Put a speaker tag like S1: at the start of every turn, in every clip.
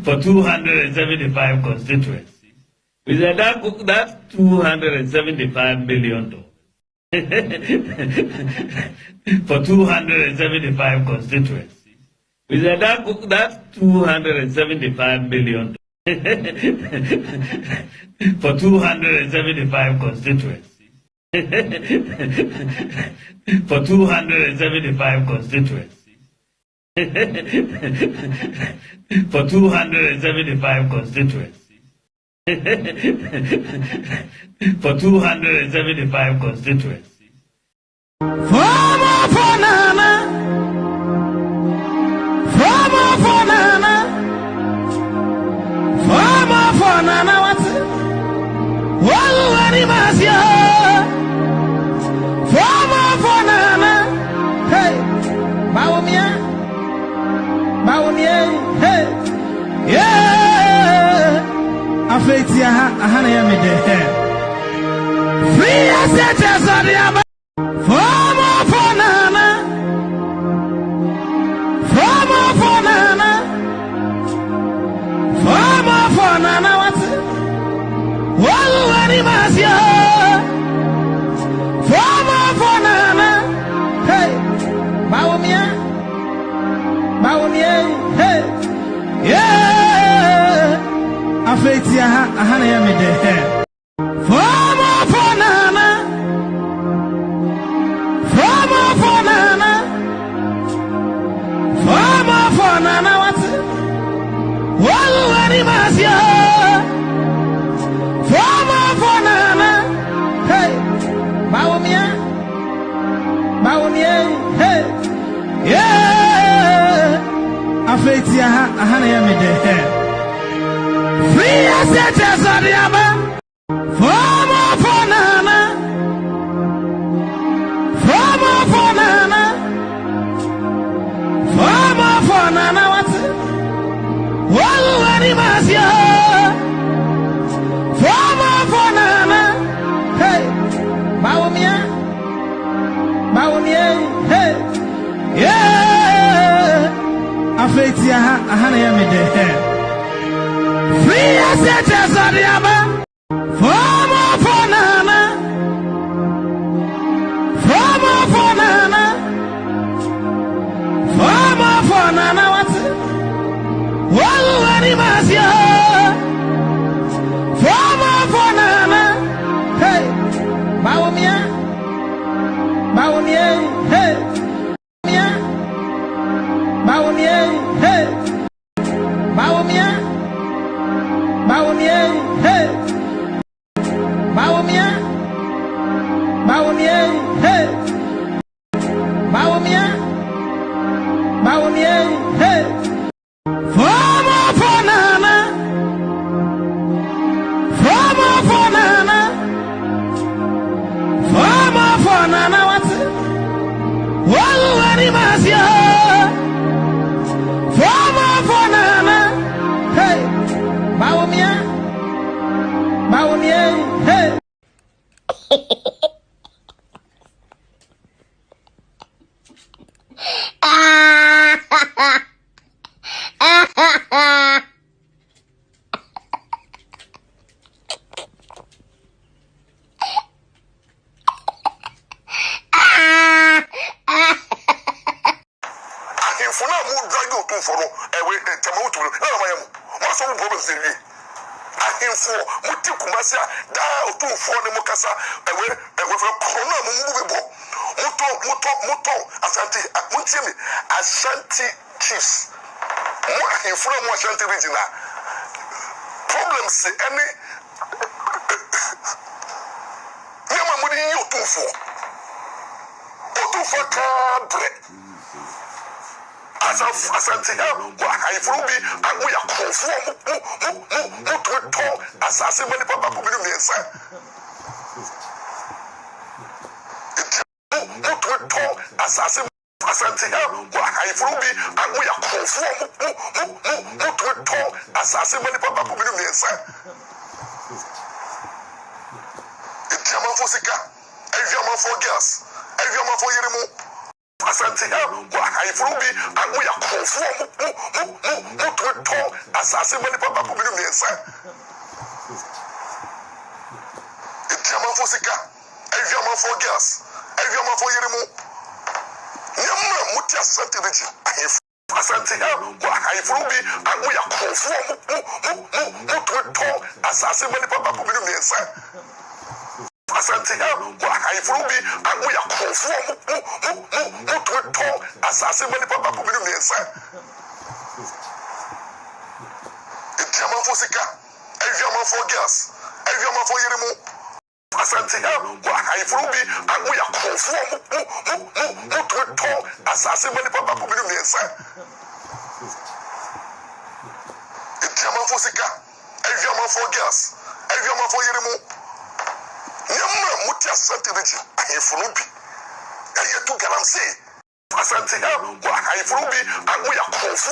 S1: for 275 constituencies. We said that's $275 million. For 275 constituencies. We said that's $275 million. For 275 constituencies. For 275 constituencies. For 275 constituencies. For 275 constituencies.
S2: Ashanti chiefs. In front of Ashanti region. Problems any Yamamudi Yotufu. Otufa Cadre. As of Ashanti, I will be, and we are conform to assassin many papa assassin Asante, I will be, and we are conform to assassin many papa It's German Fosika. Eviama for girls, Eviama for Yeremo. Asante wa haifurubi amu ya kofu mu to asase mani papa ko binu miensa. Eviama for sika, Eviama for girls, Eviama for Yeremo. Nyama muti asante reji. Asante wa haifurubi amu ya kofu mu to asase mani papa ko binu miensa. Asante wa haifurubi amu ya kofu mu to asase mani papa ko binu miensa. Eviama for sika, Eviama for girls, Eviama for Yeremo. Asante wa haifurubi amu ya kofu mu to asase mani papa ko binu miensa. Eviama for sika, Eviama for girls, Eviama for Yeremo. Nyama muti asante reji haifurubi. Eyetu galamse. Asante wa haifurubi amu ya kofu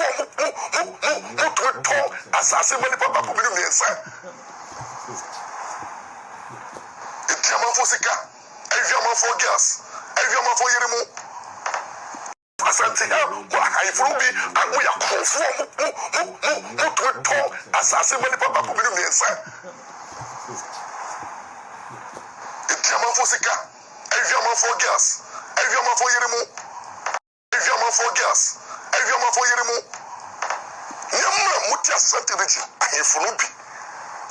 S2: mu to asase mani papa ko binu miensa. Eviama for sika, Eviama for girls, Eviama for Yeremo. Asante wa haifurubi amu ya kofu mu to asase mani papa ko binu miensa. Eviama for sika, Eviama for girls, Eviama for Yeremo. Eviama for girls, Eviama for Yeremo. Nyama muti asante reji haifurubi.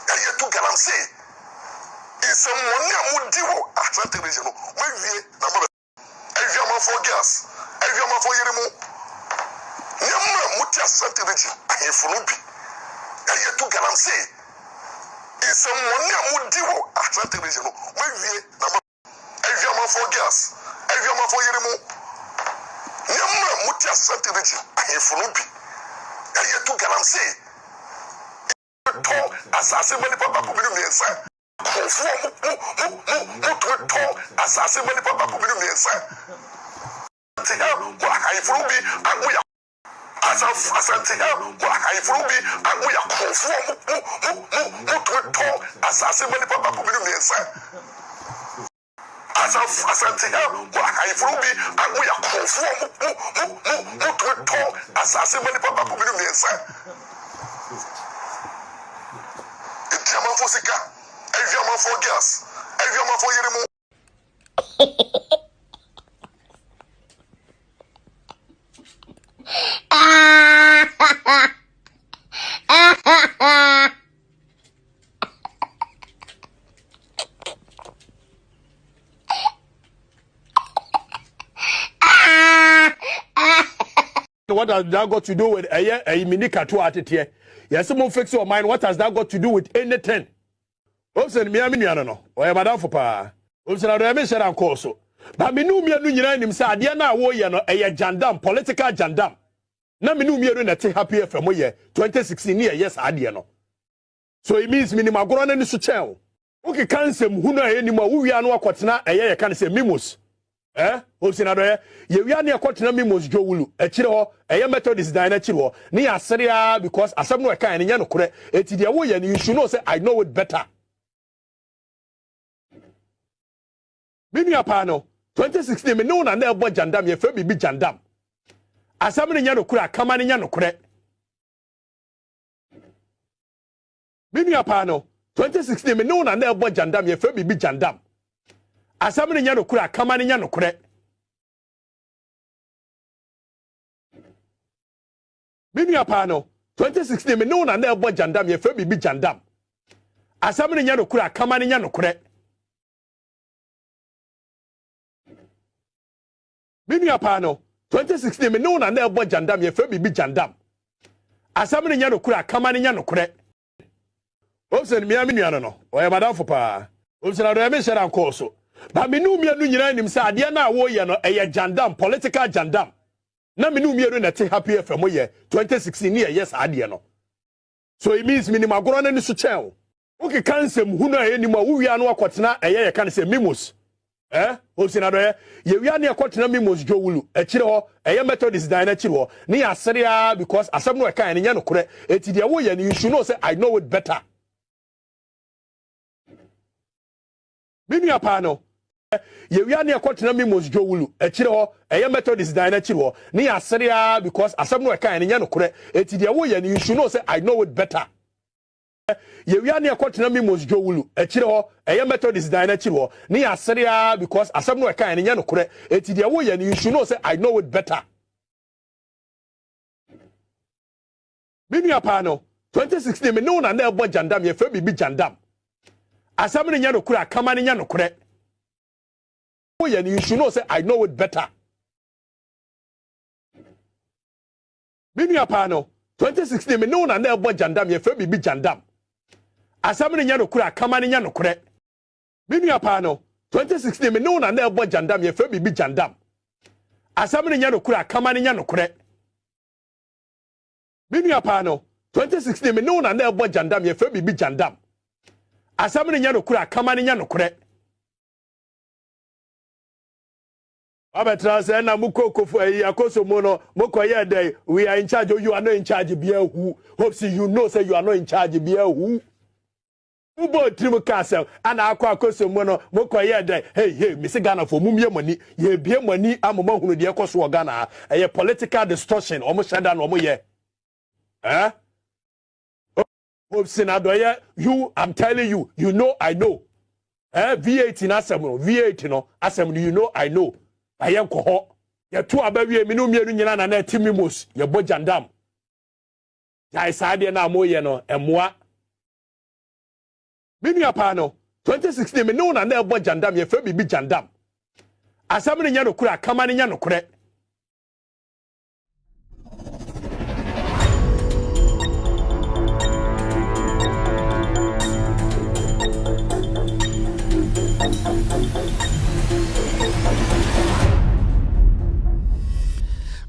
S2: Eyetu galamse. Some money amudi wo asante reji no. Wewie na mo. Eviama for girls, Eviama for Yeremo. Nyama muti asante reji haifurubi. Eyetu galamse. Some money amudi wo asante reji no. Wewie na mo. Eviama for girls, Eviama for Yeremo. Nyama muti asante reji haifurubi. Eyetu galamse. To asase mani papa ko binu miensa. Kofu mu to asase mani papa ko binu miensa. Asante wa haifurubi amu ya asante wa haifurubi amu ya kofu mu to asase mani papa ko binu miensa. Asante wa haifurubi amu ya kofu mu to asase mani papa ko binu miensa. Eviama for sika, Eviama for girls, Eviama for Yeremo.
S3: What has that got to do with a mini cartoon at it here? Yes, someone fix your mind. What has that got to do with anything? Obsen me aminu no. Oya madam for pa. Obsen ado me share am course. Ba me nu mienu nyina nim say ade na wo ye no eye jandam, political jandam. Na me nu mienu na te happy FM ye 2016 year yes ade no. So it means minimum agoro na ni so chen. Okay kansem hu na enim a wo wi anu akotena eye ye kan say mimos. Obsen ado ye wi anu akotena mimos jowulu. Akire ho eye Methodist dan akire ho. Ni asere because asem no e kan nya no kore. Eti de wo ye you should know say I know it better. Mimi apano 2016 me no na na ebo jandam ye fe bibi jandam. Asam ne nya no kura kama ne nya no kure. Mimi apano 2016 me no na na ebo jandam ye fe bibi jandam. Asam ne nya no kura kama ne nya no kure. Mimi apano 2016 me no na na ebo jandam ye fe bibi jandam. Asam ne nya no kura kama ne nya no kure. Mimi apano 2016 me no na na ebo jandam ye fe bibi jandam. Asam ne nya no kura kama ne nya no kure. Obsen me aminu no. Oya madam for pa. Obsen ado me share am course. Ba me nu mienu nyina nim say ade na wo ye no eye jandam, political jandam. Na me nu mienu na te happy FM ye 2016 year yes ade no. So it means minimum agoro na ni so chen. Okay kansem hu na enim a wo wi anu akotena eye ye kan say mimos. Obsen ado ye wi anu akotena mimos jowulu. Akire ho eye Methodist dan akire ho. Ni asere because asem no e kan nya no kore. Eti de wo ye you should know say I know it better. Mimi apano ye wi ane akotena mi mos jowulu akire ho eye Methodist dan akire ho ne ya seria because asem no kan ne nya no kore eti de wo ye you should know say I know it better. Ye wi ane akotena mi mos jowulu akire ho eye Methodist dan akire ho ne ya seria because asem no kan ne nya no kore eti de wo ye you should know say I know it better. Minua pa no 2016 me no na na ebo jandam ye fa bibi jandam asem ne nya no kore akama ne nya no kore you should know say I know it better. Minua pa no 2016 me no na na ebo jandam ye fa bibi jandam asem ne nya no kore akama ne nya no kore. Minua pa no 2016 me no na na ebo jandam ye fa bibi jandam asem ne nya no kore akama ne nya no kore. Minua pa no 2016 me no na na ebo jandam ye fa bibi jandam asem ne nya no kore akama ne nya no kore. Abetra say na mukoko akoso mono mokoye dey we are in charge, you are not in charge bia who hope see you know say you are not in charge bia who ubo trim castle ana akoso mono mokoye dey hey me say Ghana for mumye money ye bie money amoma hunu de ekoso Ghana a political distortion omo shada no omo ye hope senado ye you I'm telling you you know I know V8 na asem no V8 no asem you know I know ayen ko ho ye to abawie me no mienu nyina na na timimos ye bo jandam ya isaade na amoye no emoa minua pa no 2016 me no na na bo jandam ye fa bibi jandam asam ne nya no kura akama ne nya no kure.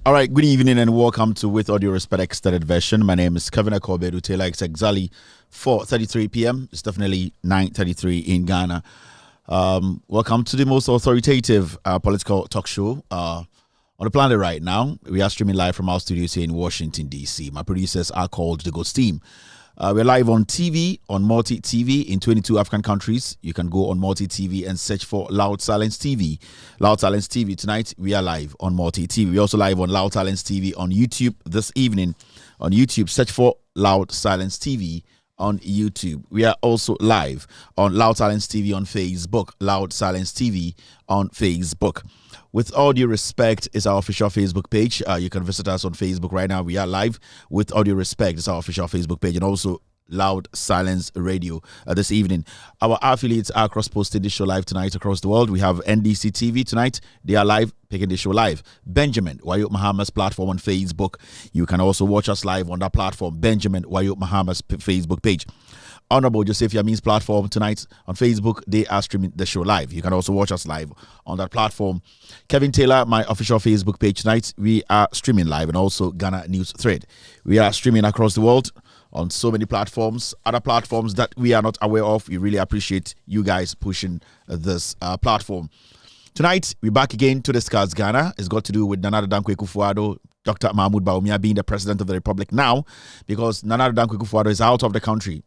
S4: All right, good evening and welcome to With Audio Respect Extended Version. My name is Kevin Akobedu. Taylor. It's exactly 4:33 p.m. It's definitely 9:33 in Ghana. Welcome to the most authoritative political talk show on the planet right now. We are streaming live from our studios here in Washington, D.C. My producers are called The Ghost Team. We're live on TV, on multi-TV in 22 African countries. You can go on multi-TV and search for Loud Silence TV. Loud Silence TV. Tonight, we are live on multi-TV. We're also live on Loud Silence TV on YouTube this evening. On YouTube, search for Loud Silence TV on YouTube. We are also live on Loud Silence TV on Facebook. Loud Silence TV on Facebook. With All Due Respect is our official Facebook page. You can visit us on Facebook right now. We are live. With All Due Respect is our official Facebook page, and also Loud Silence Radio this evening. Our affiliates are cross-posting this show live tonight across the world. We have NDC TV tonight. They are live, picking the show live. Benjamin Wayot Mahama's platform on Facebook. You can also watch us live on that platform, Benjamin Wayot Mahama's Facebook page. Honorable Joseph Yamin's platform tonight on Facebook, they are streaming the show live. You can also watch us live on that platform. Kevin Taylor, my official Facebook page tonight, we are streaming live, and also Ghana News Thread. We are streaming across the world on so many platforms, other platforms that we are not aware of. We really appreciate you guys pushing this platform. Tonight, we're back again to discuss Ghana. It's got to do with Nana Addo Dankwa Akufo-Addo, Dr. Mahmoud Bawumia being the president of the Republic now, because Nana Addo Dankwa Akufo-Addo is out of the country.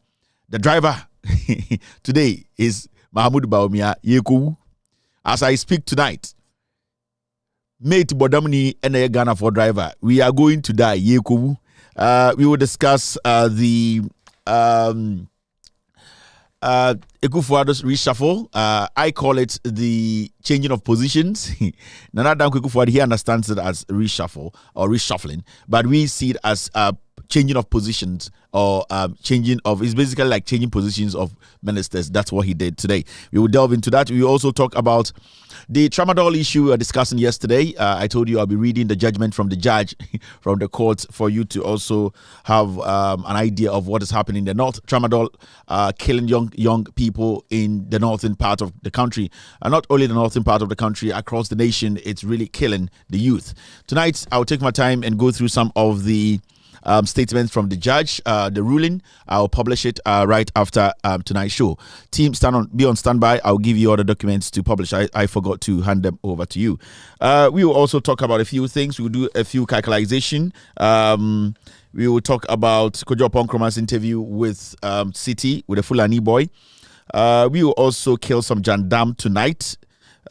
S4: The driver today is Mahmoud Bawumia Yeku. As I speak tonight, mate Bodamni and Ghana for driver. We are going to die Yeku. We will discuss the Akufo-Addo's reshuffle. I call it the changing of positions. Nana Dankwa Akufo-Addo, he understands it as reshuffle or reshuffling, but we see it as changing of positions, or changing of, it's basically like changing positions of ministers. That's what he did today. We will delve into that. We will also talk about the tramadol issue we were discussing yesterday. I told you I'll be reading the judgment from the judge from the court for you to also have an idea of what is happening in the north. Tramadol killing young people in the northern part of the country, and not only the northern part of the country, across the nation. It's really killing the youth. Tonight I'll take my time and go through some of the statements from the judge, the ruling. I'll publish it right after tonight's show. Team, be on standby. I'll give you all the documents to publish. I forgot to hand them over to you. We will also talk about a few things. We'll do a few calculation. We will talk about Kojo Ponkroma's interview with City, with a Fulani boy. We will also kill some Jandam tonight.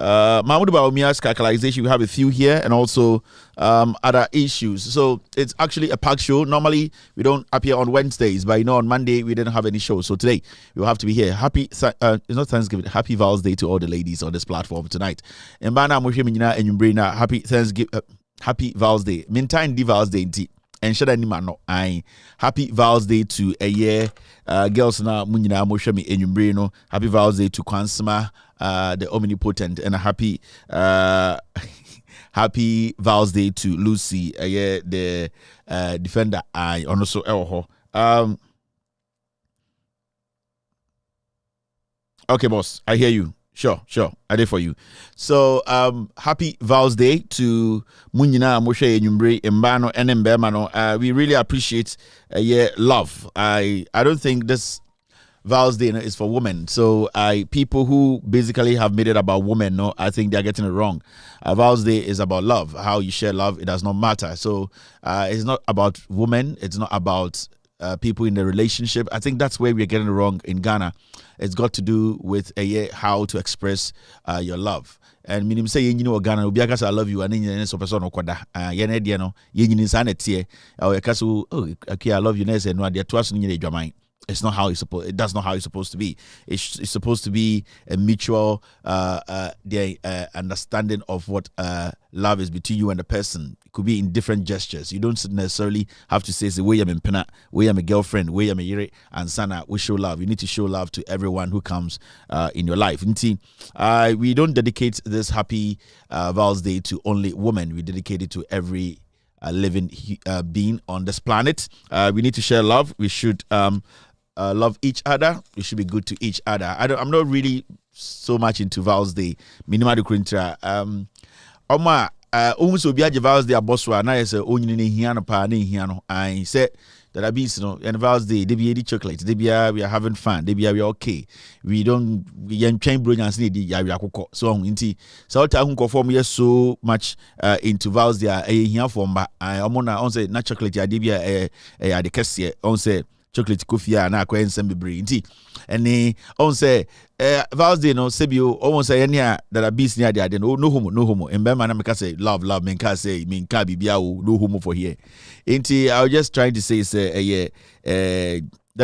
S4: Mahmoud Baomia's capitalization, we have a few here, and also other issues. So it's actually a packed show. Normally we don't appear on Wednesdays, but on Monday we didn't have any show. So today we'll have to be here. It's not Thanksgiving. Happy Val's Day to all the ladies on this platform tonight. And happy Thanksgiving. Happy Val's Day. Meantime, the Val's Day. And should no I happy Val's Day to a year girls na munyina mo hwemi enwumbre no. Happy Val's Day to Kwansma the omnipotent, and a happy happy Val's Day to Lucy the defender I also okay boss, I hear you. Sure. I did for you. So, happy Val's Day to Munyina Moshe Nyumbre Mbano and Mbemano. We really appreciate love. I don't think this Val's Day is for women. So, people who basically have made it about women, no, I think they're getting it wrong. Val's Day is about love. How you share love, it does not matter. So, it's not about women. It's not about people in the relationship. I think that's where we're getting it wrong in Ghana. It's got to do with how to express your love. And minim say you know Ghana obi aka say I love you and then so person okoda ye na de no ye nyini sa na tie o aka so okay I love you na say no de to aso nyine dwaman. It's not how it's supposed. It does not how it's supposed to be. It's supposed to be a mutual understanding of what love is between you and the person. It could be in different gestures. You don't necessarily have to say the way I'm in pena, way I'm a girlfriend, way I'm a yere, and sana. We show love. You need to show love to everyone who comes in your life. We don't dedicate this happy Val's Day to only women. We dedicate it to every living being on this planet. We need to share love. We should love each other. We should be good to each other. I'm not really so much into Val's Day. Minima de Krintra. Oma almost obi age Val's Day aboswa na yese onyini ne hia no pa na hia no. I said that I be and Val's Day they be eating chocolate. They be we are having fun. They be we are okay. We don't train brilliance need ya we akoko. So inti so ta hu conform yes so much into Val's Day hia for mba. Omona on say na chocolate ya de be the kese on say chocolate coffee na akwa ensem bebre nti ene on say Val's Day no sebio almost say any that a beast near there no homo embema na make say love me can say me can bibia no homo for here nti I was just trying to say that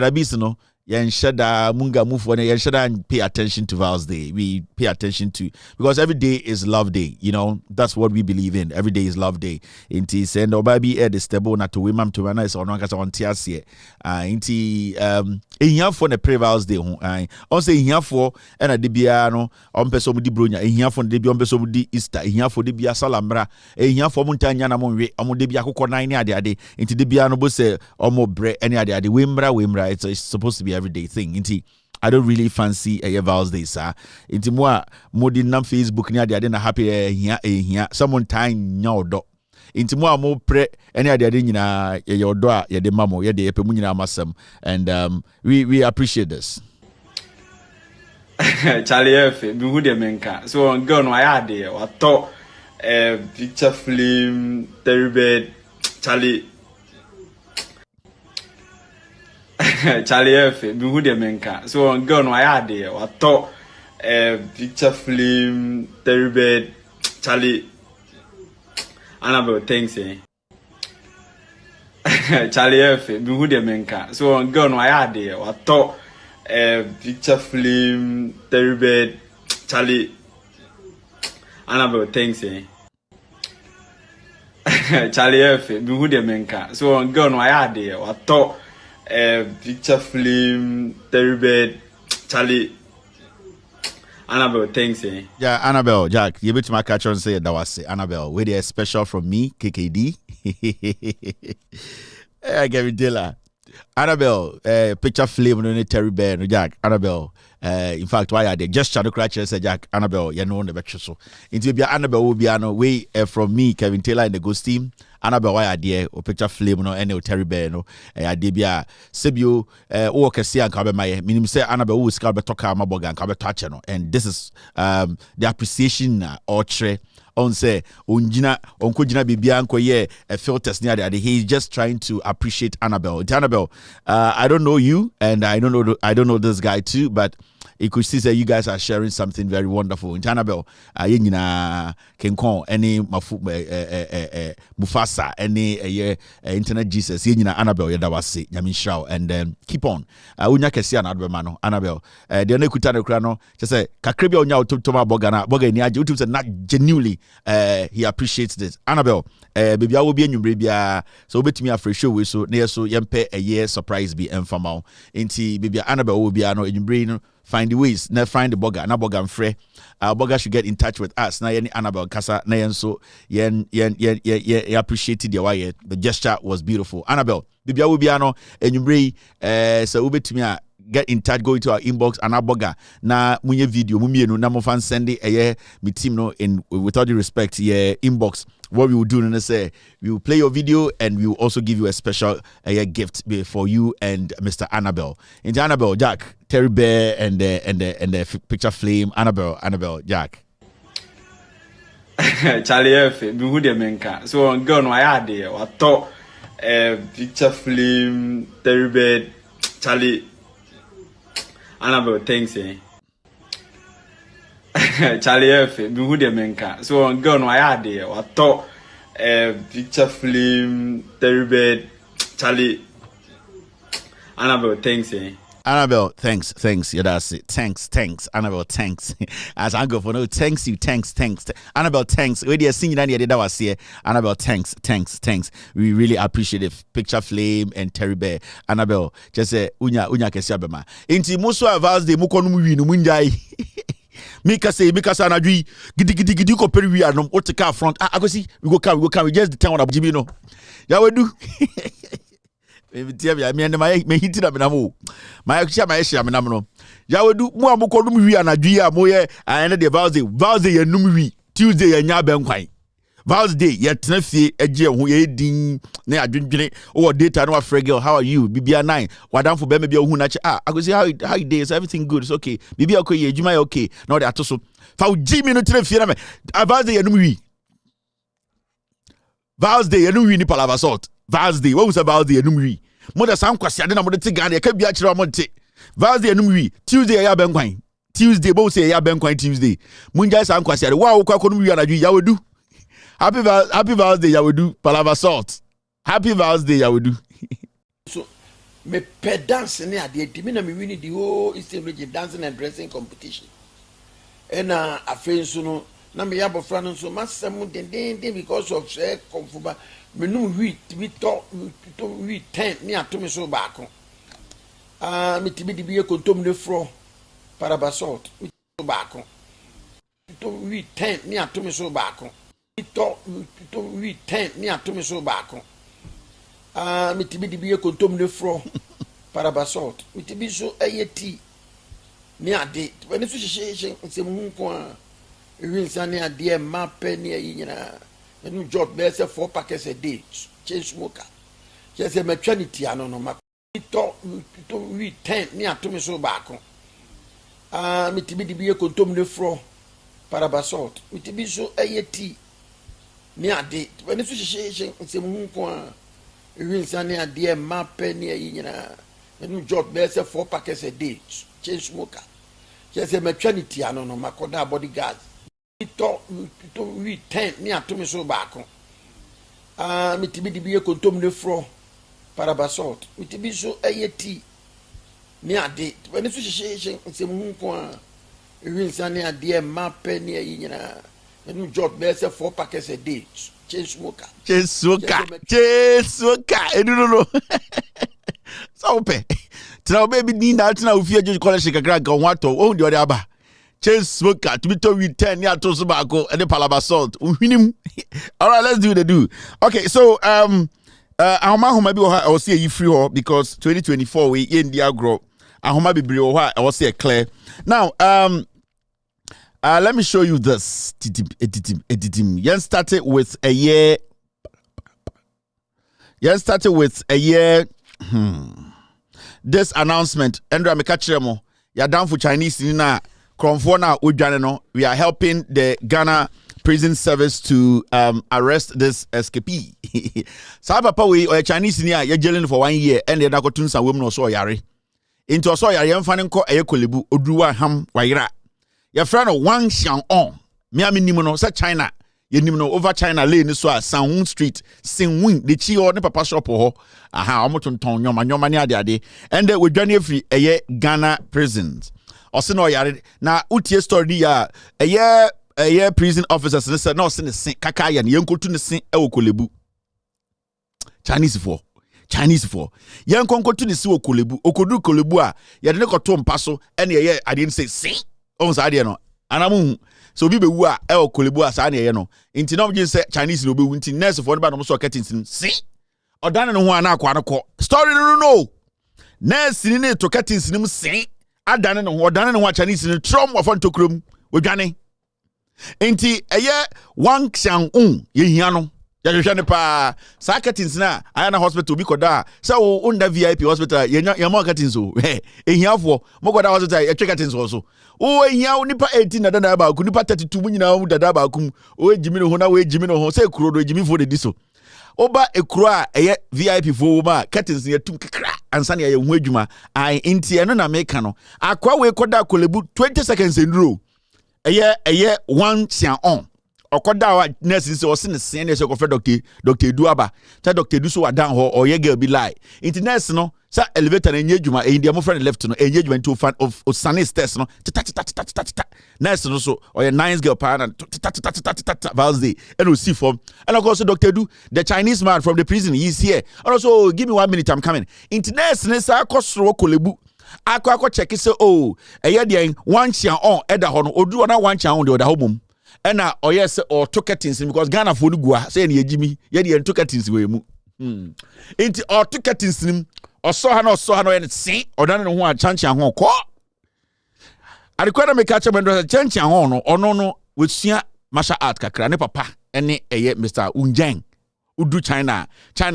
S4: a beast no Yenshada munga move on Yenshada and pay attention to Val's Day. We pay attention to because every day is love day. You know, that's what we believe in. Every day is love day. Inti send or baby ed stable na to women to mana is on tiasie. Inti here for the pre Val's Day. On say here for and a debiano on person di brunya. Here for debi on person di Easter. Here for debia salambra. Here for montanya na monwe. Omo debia koko nine ade. Inti debiano bo say omo bre any ade. Wimbra. It's supposed to be everyday thing. Inti I don't really fancy a Val's Day, sir. Inti mo di nam Facebook ni ade na happy here. Someone time nyodo. Inti mo pre any ade nyina ye odo a ye de mamo ye de epemu nyina amasem, and we appreciate this.
S5: Charlie F bi hu de menka. So on girl no ayade wato picture film terrible Charlie Charlie F bi hu de menka. So on girl no ayade wato picture film terrible Charlie Annabelle thanks Charlie F bi hu de menka. So on girl no ayade wato picture film terrible Charlie Annabelle thanks Charlie F bi hu de menka. So on girl no ayade wato picture film terrible Charlie Annabelle thanks
S4: Yeah, Annabelle, Jack, you bet my catch on say that was Annabelle. With a special from me, KKD. I get it, Dilla. Annabelle, picture film no Terry Bear, no Jack, Annabelle. In fact, why are they just shadow crutches? Say Jack, Annabelle, you know the picture so. Into be Annabelle will be way from me, Kevin Taylor and the Ghost team. Annabelle, why are there? Or picture film no any Terry Bear no. Debia Sebio o kesi and kabe my minim say Annabelle will scar betoka maboga and kabe touch no. And this is the appreciation or tre. On say unjina onkojina bibia anko ye filters near there. He's just trying to appreciate Annabelle. Annabelle, I don't know you and I don't know this guy too, but you could see that you guys are sharing something very wonderful. In Annabelle, King Kong, any Mufasa, any internet Jesus, Annabelle, Yadawasi, Yamin Shao, and then keep on. Unya Kessia and Adbemano, Annabelle. The Nekutano Crano, just say, Kakribio Nya Toma Bogana, Bogania, YouTube said not genuinely, he appreciates this. Annabelle, baby, I will be in your baby, so bet me a free show, so near so yempe a year surprise be informal. Inti, baby, Annabelle will be in brain. Find the ways, never find the bugger, na bugger and free. Bugger should get in touch with us. Na any Annabelle Casa, na yen so yen appreciated the way the gesture was beautiful. Annabelle, baby, I will be and you bring so ube to me. Get in touch, go into our inbox and our bugger. Na munye video, mumienu na mo fan send it me team no in with all the respect inbox. What we will do is say we will play your video and we will also give you a special gift for you and Mr. Annabelle. Into Annabelle, Jack, Terry Bear and the picture flame. Annabelle, Jack.
S5: Charlie F. Who the menka. So on girl no I had there. I thought picture flame, Terry Bear, Charlie. Annabelle, thanks, Charlie F. Who the menka. So on girl no I had there. I thought picture flame, Terry Bear, Charlie. Annabelle, thanks,
S4: Annabelle, thanks. Yeah, that's it. Thanks. Annabelle, thanks. As I go for no, thanks. Annabelle, thanks. We are singing that was here. Annabelle, thanks. We really appreciate it. Picture flame and Terry Bear. Annabelle, just say unya kesiabema. Inti muswa vals de mukonu no munjai. Mika sanadui gidi ko periwi anom otika front. I go see we go come we just the town of Jimino. Ya we do. I mean, my hit up in a move. My share, no. Yawodu, more Mokodum, and a Gia Moye, I ended the Valsday and Numri, Tuesday and Yabanquai. Valsday, yet Nefi, a Gia, who ye ding, near drinking, or data, no fragile. How are you? BBR9, what down for Baby Hunach? I go see how it is, everything good, it's okay. BB okay, you might okay. No, that also. For Jimmy, no telephone, Valsday and Numri. Valsday and Numri, Palava salt. Valsday, what was about the Numri? Mother Sam Quasia, then I'm going to take a can be actually Monte. Valsday Numri, Tuesday, I banquine. Tuesday, both say I banquine Tuesday. Munja Sam Quasia, wow, Quaconomia, Yawodu. Happy Valsday, Yawodu, Palava salt. Happy Valsday, Yawodu.
S6: So, me pet dancing there, the Dimina me winning the whole Eastern region dancing and dressing competition. And a friend soon, Namiyabo Franon, so much some because of say, comfortable. Me no we talk we 10 ni atomi so baako me tibi di biye kontom ne fro parabasalt we so baako to we 10 ni atomi so baako we 10 ni atomi so baako me tibi di biye kontom ne fro parabasalt we tibi so ayeti ni ade when so hye se mu ko a ewinsa ni ade e mape ni ayi nyina. And you jot there's 4 packets a day. Change smoker. Just a maternity. I don't know. We 10 near to me so back. Me to be the beer contom the fro parabasalt. We to be so ayeti near date. When it's a moon coin, you will send a dear map near Yina. And you jot there's 4 packets a day. Change smoker. Just a maternity. I don't know. Makoda bodyguard. We 10 near to me so back. Me to be the beer contom the fro parabasalt. We to be so ayeti near date. When it's a moon coin, you will send a dear map near Yina. And you jot there's 4 packets a day. Change smoker. I don't know. So, tell baby Nina, now if you call a shake on what to own the other. Chase smoker to be told we 10 years to tobacco and the palabasalt. All right, let's do the do. Okay, so Ahoma maybe I will say you free because 2024 we in the agro. Ahoma be brio I will say clear. Now let me show you this. Yen started with a year. This announcement. Andrew Mekachiremo. You're down for Chinese Nina. We are helping the Ghana Prison Service to arrest this escapee. So papa we or Chinese near you're jailing for 1 year and they're not going to women or so yari.
S4: into so ya yemfa ne nko eye kolebu oduwa ham wayira ya fra no Wang Xiang me amenim no say China yenim no over China lane so a Sanhun Street Sinwin the chi ne papa shop ho aha omotonton nyoma ne ade and we dwane afri eye Ghana prisons ose no yare na utie story ya eye prison officers ne say no se ne sin kaka ya ne yenkotu ne sin e kolebu Chinese for yankonkotu ne si okolebu okodu kolebu a yade ne koto mpa so ene ye ade ne say on sa ade no anamu so bi bewu a e okolebu a sa ne ye no inti no je say Chinese no bewu inti nurse for ne ba no so curtains si odane ne ho ana akwa ne ko story no nurse ni ne to curtains ni si adane ne ho odane ne ho Chinese ni trom wa fon tokrom odwane inti eye Wang Xiang ye hia no ya hwehwe pa sa curtains na ayana hospital bi koda sa wo unda VIP hospital ya mo curtains o ehiafo mo koda hospital ya curtains so o ehia nipa 18 na dada ba ku nipa 32 mu nyina dada ba ku o ejimi no ho na wo ejimi no ho say kuro do ejimi fo de diso oba ekuro a eye VIP fo ma curtains ya tum kekra ansa na ya hu adwuma ai inti eno na meka no akwa we koda kolebu 20 seconds enduro eye Wang Xiang okoda wa nurse se osine sen ne se ko fe doctor Duaba ta doctor Du so wadan ho oye girl bi lie inti nurse no sa elevator na nyedwuma e ndi am friend left no enyedwuma into fan of sunny stairs no tata nurse no so oye nice girl pa na tata Valentines Day and we see from and of course Dr. Du the Chinese man from the prison he's here and also give me 1 minute I'm coming inti nurse ne sa akosro kolebu akwa check say oh eye dey Wang Xiang eda ho no odu na Wang Xiang de oda ho mum ena oyese or toketins because Ghana for gua say na yejimi ye de toketins we mu enti or toketins nim oso ha no ye se odane no ho a chanchan ho ko adekwada me ka chemendo chanchan ho no ono no wesua martial art kakra ne papa ene eye Mr. Unjang udu China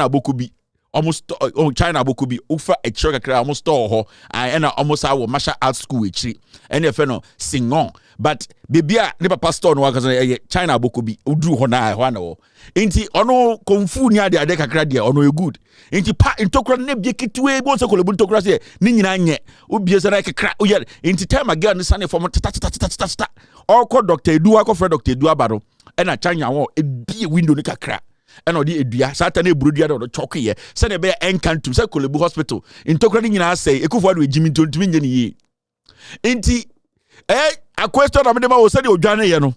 S4: boku bi almost China boku bi ufa e chiro kakra almost store ho ena almost our martial art school echi ene fe no singon but bibia ne papa store no wakaso China boku bi udu ho na ho na wo enti ono konfu ni ade kakra de ono e good enti pa intokra ne bie kitwe bo so kolebu intokra se ni nyina nye ubie se na kakra uye enti time again ne sane form tata oko Dr. Edu akofre Dr. Edu abaro ena China wo e bie window ni kakra ena odi edua satan e brudua de choke ye se ne be encantum se kolebu hospital intokra ni nyina say ekufo ado ejimi ntimi nye ni yi enti a question na me ma wo se de odwane ye no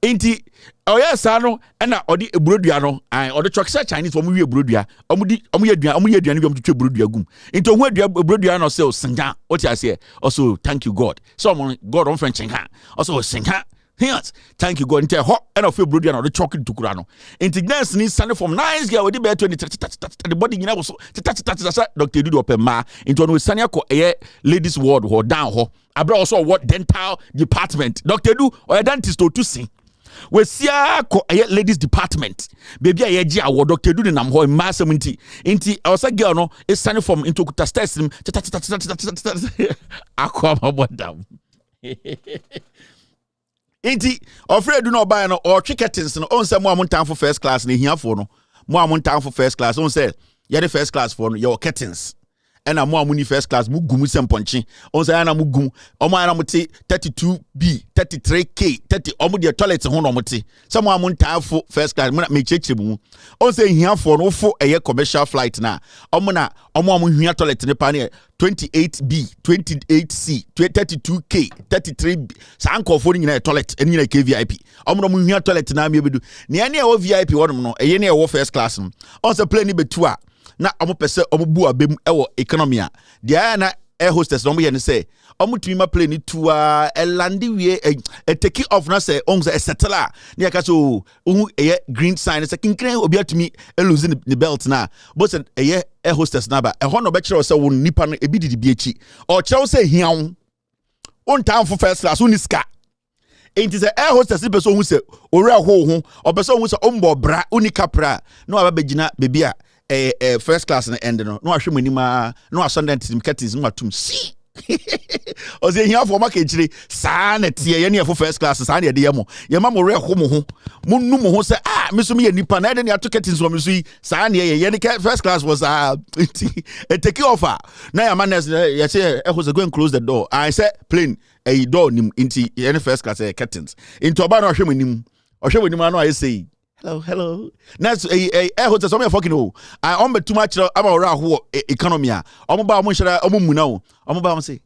S4: enti oya sa no na odi eburodua no odi chokse Chinese wo mu wie eburodua omu ye aduane bi omtwe eburodua gum enti ohu eburodua no se o senga o ti ase also thank you God so God on french senga also senga yes thank you God enti ho na of eburodua no odi choke tukura no enti nurse ni sane from nice girl odi be 20 the body nyina wo so Dr. Edu open ma enti ono sane akọ ladies ward ho down ho abra also what dental department Dr. Edu or dentist to see we see ko ladies department baby ayeji awo Dr. Edu nam ho massam nti also girl no is standing from into kuta stairs akwa mabodam nti Ofori Edu no buy no or chickens no on say mo amontan for first class na hiafo no mo amontan for first class on say you the first class for no your curtains ena mo amuni first class mu gumu semponchi on say na mu gum omo ana muti 32B 33K 30 omo de toilet ho no muti some amunta fo first class me cheche mu on say hia for no fo commercial flight na omo hia toilet ne pa ne 28B 28C 32K 33B sanko fo nyina toilet eni nyina KVIP omo no hia toilet na me bedu ne ene e wo VIP wonum no eye ne e wo first class no on say plane ni betu a na omo pese omo bu abem ewo economy a dia na air hostess no mo ye ne say omo tumi ma plane tu a landi wie take off na say on say settle a na ka so ohu eye green sign say kinkran obi atumi lose the belt na but say eye air hostess na ba e ho no be kire say won nipa no ebi didi bi echi o kire say hiawo on time for first class on iska enti say air hostess be so hu say ore ho obe so hu say ombo bra unika pra no ababegina bebi a first class na end no ahwe manima no ascendant curtains no atum si O say here for market chiri saa na tie ye na for first class saa na de ye mo. Ye ma mo re ho mo ho. Mo nu mo ho say me so me nipa na de na atoketin so me so yi saa na ye first class was take offer. Na ya man ye say e go go and close the door. I say plain a door nim inti ye first class curtains. Into oba na hwe mo nim. Ohwe nim anu I say hello. That's hotel some fucking oh. I on too much about ho economy a. Omo ba omo hira omo mu na o. Omo ba omo say.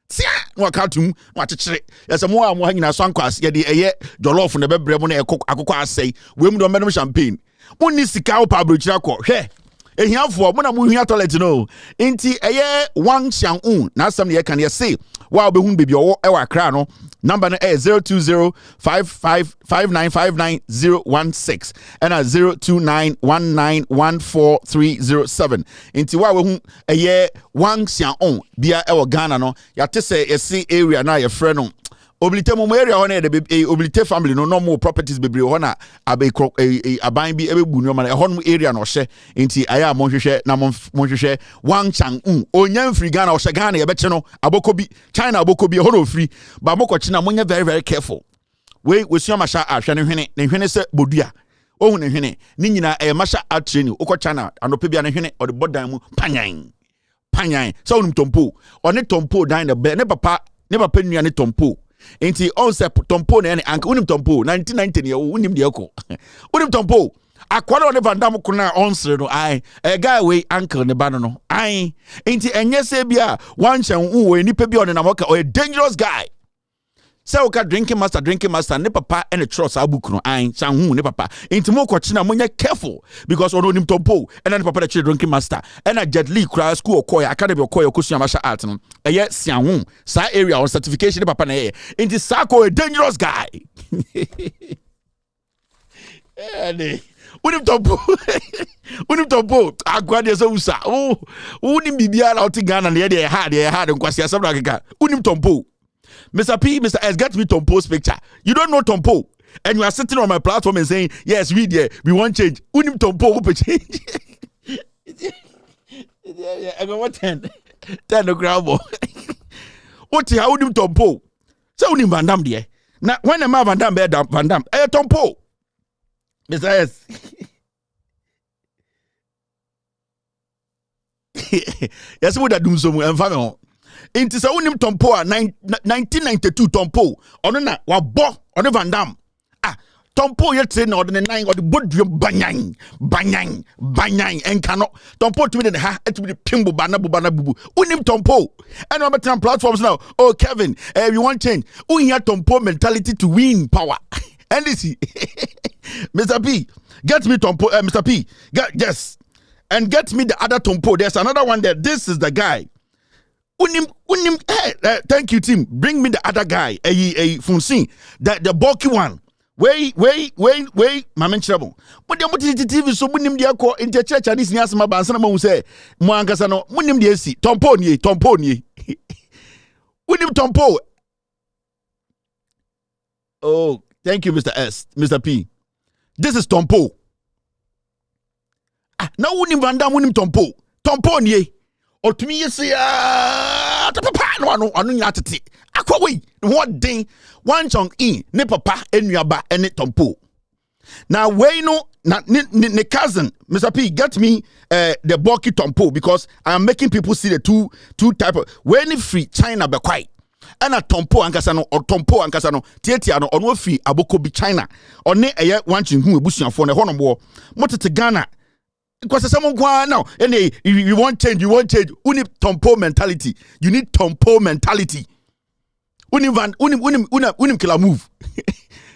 S4: Tia, no akatum, no achechire. Yes mo a mo hanyina so ankwase ye de eye jollof na bebre mo na akokọ asai. We mu do medom champagne. Mo ni sika o pa abrochira kọ. Hwe. Ehiafo mo na mo hia toilet no. Enti eye wan xiang un na asam ye kan ye say. Wa obehun baby owo e wa kra no. Number no 02055959016 and 029191430 Inti wa we hu eye wan xian on bia e wo Ghana no ya te say ese area na ye frɛ no oblite mo area ho na de oblite family no no more properties bebre ho na aban bi ebebu no ma na ho no area no hye inti aya mo hwehwɛ na mo hwehwɛ wan chang onyan free Ghana o hye Ghana ye beche no abokobi China abokobi ho no free ba mo kɔkye na mo nya very very careful we suama sha ahwɛ ne hwene sɛ bodua ohun ne hwene ni nyina masha atreni ukɔ China anope bia ne hwene o de bodan mu panyan so onum tompo one tompo dan the ne papa nua ne tompo enti on se tompo na anka unim tompo 1990 ne unim de eko unim tompo akwara ne vandam ko na onsre no ai a guy we uncle ne ba no ai enti enye se bia wan chan we nipa bi on na moka a dangerous guy say we ka drinking master ne papa and the trust abuku no ai chan ne papa enti mo ko china mo nya careful because ono nim tompo and then papa the drinking master and a jet lee cry school okoya academy okoya kosu masha art no eye sian sa area on certification ne papa na eye enti sako a dangerous guy ene unim tompo agwade so usa unim bibia la oti Ghana na ye hard nkwasi asem na keka unim tompo Mr. P, Mr. S, get me Tompo's picture. You don't know Tompo. And you are sitting on my platform and saying, yes, we want change. Unim Tompo, we change. I got what 10 the ground. What you unim Tompo? So unim Van Dam there. Now, when the man Van Dam, Tompo. Mr. S. Yes, we that do some and family. Inti sa unim tompo a 1992 tompo ono na wa bo ono Van Dam tompo ye train na odene 9 odi bodwem banyan enkano tompo tumi de ha etumi pimbo bana bubu unim tompo and on better platforms now oh Kevin you want change unya tompo mentality to win power and this Mr. P get me tompo Mr. P yes and get me the other tompo. There's another one there. This is the guy. Unim, thank you, team. Bring me the other guy. Funsin, the bulky one. Wait, Mamen Trouble. But the TV so munim dia ko into church and this nias ma bansana mo say mo ankasa no munim dia si tompo nie. Unim tompo. Oh, thank you, Mr. S, Mr. P. This is tompo. Now unim Van Dam unim tompo nie. Otumi yesi papa no anu nya tete akwa we what den one chong in ne papa enuaba ene tompo now we no na ne cousin Mr. P get me the bulky tompo because I am making people see the two type of when free China be kwai and a tompo ankasa no tietia no ono free aboko bi China one eye one chinhu ebusuafo ne hono bo motete Ghana. Because someone go now, and you want change. You need tompo mentality. You need tompo mentality. Unim killer move.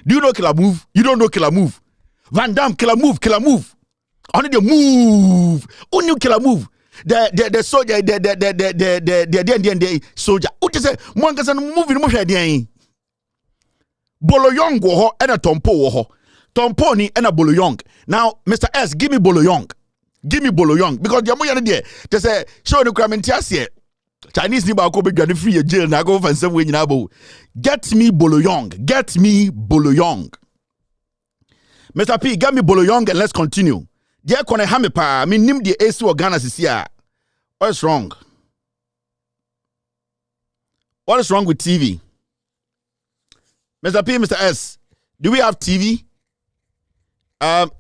S4: Do you know killer move? You don't know killer move. Van Dam killer move. Only the move. Unim killer move. The soldier, the soldier. What you say? Mwanga moving mo shade. Boloyong go ho and a tompo wo ho. Tompo ni and a boloyong. Now, Mr. S, give me boloyong. Give me boloyong because the money there. They say show the cramentia here. Chinese ni ba ko be gane free jail na go fan some way nyina bo. Get me boloyong. Mr. P, get me boloyong and let's continue. There kone ha me pa me nim the AC of Ghana sisia. What's wrong? What is wrong with TV? Mr. P, Mr. S, do we have TV?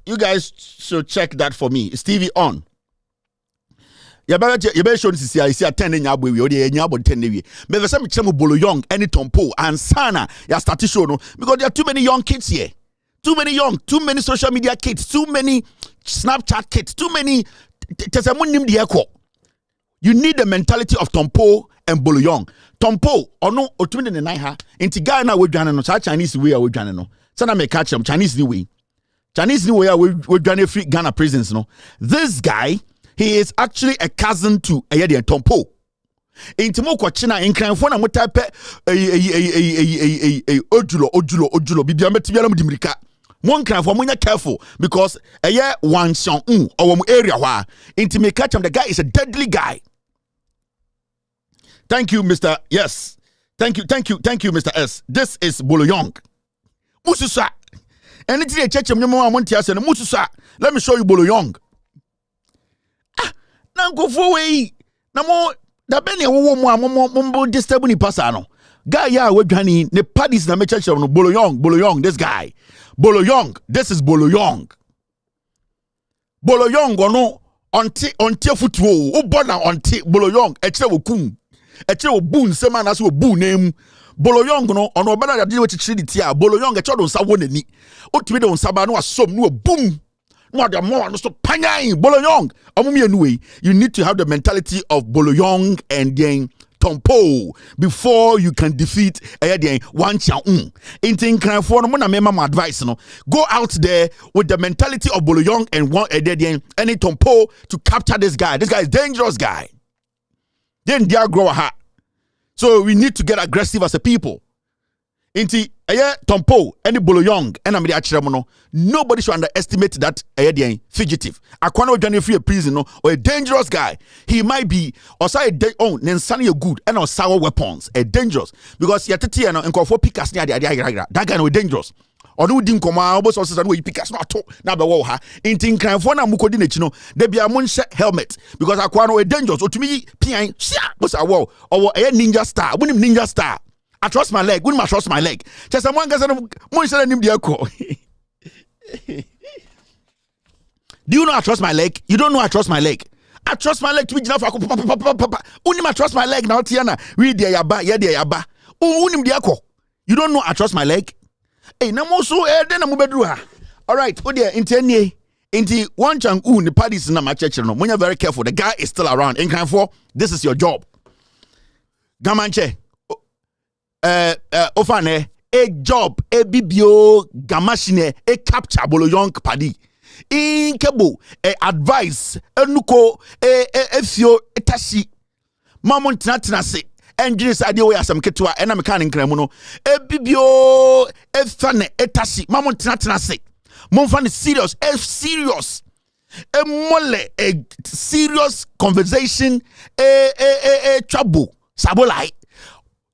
S4: You guys should check that for me. Is TV on? You better show this. I see a 10 in your way. You only about 10 years. Maybe some bolo young any tompo and sana. You start to show no because there are too many young kids here. Too many social media kids. Too many Snapchat kids. Too many. You need the mentality of tompo and bolo young. Tompo or no or 29 ha. Inti Ghana we dwane no. Chinese way we dwane no. Sana me catch them Chinese new way. Chinese new way we dwane free Ghana prisons no. This guy. He is actually a cousin to Ayede Tompo. Intimo kwa China in crime phone and what type ojulo bibia metibia mu dimirika. One crime for munya careful because one song or area wa intime catch him. The guy is a deadly guy. Thank you, Mr. Yes. Thank you, Mr. S. This is Bolo Young. Mususa. Anything church Mususa. Let me show you Bolo Young. Na go for way na mo da be ne wo mo disturb ni pasa no guy ya we dwane ne parties na me church no Bolo Young this guy Bolo Young this is Bolo Young no onti futuo wo bona onti Bolo Young e kire wo kum e kire wo bu nsema na so wo bu name Bolo Young no ono bana da de we kire di tia Bolo Young e kire do nsa wo nani otumi de nsa ba no asom no boom. You need to have the mentality of Bolo Young and then Tompo before you can defeat one chang. Advice go out there with the mentality of Bolo Young and one any Tompo to capture this guy. This guy is dangerous guy. Then they grow a heart. So we need to get aggressive as a people. Inti Tompo any Bolo Young and I'm the nobody should underestimate that fugitive. Akwana Johnny free a prison or a dangerous guy. He might be or say Nensani good and or sour weapons. A dangerous because yatati and for pickers near that guy no dangerous. Or no din koma almost also we pickers not talk na be wo ha. Inti nkran for na mukodi nechino de bia monche helmet because Akwana a dangerous otumi pian sia boss awo or a ninja star. Bunim ninja star. I trust my leg. Wouldn't I trust my leg? Just someone gets Do you know I trust my leg? You don't know I trust my leg. I trust my leg to be enough. Only I trust my leg now. Tiana, read the yaba, yaba. You don't know I trust my leg. Hey, no more so. Then I'm bedroom. All right. Oh dear. Inti one chang the parties in my church. When you're very careful, the guy is still around. In kind for this is your job. Gamanche. Ofane a job a bibio gamashine a capture Bolo Young paddy in kebo a advice a nuko a fio a tashi mamon tinase engineers idea way some ketua and I'm can in cremuno a bibio a fane a tashi mamon tinase monfan serious a mole a serious conversation a trouble sabolai.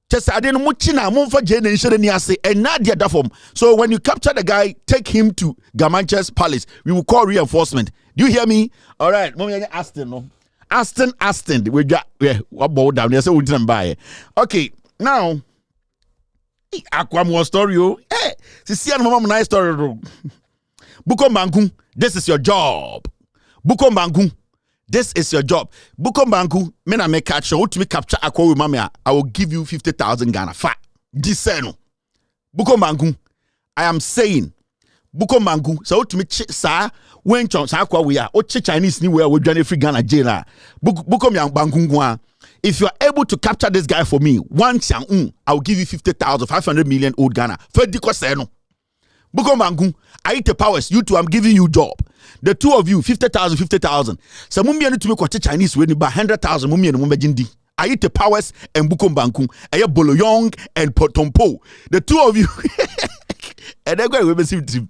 S4: Just I didn't muchina mumfa jane and niase and nadia dafom. So when you capture the guy, take him to Gamanche's palace. We will call reinforcement. Do you hear me? All right. Aston, no. Aston. We got what bow down there, so we didn't buy it. Okay, now Aqua more story. Hey, see nice story. Buko Mangu, this is your job. Buko Mangu. This is your job. Bukombanku, men I make catch you to me capture Aqua with Mamma. I will give you 50,000 Ghana. Fat. Diseno. Bukombanku. I am saying Bukombanku. So to me, sir, when Chons Aqua we are, or Chinese New Year with Johnny Free Ghana Jena. Bukombanku. If you are able to capture this guy for me, one chang, I will give you 50,000, 500 million old Ghana. Fediko Seno. Bukombanku. I eat the powers. You two, I'm giving you job. The two of you, 50,000. So mummy need to make what Chinese when you buy 100,000 mummy and mummy. I eat the powers and Bukombanku. I have Bolo Young and Tompo. The two of you, and they're going to receive team.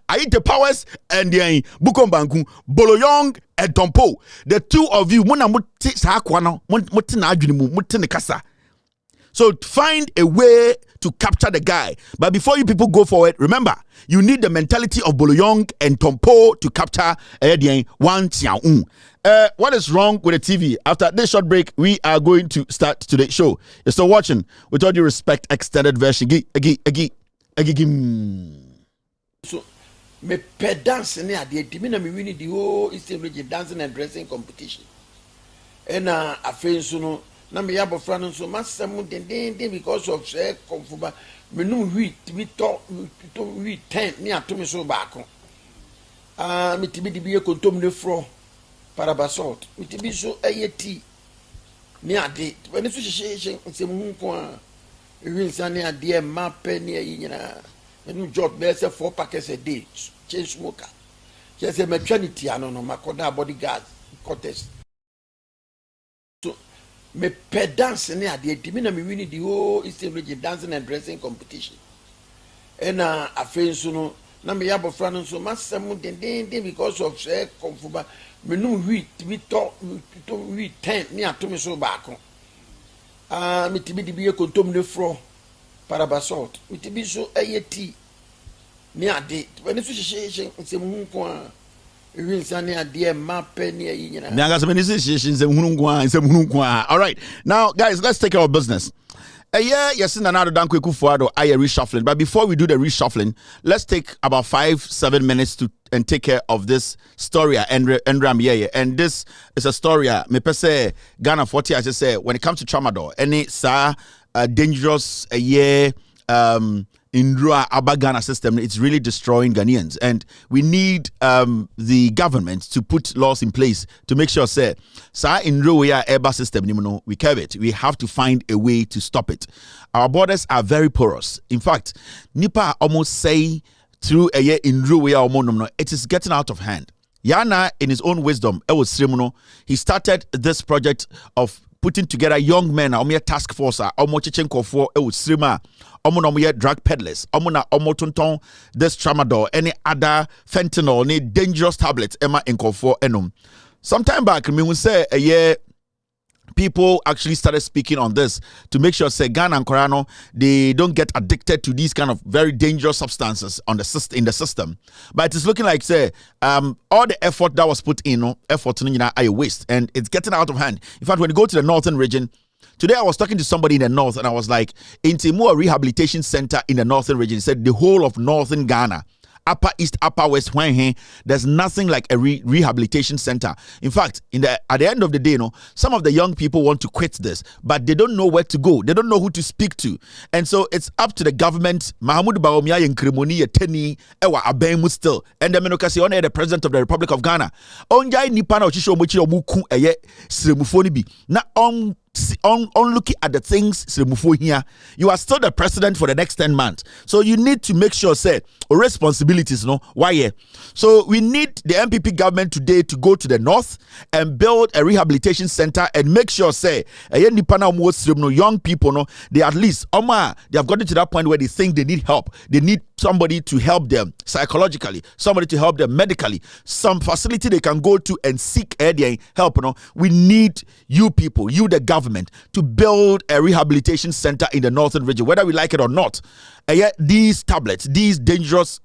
S4: I eat the powers and the Bukombanku, Bolo Young and Tompo. The two of you, muna muti sa akwana, muti na adwini mu, muti ne kasa. So find a way to capture the guy. But before you people go forward, remember, you need the mentality of Boloyong and Tompo to capture one Xiao. What is wrong with the TV? After this short break, we are going to start today's show. You're still watching, with all due respect, extended version.
S6: So, me pe dance ne ade di me na me win the whole Eastern Region dancing and dressing competition. And afei nso no na me yabofra no nso masem den because of say komfuba me no wi tibi to wi 10 ne atomi so baako. Me tibi di biye kontom ne fro parabasalt. Me tibi so ayeti ne ade. When so hye nsem hu ko a wi nsane ade ma pe ne ayi nyina. Me job be say 4 packets a day. Change smoker. Just a maternity no makoda bodyguard contest. So me pe dance ne ade di me na me win the whole Eastern Region dancing and dressing competition. And afei nso no na me yabofra no nso masem den because of say komfuba me no wi tibi to wi 10 ne atomi so baako. Me tibi di biye kontom ne fro parabasalt. Me tibi so ayeti ni ade when so hye nsem hu ko a wi nsane ade ma pe ne ayi nyina
S4: me anga se me nsem hunu ko a. All right, now guys, let's take care of business. Yes, in another Danko Kufuado, I reshuffling. But before we do the reshuffling, let's take about 5-7 minutes and take care of this story and this is a story me pese Ghana 40 as I say when it comes to tramadol any dangerous in our Ghana system, it's really destroying Ghanaians, and we need the government to put laws in place to make sure say in Eba system we curb it. We have to find a way to stop it. Our borders are very porous. In fact, Nipa almost say through a year in it is getting out of hand. Yana, in his own wisdom, he started this project of putting together young men, task force, drug peddlers, this tramadol, any other fentanyl, any dangerous tablets, sometime back, we will say a year. People actually started speaking on this to make sure, say, Ghana and Korano, they don't get addicted to these kind of very dangerous substances in the system. But it's looking like, say, all the effort that was put in, effort I waste, and it's getting out of hand. In fact, when you go to the northern region, today I was talking to somebody in the north, and I was like, in Timor Rehabilitation Center in the northern region, he said the whole of northern Ghana, Upper East, Upper West, there's nothing like a rehabilitation center. In fact, at the end of the day, some of the young people want to quit this, but they don't know where to go. They don't know who to speak to. And so it's up to the government. Mahamudu Bawumia Nkrimoni Yeteni Ewa Abemu still. And the President of the Republic of Ghana. Onjai Nipana Ochisho Mochi Omuku Eye Sremufoni bi. Na on looking at the things here, you are still the president for the next 10 months. So you need to make sure, say, responsibilities, why? So we need the NPP government today to go to the north and build a rehabilitation center and make sure, say, young people, they at least, they have gotten to that point where they think they need help. They need somebody to help them psychologically, somebody to help them medically, some facility they can go to and seek help. We need you people, you the government, to build a rehabilitation center in the northern region, whether we like it or not. Yet these tablets, these dangerous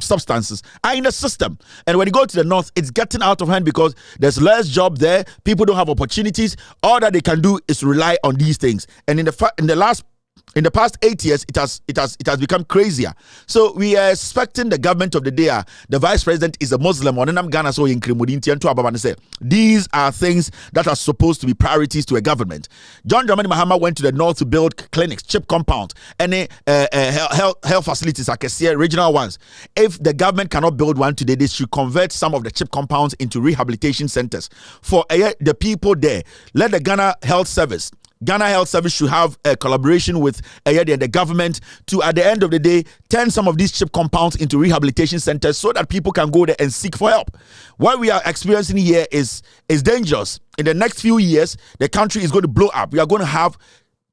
S4: substances are in the system, and when you go to the north, it's getting out of hand because there's less job there. People don't have opportunities. All that they can do is rely on these things. And in the past 8 years, it has become crazier. So we are expecting the government of the day. The vice president is a Muslim. These are things that are supposed to be priorities to a government. John Dramani Mahama went to the north to build clinics, chip compound, and health facilities like regional ones. If the government cannot build one today, they should convert some of the chip compounds into rehabilitation centers for the people there. Let the Ghana Health Service should have a collaboration with the government to, at the end of the day, turn some of these chip compounds into rehabilitation centers so that people can go there and seek for help. What we are experiencing here is dangerous. In the next few years, the country is going to blow up. We are going to have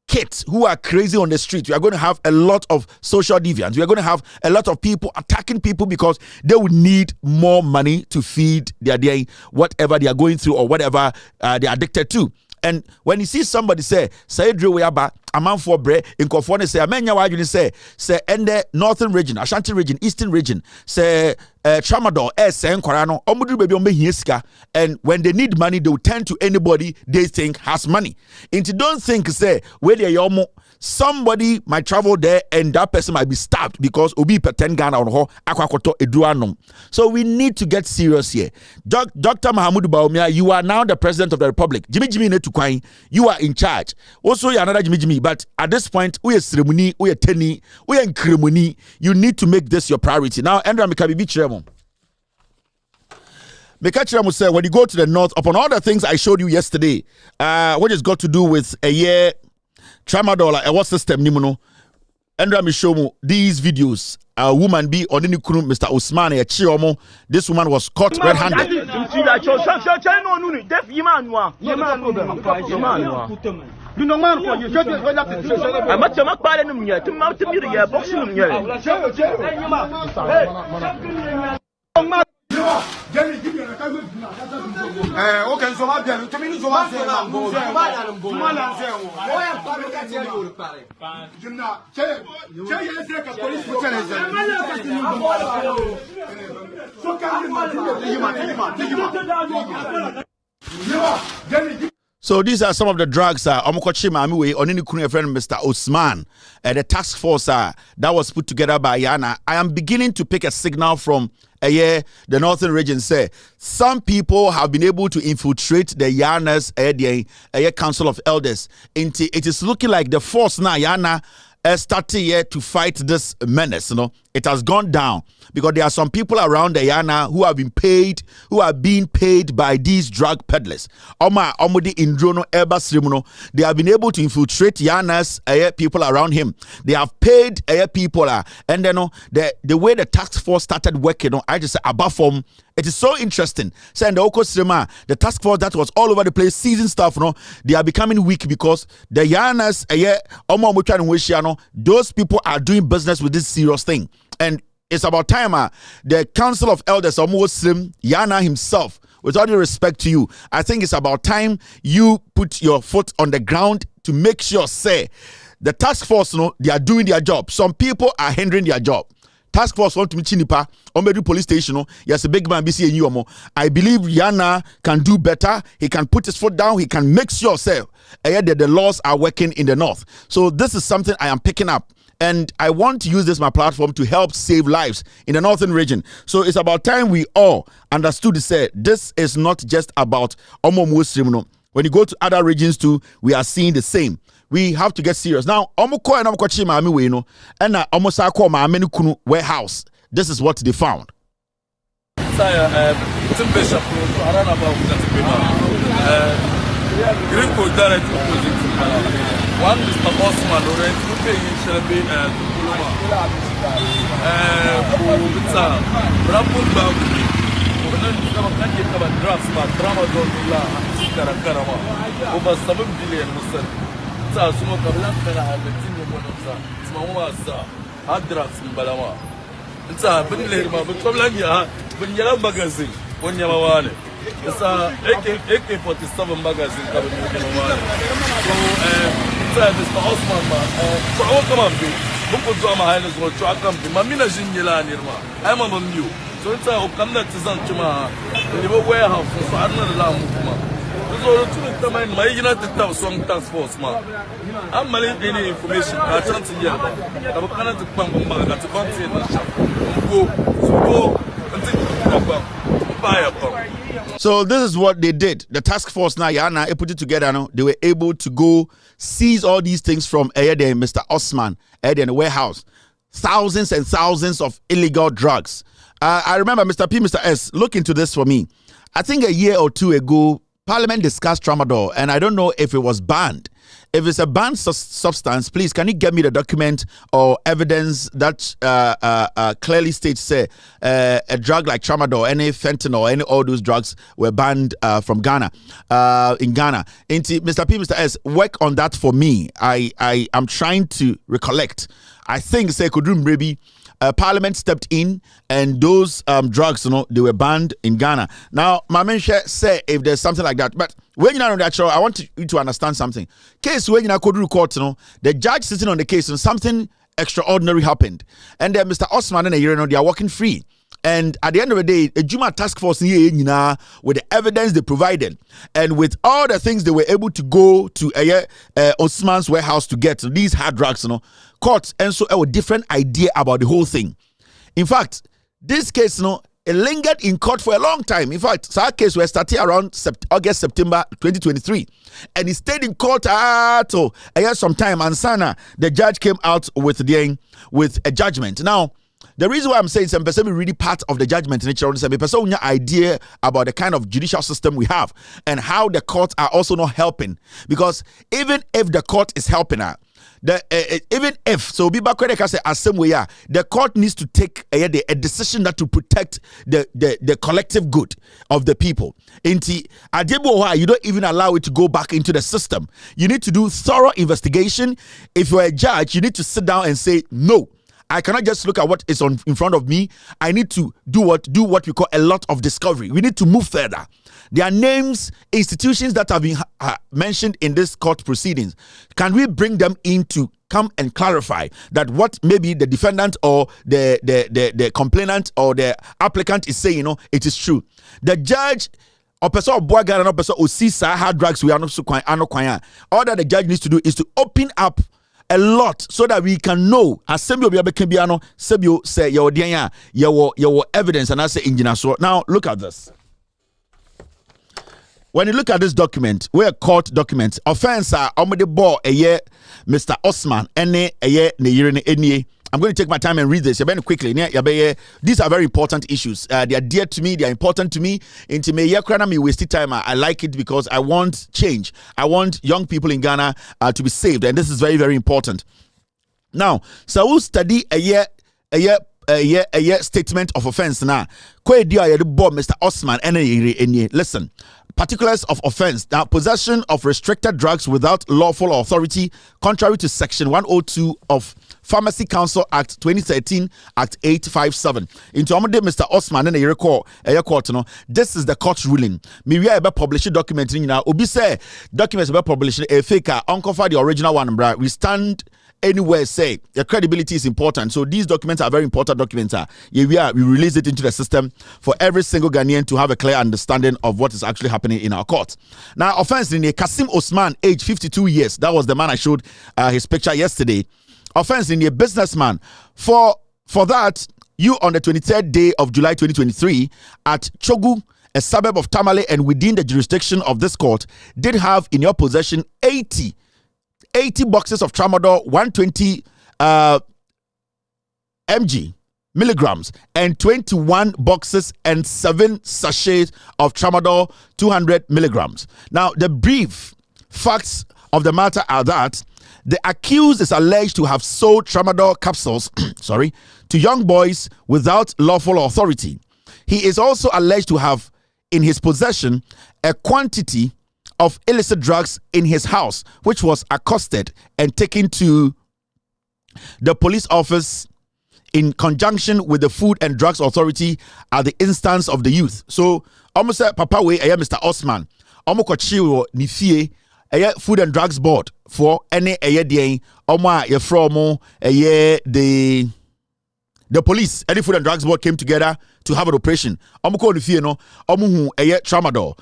S4: kids who are crazy on the street. We are going to have a lot of social deviants. We are going to have a lot of people attacking people because they would need more money to feed their day, whatever they are going through or whatever they are addicted to. And when you see somebody say Drew Wayaba, a man for bread, in Kofone say, a man you say, and the northern region, Ashanti region, eastern region, say, Tramadol, and Korano, Omudu baby Hiska, and when they need money, they will turn to anybody they think has money. And you don't think, say, where they are somebody might travel there and that person might be stabbed because Obi Peten Ghana on ho akwakoto eduanum. So we need to get serious here. Dr. Mahamudu Bawumia, you are now the president of the republic. Jimmy Netukwai, you are in charge. Also, you're another Jimmy, but at this point, we are ceremony, we are teni, we are in ceremony. You need to make this your priority. Now, Andrew Mikabi Bichiremo. Mekachiremo said, when you go to the north, upon all the things I showed you yesterday, what has got to do with a year Tramadol, a what system nimuno? Andra me show mu these videos. A woman be on the kunu Mr. Usman a chiomo. This woman was caught red-handed. So these are some of the drugs Omokochima Amiwe on any friend Mr. Osman the task force that was put together by Yana. I am beginning to pick a signal from the northern region. Say some people have been able to infiltrate the Yana's Council of Elders. It is looking like the force now Yana started here to fight this menace. It has gone down because there are some people around the Yana who are being paid by these drug peddlers. They have been able to infiltrate Yana's people around him. They have paid people, and then the way the task force started working, I just say above form. It is so interesting. Saying the task force that was all over the place, seizing stuff, they are becoming weak because the Yanas, those people are doing business with this serious thing. And it's about time the Council of Elders, Muslim, Yana himself, with all due respect to you, I think it's about time you put your foot on the ground to make sure, say, the task force, they are doing their job. Some people are hindering their job. Task force want to meet Chinipa, Omedu police station, yes, a big man, BC and you. I believe Yana can do better. He can put his foot down. He can make sure, say, that the laws are working in the north. So this is something I am picking up. And I want to use this my platform to help save lives in the northern region. So it's about time we all understood to say this is not just about Omo Muslim. When you go to other regions too, we are seeing the same. We have to get serious. Now, Omoko and Omokochi Mami Weno and Omosako Mamenu Kunu warehouse. This is what they found.
S7: One Mr. Osman already paying Shelby and Kuluma. Rapun Bauki. When you come and drafts, but Tramadol, Karakarama, over 7 billion. Sumo Kablan and the Tinimosa, Smawaza, Adrax in Balama. It's a Benlema, but Kablan, when Yellow magazine, when Yamawane. It's a AK-47 magazine coming in Yamawane. So, Mr. Osman, so I will come up to Buku Highness or Chakam, Mamina Jinila Nirma. I'm among you. So it's a Kamna Tizan Chuma, the warehouse, so I'm not allowed. So to my United Song Task Force, man. I'm not any information. I can't see yet. I'm going to come back to go.
S4: So this is what they did. The task force now, Yana, put it together. They were able to go seize all these things from Mr. Osman in the warehouse. Thousands and thousands of illegal drugs. I remember Mr. P, Mr. S, look into this for me. I think a year or two ago, Parliament discussed tramadol, and I don't know if it was banned. If it's a banned substance, please, can you get me the document or evidence that clearly states, say, a drug like tramadol, any fentanyl, any all those drugs were banned from Ghana, in Ghana. Mr. P, Mr. S, work on that for me. I am trying to recollect. I think, say, Kudrum Rebi, Parliament stepped in and those drugs, they were banned in Ghana. Now, my mention say if there's something like that, but when you know that, I want you to understand something. Case when you could court, the judge sitting on the case and something extraordinary happened, and then Mr. Osman and they are walking free. And at the end of the day, a Juma task force with the evidence they provided and with all the things they were able to go to Osman's warehouse to get these hard drugs, court and so a different idea about the whole thing. In fact, this case, it lingered in court for a long time. In fact, our case was starting around August, September 2023. And it stayed in court some time. And Sana, the judge came out with a judgment. Now, the reason why I'm saying some person really part of the judgment in nature, some person idea about the kind of judicial system we have and how the courts are also not helping. Because even if the court is helping her, even if so be back when say as same way the court needs to take a decision that to protect the collective good of the people. You don't even allow it to go back into the system. You need to do thorough investigation. If you're a judge, you need to sit down and say no. I cannot just look at what is in front of me. I need to do what we call a lot of discovery. We need to move further. There are names, institutions that have been mentioned in this court proceedings. Can we bring them in to come and clarify that what maybe the defendant or the complainant or the applicant is saying, it is true. The judge or person or boaga and person or see hard drugs we are not so quite. All that the judge needs to do is to open up a lot so that we can know assembly obi abekebiano sebio say your dia your evidence and I say engineer. So now look at this. When you look at this document, we're court document. Offense are omede ball a year Mr. Osman ene a year ne yire ne enie. I'm going to take my time and read this quickly. These are very important issues. They are dear to me. They are important to me. Into me, me wasted time. I like it because I want change. I want young people in Ghana to be saved, and this is very, very important. Now, so we'll study a year statement of offense. Now, Mr. Osman, listen. Particulars of offense. Now, possession of restricted drugs without lawful authority, contrary to Section 102 of Pharmacy Council Act 2013, Act 857. Into Mr. Osman and a recall, this is the court ruling. Me we are published document now. Obi say documents about published a fake uncover the original one, bra. We stand anywhere say the credibility is important. So these documents are very important documents. We release it into the system for every single Ghanaian to have a clear understanding of what is actually happening in our court. Now, offense in Kasim Osman, age 52 years. That was the man I showed his picture yesterday. Offense in a businessman. For that, you on the 23rd day of July 2023 at Chogu, a suburb of Tamale, and within the jurisdiction of this court, did have in your possession 80 boxes of tramadol, 120 milligrams, and 21 boxes and 7 sachets of tramadol, 200 milligrams. Now, the brief facts of the matter are that the accused is alleged to have sold tramadol capsules to young boys without lawful authority. He is also alleged to have in his possession a quantity of illicit drugs in his house, which was accosted and taken to the police office in conjunction with the Food and Drugs Authority at the instance of the youth. So, almost Papa we Mr. Osman, almost ni fie Food and Drugs Board for any day from the police, any Food and Drugs Board came together to have an operation. Tramadol.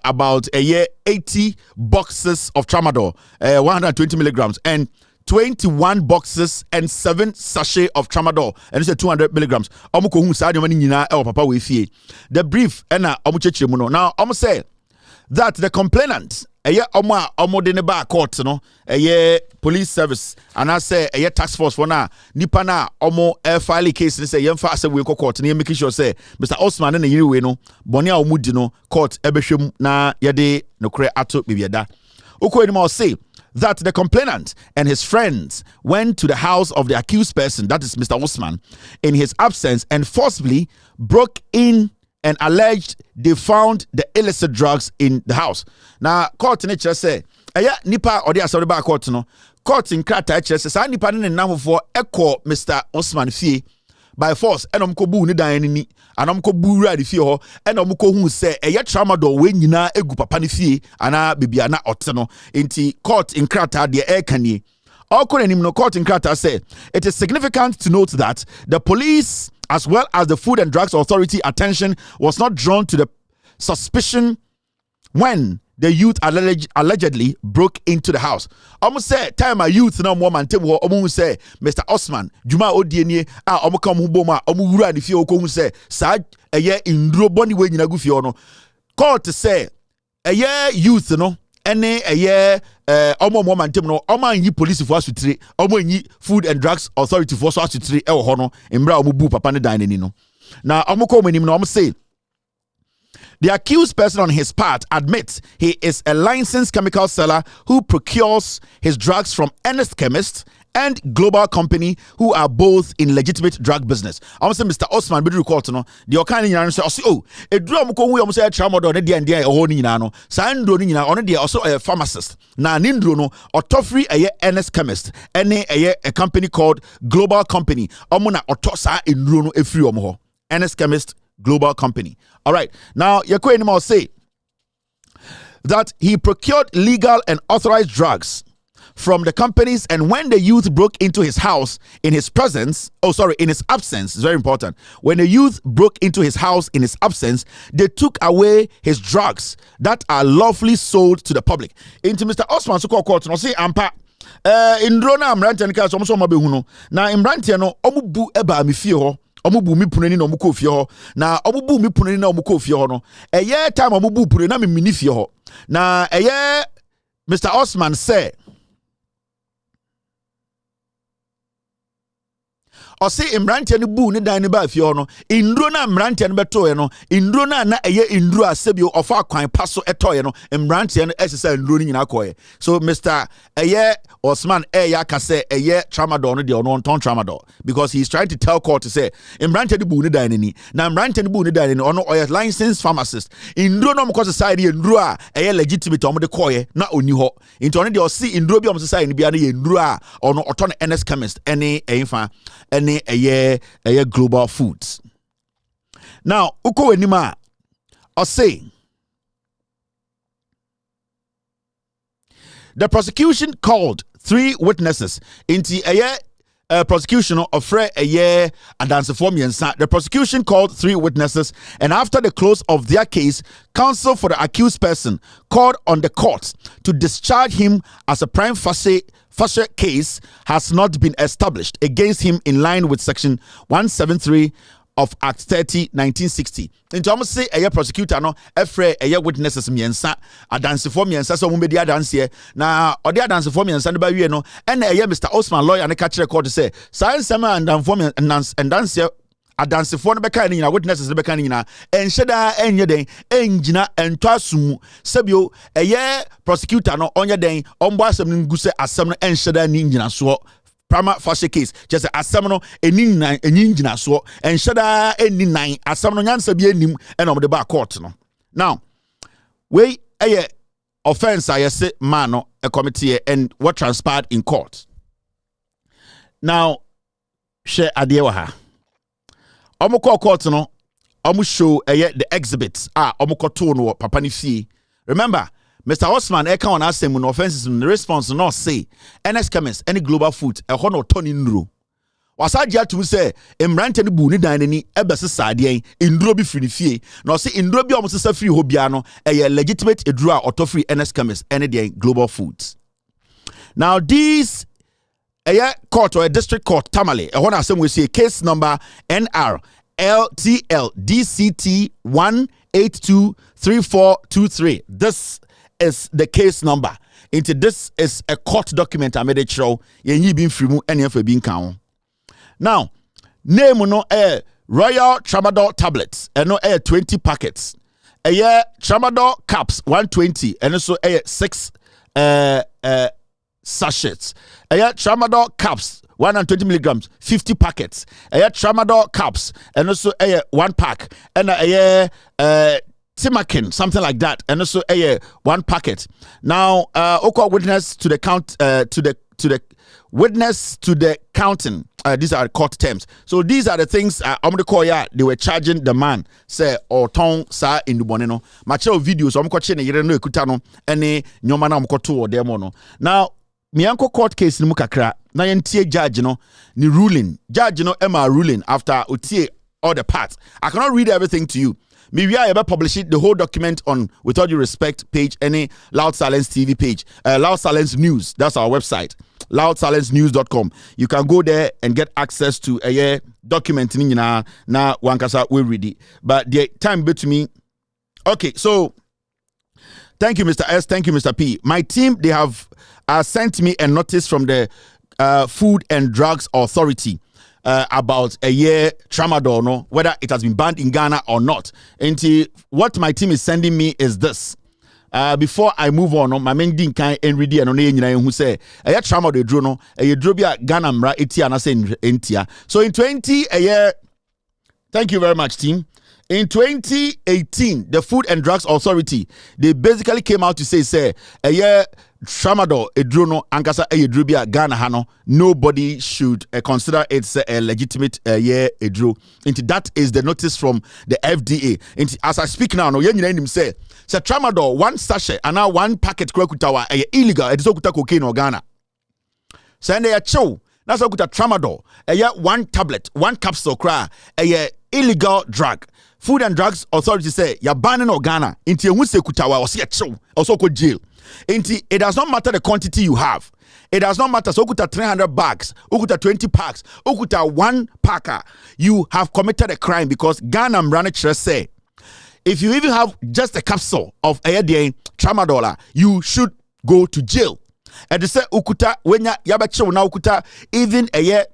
S4: About 80 boxes of tramadol, 120 milligrams, and 21 boxes and 7 sachets of tramadol, and it's 200 milligrams. The brief, now I'm say that the complainant, court, police service, and I say a task force for now. Nipana file case and say we court and making sure say Mr. Osman and the Bonia Mudino court ebeshum na yade no kre ato bibiada. Uko say that the complainant and his friends went to the house of the accused person, that is Mr. Osman, in his absence and forcibly broke in and alleged they found the illicit drugs in the house. Now, court in nature say, nipa or the asoriba court no. Court in Krata say, nipa ne nam for echo Mr. Osman fee, by force and omko ni dan ni anomko bu ra de fie ho and omko hu say eye tramadol we nyina egu papa ne fie ana bibia na ote no enti court in krata de e kanie no court in krata say it is significant to note that the police as well as the Food and Drugs Authority attention was not drawn to the suspicion when the youth allegedly broke into the house. Almost say time a youth no more man table almost say Mr. Osman Juma Odienie omo kam huboma omo wura ni fie okohu say sa eye indro boni we nyina gu fie no court say eye youth no ene eye omo mo man table no omo anyi police for asutire omo anyi Food and Drugs Authority for so asutire e wo ho no mbra omo bu papa ne dan ni no na omo ko manim no omo say the accused person on his part admits he is a licensed chemical seller who procures his drugs from Ernest Chemist and Global Company, who are both in legitimate drug business. I'm saying Mr. Osman be record no the okani nyina say oh e drum ko hu say tramadol ne de ho ni nyina no sa ndro ni nyina ono de also a pharmacist na ni ndro no otofri Ernest Chemist ene a company called Global Company omo na oto sa ndro no efri omo ho Ernest Chemist Global Company. All right. Now, Yakway say that he procured legal and authorized drugs from the companies, and when the youth broke into his house in his presence, in his absence, it's very important. When the youth broke into his house in his absence, they took away his drugs that are lawfully sold to the public. Into Mr. Osman so court no say ampa indro na amrante nka so mo mabehu no na imrante no omubu eba mi fie ho omubu mi punani na omuko fie ho na omubu mi punani na omuko fie ho no eye time omubu pure na me mini fie ho na eye Mr. Osman say Ose imrante no bu ne dan ne ba fie ho no indro na imrante no beto no indro na eye indro asebio ofa kwan paso etoye no imrante no esesa indro ni nyina koye so Mr. eye Osman ya kase eye tramadol no de ono ton tramadol because he's trying to tell court to say imrante no bu ne dan ni na imrante no bu ne dan ni ono oye licensed pharmacist indro no mko society indro a eye legitimate omo de koye na oni ho into ono de o see indro bi omo society ni bia na ye indro a ono oton Ernest Chemist ene enfa ene eye Global Foods. Now uko wenima or say the prosecution called 3 witnesses into a prosecution of Fre eye adanse form yensa. The prosecution called 3 witnesses, and after the close of their case, counsel for the accused person called on the court to discharge him as a prime facie case has not been established against him in line with section 173 of Act 30, 1960. Into almost say a prosecutor no efre a witnesses miensa adanse for miensa so mumbe dia dance na odi adanse for miensa no ba wie no and Mr. Osman lawyer ne catch record say science and dance adansefoɔ no bɛka ne nyina witnesses no bɛka ne nyina ɛnhyɛ daa ɛnyɛ den ɛngyina ɛntɔ asum sɛbio ɛyɛ prosecutor no ɔnyɛ den ɔmbɔ asɛm no ngu sɛ asɛm no ɛnhyɛ daa ne nyinasoɔ prima facie case kyɛ sɛ asɛm no ɛni nyinasoɔ ɛnhyɛ daa ɛni nan asɛm no nyansa bi anim ɛna ɔmde ba court no now wei ɛyɛ offense a yɛse ma no a committee and what transpired in court now hwɛ adeɛ wɔ ha Omo call court no, omo show the exhibits. Omo koto no papa ni fie. Remember, Mr. Osman eka on asem no offenses the response no say Ernest Chemist any Global Food e ho no toni nro. Wasa gya to say emrante no bu ni dan ni ebese sade ndro bi firi fie. Na say ndro bi omo sesa firi ho bia no legitimate edru a auto free Ernest Chemist any the Global Foods. Now these a court or a district court tamale I want to say we see case number NR LTL DCT 1823423. This is the case number. Into this is a court document I made it show ye been free mu any for being count. Now name no Royal Tramadol tablets and no 20 packets. Tramadol caps 120 and also 6 sachets. Tramadol caps 120 milligrams, 50 packets. Tramadol caps and also 1 pack and Timakin, something like that, and also 1 packet. Now, Oko witness to the count to the witness to the counting. These are court terms. So these are the things they were charging the man. Say or ton sa in the boneno. Macho videos no ekutano ene nyoma na mkoto or demono. Now mianko court case ni mukakra na yentie judge no ni ruling. Judge no Emma ruling after utie all the parts. I cannot read everything to you. Maybe I ever publish it, the whole document on With All Due Respect page, any Loud Silence TV page, Loud Silence News. That's our website, loudsilencenews.com. You can go there and get access to a document. Na wankasa we read it. But the time bet to me. Okay, so thank you, Mr. S. Thank you, Mr. P. My team, they have sent me a notice from the Food and Drugs Authority. About a year tramadol, no, whether it has been banned in Ghana or not. And what my team is sending me is this. Before I move on, my main din kan enridi and only who say a year tramadol draw no a year drobia Ghana mra etia na say entia. So in 20 a year, thank you very much, team. In 2018, the Food and Drugs Authority, they basically came out to say a year tramadol edrono ankasa edrubia Ghana hano, nobody should consider it a legitimate year edro. Into that is the notice from the FDA. Into as I speak now, no yen him say tramadol one sachet and now one packet kwekutawa illegal edisokuta cocaine or Ghana. Send a chow. That's what tramadol. One tablet, one capsule cry a illegal drug. Food and Drugs Authority say you're banning Ghana into a kutawa or see a chow also called jail. It does not matter the quantity you have. It does not matter. So, ukuta 300 bags, ukuta 20 packs, ukuta 1 packer. You have committed a crime because Ghana Mranich say if you even have just a capsule of tramadol, you should go to jail. And they say ukuta when yabacho na ukuta even a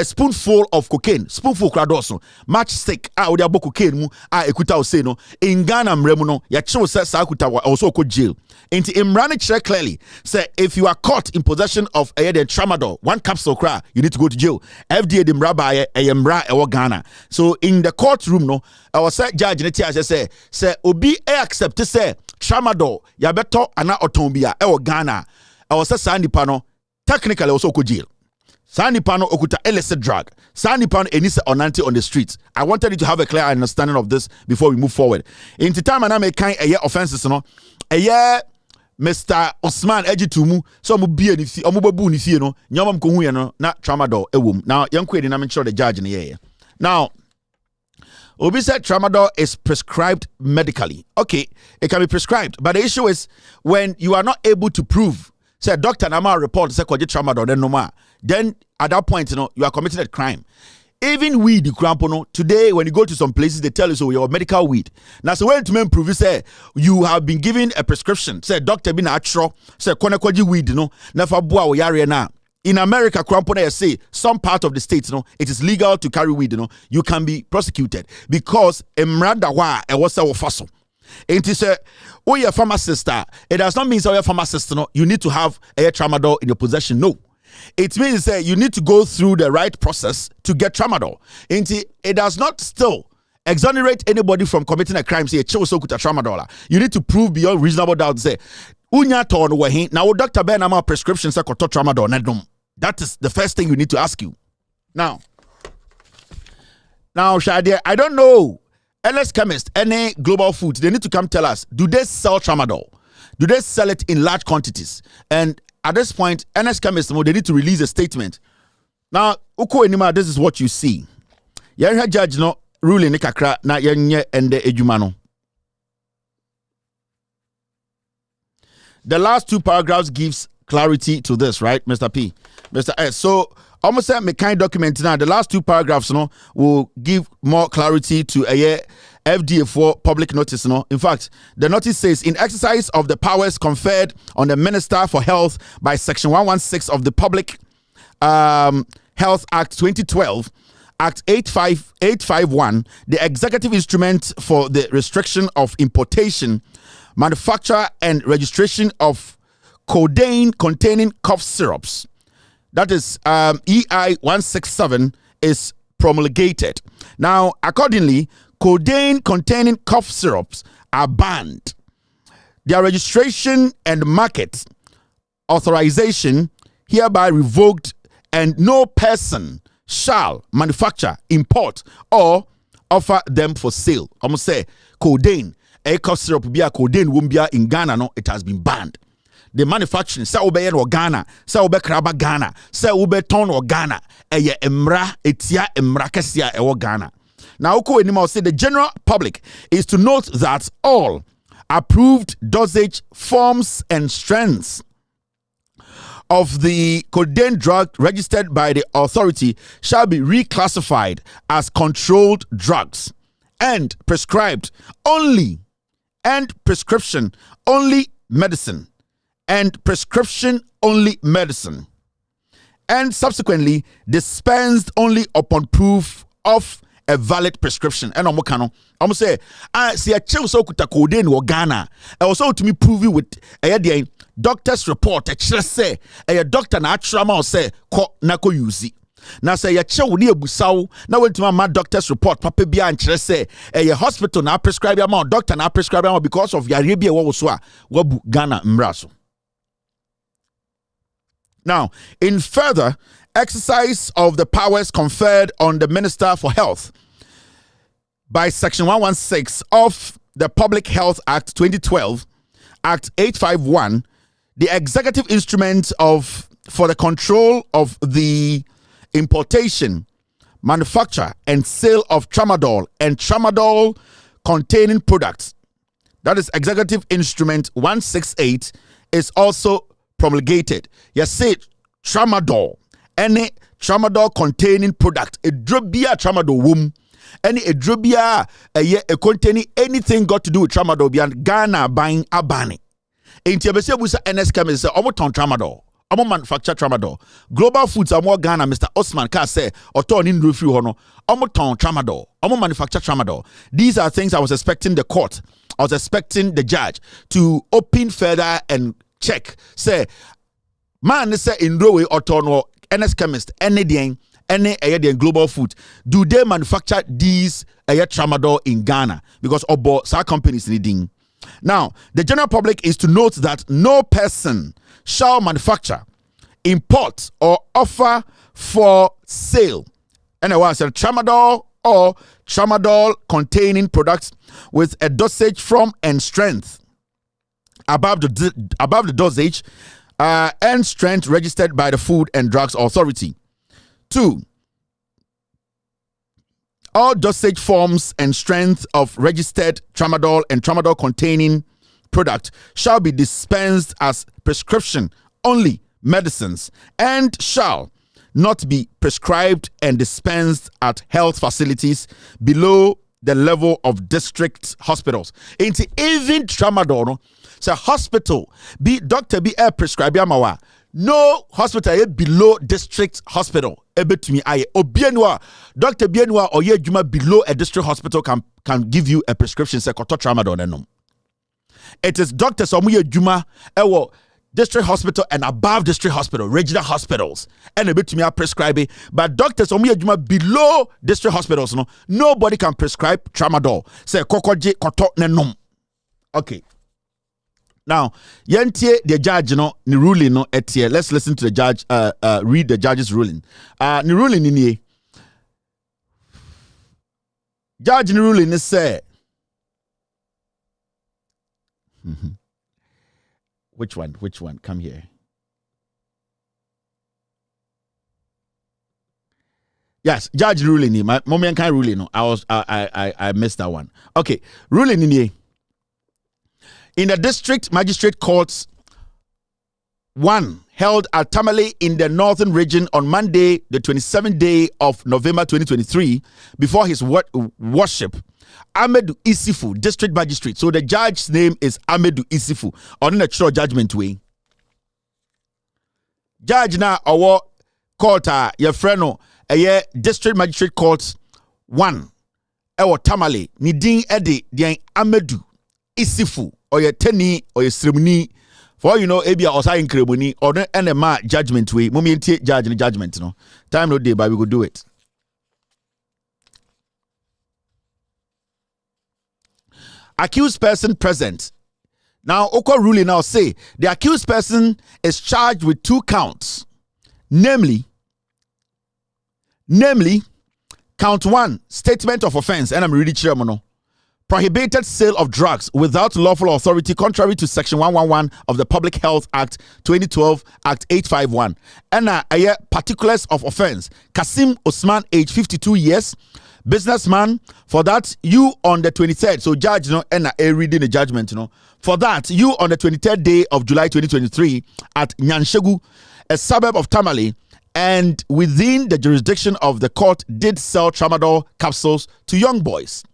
S4: spoonful of cocaine, spoonful kradoso, matchstick, odi abo cocaine mu, ekuta ose no, in Ghana mremu no, ya chiwo se sa ekuta also ko jail. Inti Imrani chere clearly, say if you are caught in possession of the tramadol, 1 capsule kra, you need to go to jail. FDA the mraba mra ewo Ghana. So in the courtroom no, I was judge neti say obi accept say tramadol, ya beto ana otombia ewo Ghana. I was say sandi no. Technically also ko jail. Sani pano okuta illicit drug. Sani pano enisa onanti on the streets. I wanted you to have a clear understanding of this before we move forward. In the time I make kind a year offenses no. A year Mr. Osman Ejitumu so mu bie ni fi omo babu ni fie no nyama mko hu no na tramadol ewom. Now yanko edi na me sure the judge na here. Now Obi said tramadol is prescribed medically. Okay, it can be prescribed, but the issue is when you are not able to prove say doctor Nama report say kwaji tramadol then no more. Then at that point, you are committing a crime. Even weed, the crampono, today when you go to some places, they tell you so you're medical weed. Now, so when to prove say you have been given a prescription, say doctor been actual, say kwaji weed, never bua yare na. In America, crampono say some part of the states, it is legal to carry weed, you can be prosecuted because emranda wa e was a faso. It is a pharmacist. It does not mean so you're a pharmacist. You need to have a tramadol in your possession. No. It means that you need to go through the right process to get tramadol. It does not still exonerate anybody from committing a crime. Say, tramadol. You need to prove beyond reasonable doubt. Say, now Dr. Ben Ama prescription say tramadol. That is the first thing you need to ask you. Now, Shadia, I don't know. LS Chemist, any global foods, they need to come tell us, do they sell tramadol? Do they sell it in large quantities? And at this point, NS Chemist, they need to release a statement. Now, Uko Enima, this is what you see. Yanya judge no ruling ni kakra na yanye ende ejumano. The last 2 paragraphs gives clarity to this, right, Mr. P? Mr. S. So, almost say me kind document now. The last 2 paragraphs, will give more clarity to a FDA for public notice. In fact, the notice says in exercise of the powers conferred on the Minister for Health by Section 116 of the Public Health Act 2012, Act 851, the executive instrument for the restriction of importation, manufacture and registration of codeine containing cough syrups. That is EI 167 is promulgated. Now, accordingly, codeine containing cough syrups are banned. Their registration and market authorization hereby revoked, and no person shall manufacture, import, or offer them for sale. I'm going to say codeine, a cough syrup, be a codeine won't be in Ghana. No, it has been banned. The manufacturing, say ube or Ghana, say ube kraba Ghana, say ube ton or Ghana, eye emra, etia emra kesia ewo Ghana. Now, say the general public is to note that all approved dosage forms and strengths of the codeine drug registered by the authority shall be reclassified as controlled drugs and prescribed only, and prescription only medicine, and prescription only medicine, and subsequently dispensed only upon proof of a valid prescription. And I'm say, see a chill so kuta codeine or Ghana. I also to me prove you with a doctor's report. A say a doctor na trauma say ko nako use. Now say ya chill ni busau. Now went to my doctor's report. Papa bia and say a hospital na prescribe amount, doctor na prescribe amount because of your Arabia wabu Ghana mraso. Now, in further exercise of the powers conferred on the Minister for Health by Section 116 of the Public Health Act 2012, Act 851, the executive instrument for the control of the importation, manufacture, and sale of tramadol and tramadol containing products, that is Executive Instrument 168, is also promulgated. You say tramadol, any tramadol containing product, a drobia tramadol womb, any a drobia a containing anything got to do with tramadol beyond Ghana buying abani. In Tiabesia Busa NS Chemist, Omoton tramadol, Omo manufacture tramadol. Global Foods are more Ghana, Mr. Osman Ka say, or Ton in Rufru Hono, Omoton tramadol, Omo manufacture tramadol. These are things I was expecting the court, I was expecting the judge to open further and check. Say, man, say in Rowe or Tono, NS Chemist, any Global Food, do they manufacture these tramadol in Ghana? Because obo sa companies needing. Now, the general public is to note that no person shall manufacture, import, or offer for sale anyone said tramadol or tramadol containing products with a dosage form and strength above the dosage and strength registered by the Food and Drugs Authority. 2. All dosage forms and strength of registered tramadol and tramadol containing product shall be dispensed as prescription only medicines and shall not be prescribed and dispensed at health facilities below the level of district hospitals. Into even tramadol, so hospital be doctor be a prescribe yamawa. No hospital below district hospital. Ebetumi aye obienwa doctor bienwa or ye juma below a district hospital can give you a prescription say koto tramadol enom. It is doctors omuye juma ewo district hospital and above district hospital, regional hospitals, and ebetumi prescribe it. But doctors omuye juma below district hospitals nobody can prescribe tramadol. Say kokoje koto nenom. Okay. Now, yentie the judge ni ruling no etie. Let's listen to the judge read the judge's ruling. Ni ruling ni judge ni ruling ni say which one? Come here. Yes, judge ruling ni moment kind ruling no. I missed that one. Okay, ruling ni in the District Magistrate Courts 1 held at Tamale in the Northern Region on Monday, the 27th day of November 2023, before his worship, Amedu Isifu, District Magistrate. So the judge's name is Amedu Isifu, on the true judgment way. Judge na our court your friend a District Magistrate Court 1 ewo Tamale ni din ede den Amedu Isifu or your teni or your ceremony for ebia or sign ceremony or NMA judgment way. Mummy judge and judgment, time no day, but we will do it. Accused person present. Now, Oko ruling now say the accused person is charged with 2 counts, namely, count 1, statement of offense, and I'm reading chairman. Prohibited sale of drugs without lawful authority contrary to Section 111 of the Public Health Act 2012, Act 851. And particulars of offense. Kasim Osman, age 52 years, businessman. For that, you on the 23rd, so judge, and reading the judgment, For that, you on the 23rd day of July 2023 at Nyanshegu, a suburb of Tamale, and within the jurisdiction of the court, did sell tramadol capsules to young boys.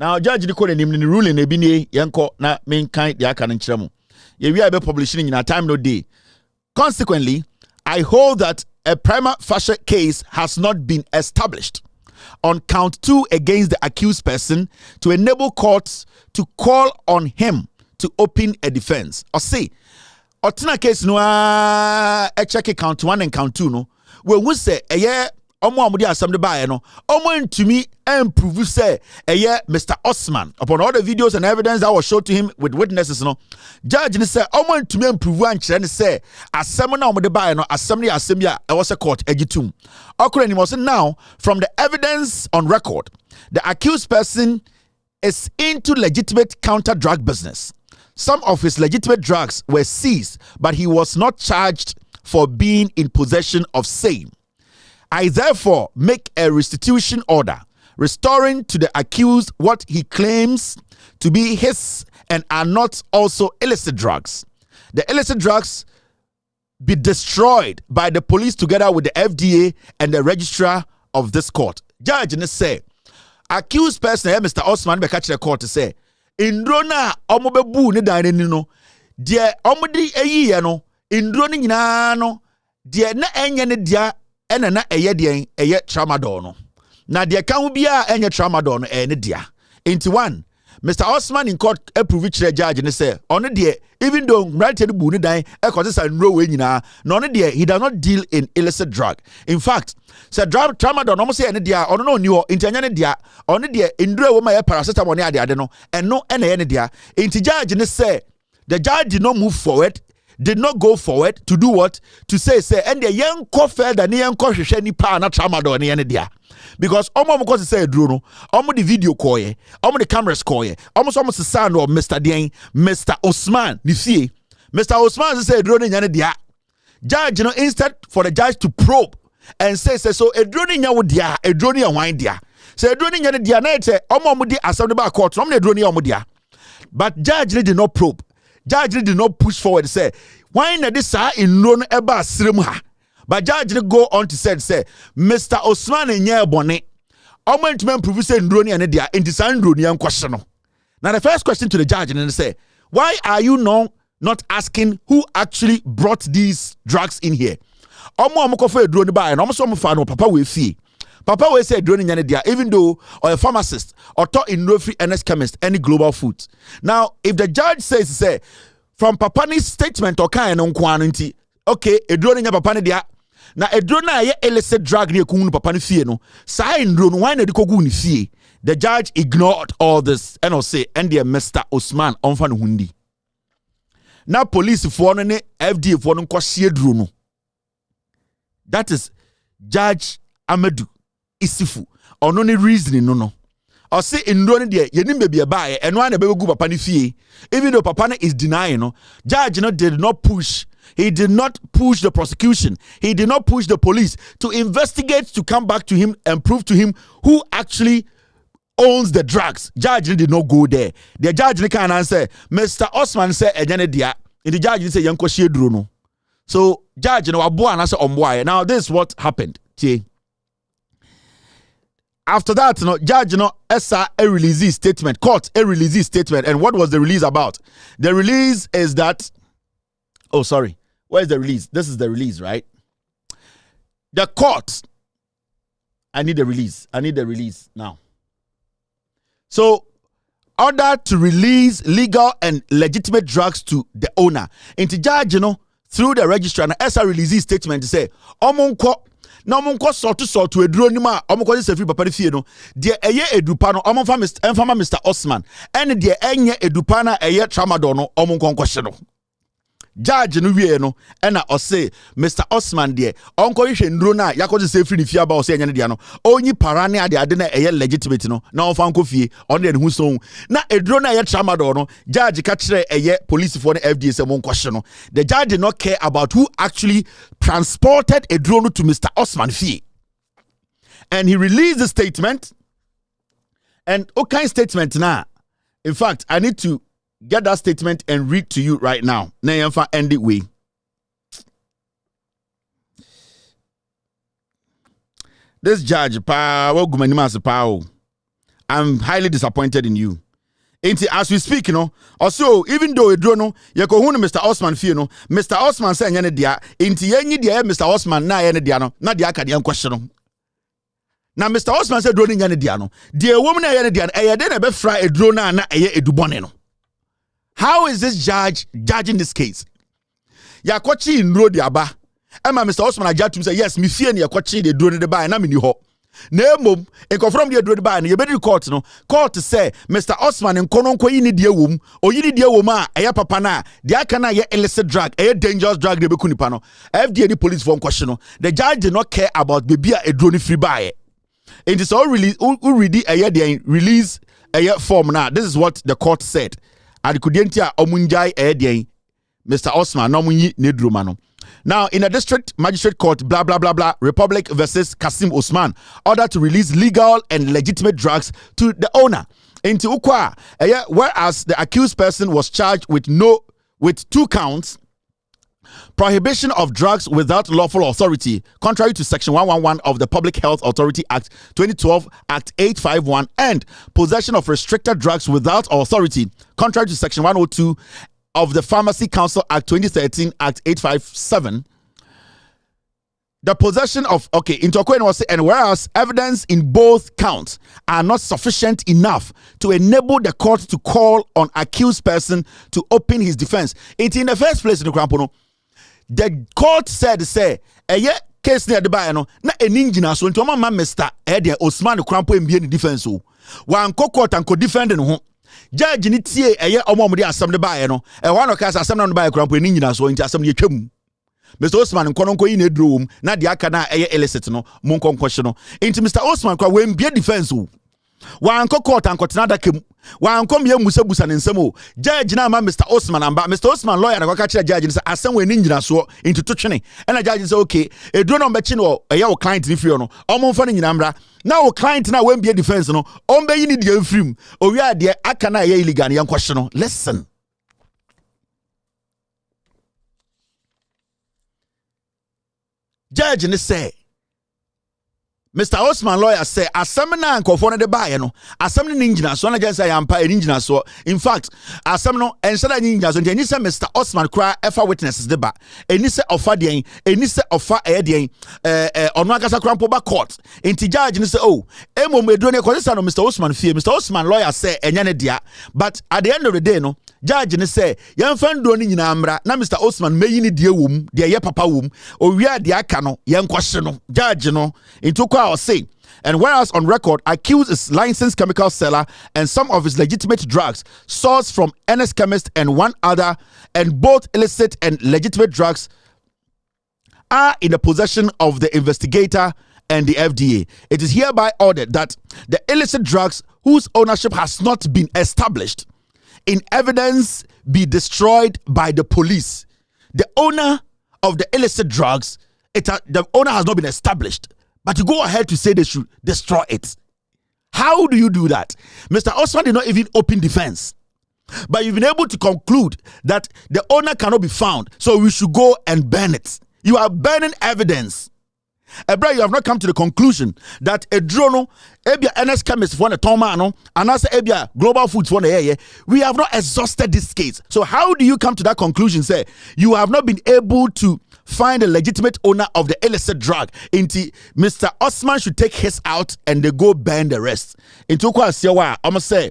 S4: Now, Judge the court in the ruling ebini yanko na main kind ya kan nchiremu. Ye we are publishing in a time no day. Consequently, I hold that a prima facie case has not been established on count 2 against the accused person to enable courts to call on him to open a defense. Or say, Otina case no check count 1 and count 2 no. We say omo amudi assembly by no omo to me prove say Mr. Osman upon all the videos and evidence that was shown to him with witnesses no judge ni say omo to me prove and kire ni say assembly na omo de by no assembly a was a court egitum okure ni was now from the evidence on record the accused person is into legitimate counter drug business. Some of his legitimate drugs were seized, but he was not charged for being in possession of same. I therefore make a restitution order restoring to the accused what he claims to be his and are not also illicit drugs. The illicit drugs be destroyed by the police together with the FDA and the registrar of this court. Judge say, accused person Mr. Osman be catch the court to say, indrona omo bebu ne dan ni no, de omo di eyi no, indro ni nyina no, de na enye ne dia ena na eye tramadol no. Na de kan hu bia enye tramadol no ne dia. Into one, Mr. Osman in court approve the judge and say, on the even though right the bu ni dan e ko say nro we nyina, no ne de he does not deal in illicit drug. In fact, say tramadol no mo say ne dia, ono no ni ho, into anya ne dia, on the ndro we ma paracetamol ne ade no, eno ena ne dia. Into judge ne say, the judge did not move forward. Did not go forward to do what? To say, and the young coffee than the young coffee ni pa na tramadol ni dia. Because omo mo say drone, omo the video call ye, omo the cameras call ye, omo the sound of Mr. Osman, you see, Mr. Osman say drone ni dia. Judge, instead for the judge to probe and say so a drone ni nyawo dia, a drone ni wine dia. Say drone ni dia na say omo di assembly ba court, omo the drone ni omo dia. But judge did not probe. Judge did not push forward say why na this in run eba srem ha. But judge did go on to say Mr. Osman enye bone omo ntime prove say ndroni ene dia enti san ndroni an question no. Now the first question to the judge and say why are you not asking who actually brought these drugs in here? Omo ko fa ndroni ba na omo so mo fa no papa we fie. Papa we say drone nyane dia even though or a pharmacist or taught in no free NS chemist any global foods. Now if the judge says from Papani's statement or kind on quantity okay a drone nya papa ne dia na a drone na ye illicit drug ne kunu papa ne fie no sai drone why na de kogu ne fie. The judge ignored all this and say and dear Mr. Osman onfa no hundi. Now police for no ne FDA for no kwahye drone. That is Judge Amadou Isifu ono ne reasoning no or say indro ne de yenim be ba e eno ana be gu papa ne fie even though papa ne is denying no judge no did not push the prosecution, he did not push the police to investigate to come back to him and prove to him who actually owns the drugs. Judge did not go there. The judge can answer Mr. Osman say enyane dia and the judge say yanko hie duro no. So judge no abo anase omboa. Now this is what happened. After that, judge, a release statement, court, a release statement. And what was the release about? The release is that, oh, sorry. Where's the release? This is the release, right? The court, I need the release now. So, order to release legal and legitimate drugs to the owner. And the judge, through the registrar, as a release statement, to say, omonko, na ɔmo nkɔ sort to eduro nim a ɔmo kɔ se free papa fie no de eye edupa no ɔmo fa Mr. Osman ɛne de enye edupa na eye tramadol no ɔmo nkɔ hye no judge no wie no ɛna ɔse Mr. Osman de ɔnkɔ hwehwɛ nduro na yakɔ se free ne fie aba ɔse enye ne de no onyi para ne ade na eye legitimate no na ɔmfa nkɔ fie ɔno de ne hu so na eduro na eye tramadol no judge ka kyerɛ eye police for the FDA se mo nkɔ hye no the judge did not care about who actually transported eduro no to Mr. Osman fie. And he released the statement. And what kind of statement now? In fact, I need to get that statement and read to you right now. Now, end it way. This judge, I'm highly disappointed in you. As we speak, also, even though you know, Mr. Osman fee, Mr. Osman say any dia, Mr. Osman na any diano, na dia kadian question. Now, Mr. Osman said, drone any diano. Dear woman, any dian, then a fry a drone na eduboneno. How is this judge judging this case? Yakochi in road yaba. Emma Mr. Osman judge to say, yes, me fear ni yakochi de drone de buy, na mini ho. Nemo, and confirm the drone buy, and you better court to say, Mr. Osman and Kononko in the womb, or you need the woman, a papana, the akana ye illicit drug, a dangerous drug, the bekunipano. FDA police phone question. The judge did not care about baby a drone free buy. It is all release, already a year release a year form now. This is what the court said. And kudientia omunjai a Mr. Osman, no munyi nedrumano. Now, in a district magistrate court, blah, blah, blah, blah, Republic versus Kasim Osman, ordered to release legal and legitimate drugs to the owner. Into Ukwa, whereas the accused person was charged with 2 counts, prohibition of drugs without lawful authority, contrary to Section 111 of the Public Health Authority Act 2012, Act 851, and possession of restricted drugs without authority, contrary to Section 102 of the Pharmacy Council Act 2013, Act 857. The possession of, and whereas evidence in both counts are not sufficient enough to enable the court to call on accused person to open his defense. It's in the first place in the Krampono. The court said, case near the bayano, na eningina so into mama Mr. Eddie Osman Krampo and be in defense. One court and could defend him. Judge ni tie omomde asem de bae no e wa no ka asem no bae krampo ni nyina so nti asem ye twam Mr. Osman nkononko yi na drum na de aka na illicit no monkonko hye no nti Mr. Osman kwa we mbie defense o wa anko court ankotena dakem wa anko me musabusa ne nsem o judge na ma Mr. Osman amba Mr. Osman lawyer na kwa ka kire judge ni say asem we ni nyina so nti to twene na judge say okay e duro no mbechi no o client ni fie no omomfa ne nyina mra na o client na we mbie defense no ombe yi ni de mfrim o wi ade aka na illegal yan kwhye no. Listen, judge ni say Mr. Osman lawyer say asem na nkofo no de bae no asem ni ngina so na say yampa eni ngina so. In fact asem no enshada ni ngina so enti eni say Mr. Osman kra efa witnesses de ba eni say ofa de eni say ofa de onu akasa kra mpo ba court enti judge ni say emom eduro ne kwese no Mr. Osman fie. Mr. Osman lawyer say enya ne dia, but at the end of the day no judge ni say yemfa ndo ni nyina amra na Mr. Osman meyi ni die wom de ye papa wom o wi ade aka no yenkwhye no judge no into or say, and whereas on record accused is licensed chemical seller and some of his legitimate drugs sourced from NS Chemist and one other, and both illicit and legitimate drugs are in the possession of the investigator and the FDA. It is hereby ordered that the illicit drugs whose ownership has not been established in evidence be destroyed by the police. The owner of the illicit drugs, the owner has not been established, but you go ahead to say they should destroy it. How do you do that? Mr. Osman did not even open defense, but you've been able to conclude that the owner cannot be found, so we should go and burn it. You are burning evidence. Ebra, you have not come to the conclusion that a drone, ebia NS Chemist for the Tomano, and also ebia Global Foods for the air. We have not exhausted this case. So how do you come to that conclusion? Say you have not been able to find a legitimate owner of the illicit drug. Into Mr. Osman should take his out and they go burn the rest. Into Kwasiawa, I must say,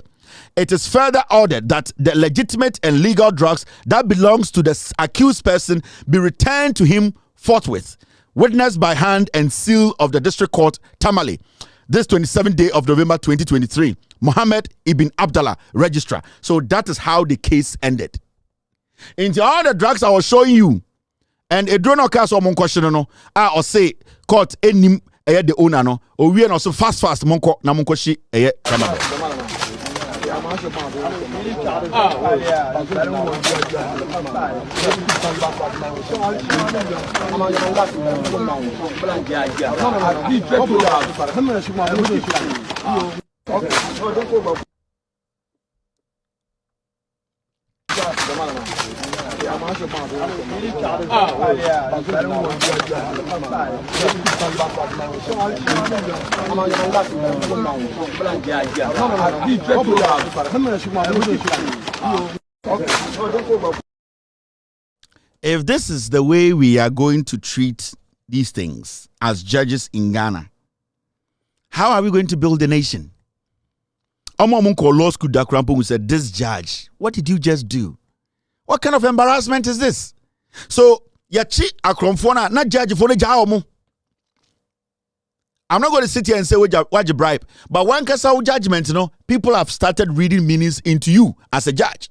S4: it is further ordered that the legitimate and legal drugs that belongs to the accused person be returned to him forthwith. Witnessed by hand and seal of the District Court, Tamale, this 27th day of November 2023. Mohammed Ibn Abdallah, registrar. So that is how the case ended. Into all the drugs I was showing you, and a drone occurs on question no, or say court any the owner no, or we are also fast monko na monko shi If this is the way we are going to treat these things as judges in Ghana, how are we going to build a nation? Omomunko Law School Dakrampo who said, this judge, what did you just do? What kind of embarrassment is this? So, yachi akromfona na judge for the jaomo. I'm not going to sit here and say what you bribe, but one case of judgment, people have started reading meanings into you as a judge.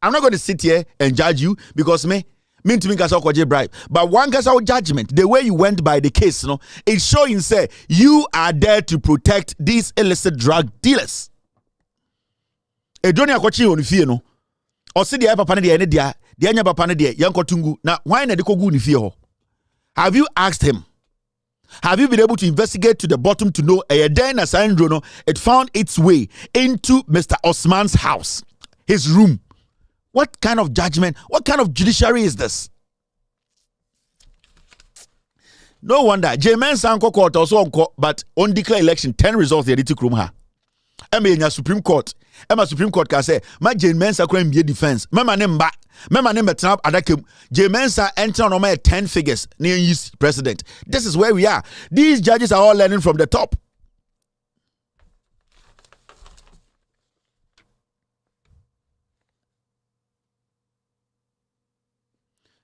S4: I'm not going to sit here and judge you because me to me case of bribe. But one case of judgment, the way you went by the case, it's showing say you are there to protect these illicit drug dealers. Edoni akwachi on fie no. Osi de papa ne de ene dia, de anya papa ne de yankotungu. Na why na de kogu ni fie ho? Have you asked him? Have you been able to investigate to the bottom to know it found its way into Mr. Osman's house, his room? What kind of judgment, what kind of judiciary is this? No wonder. J-Man Sanko Court also but on declare election, 10 results the editing room. Emma Supreme Court. Emma Supreme Court can say, my J-Mensa crime be defense. Mema name Trump adakim. J-Mensa enter on my 10 figures near his president. This is where we are. These judges are all learning from the top.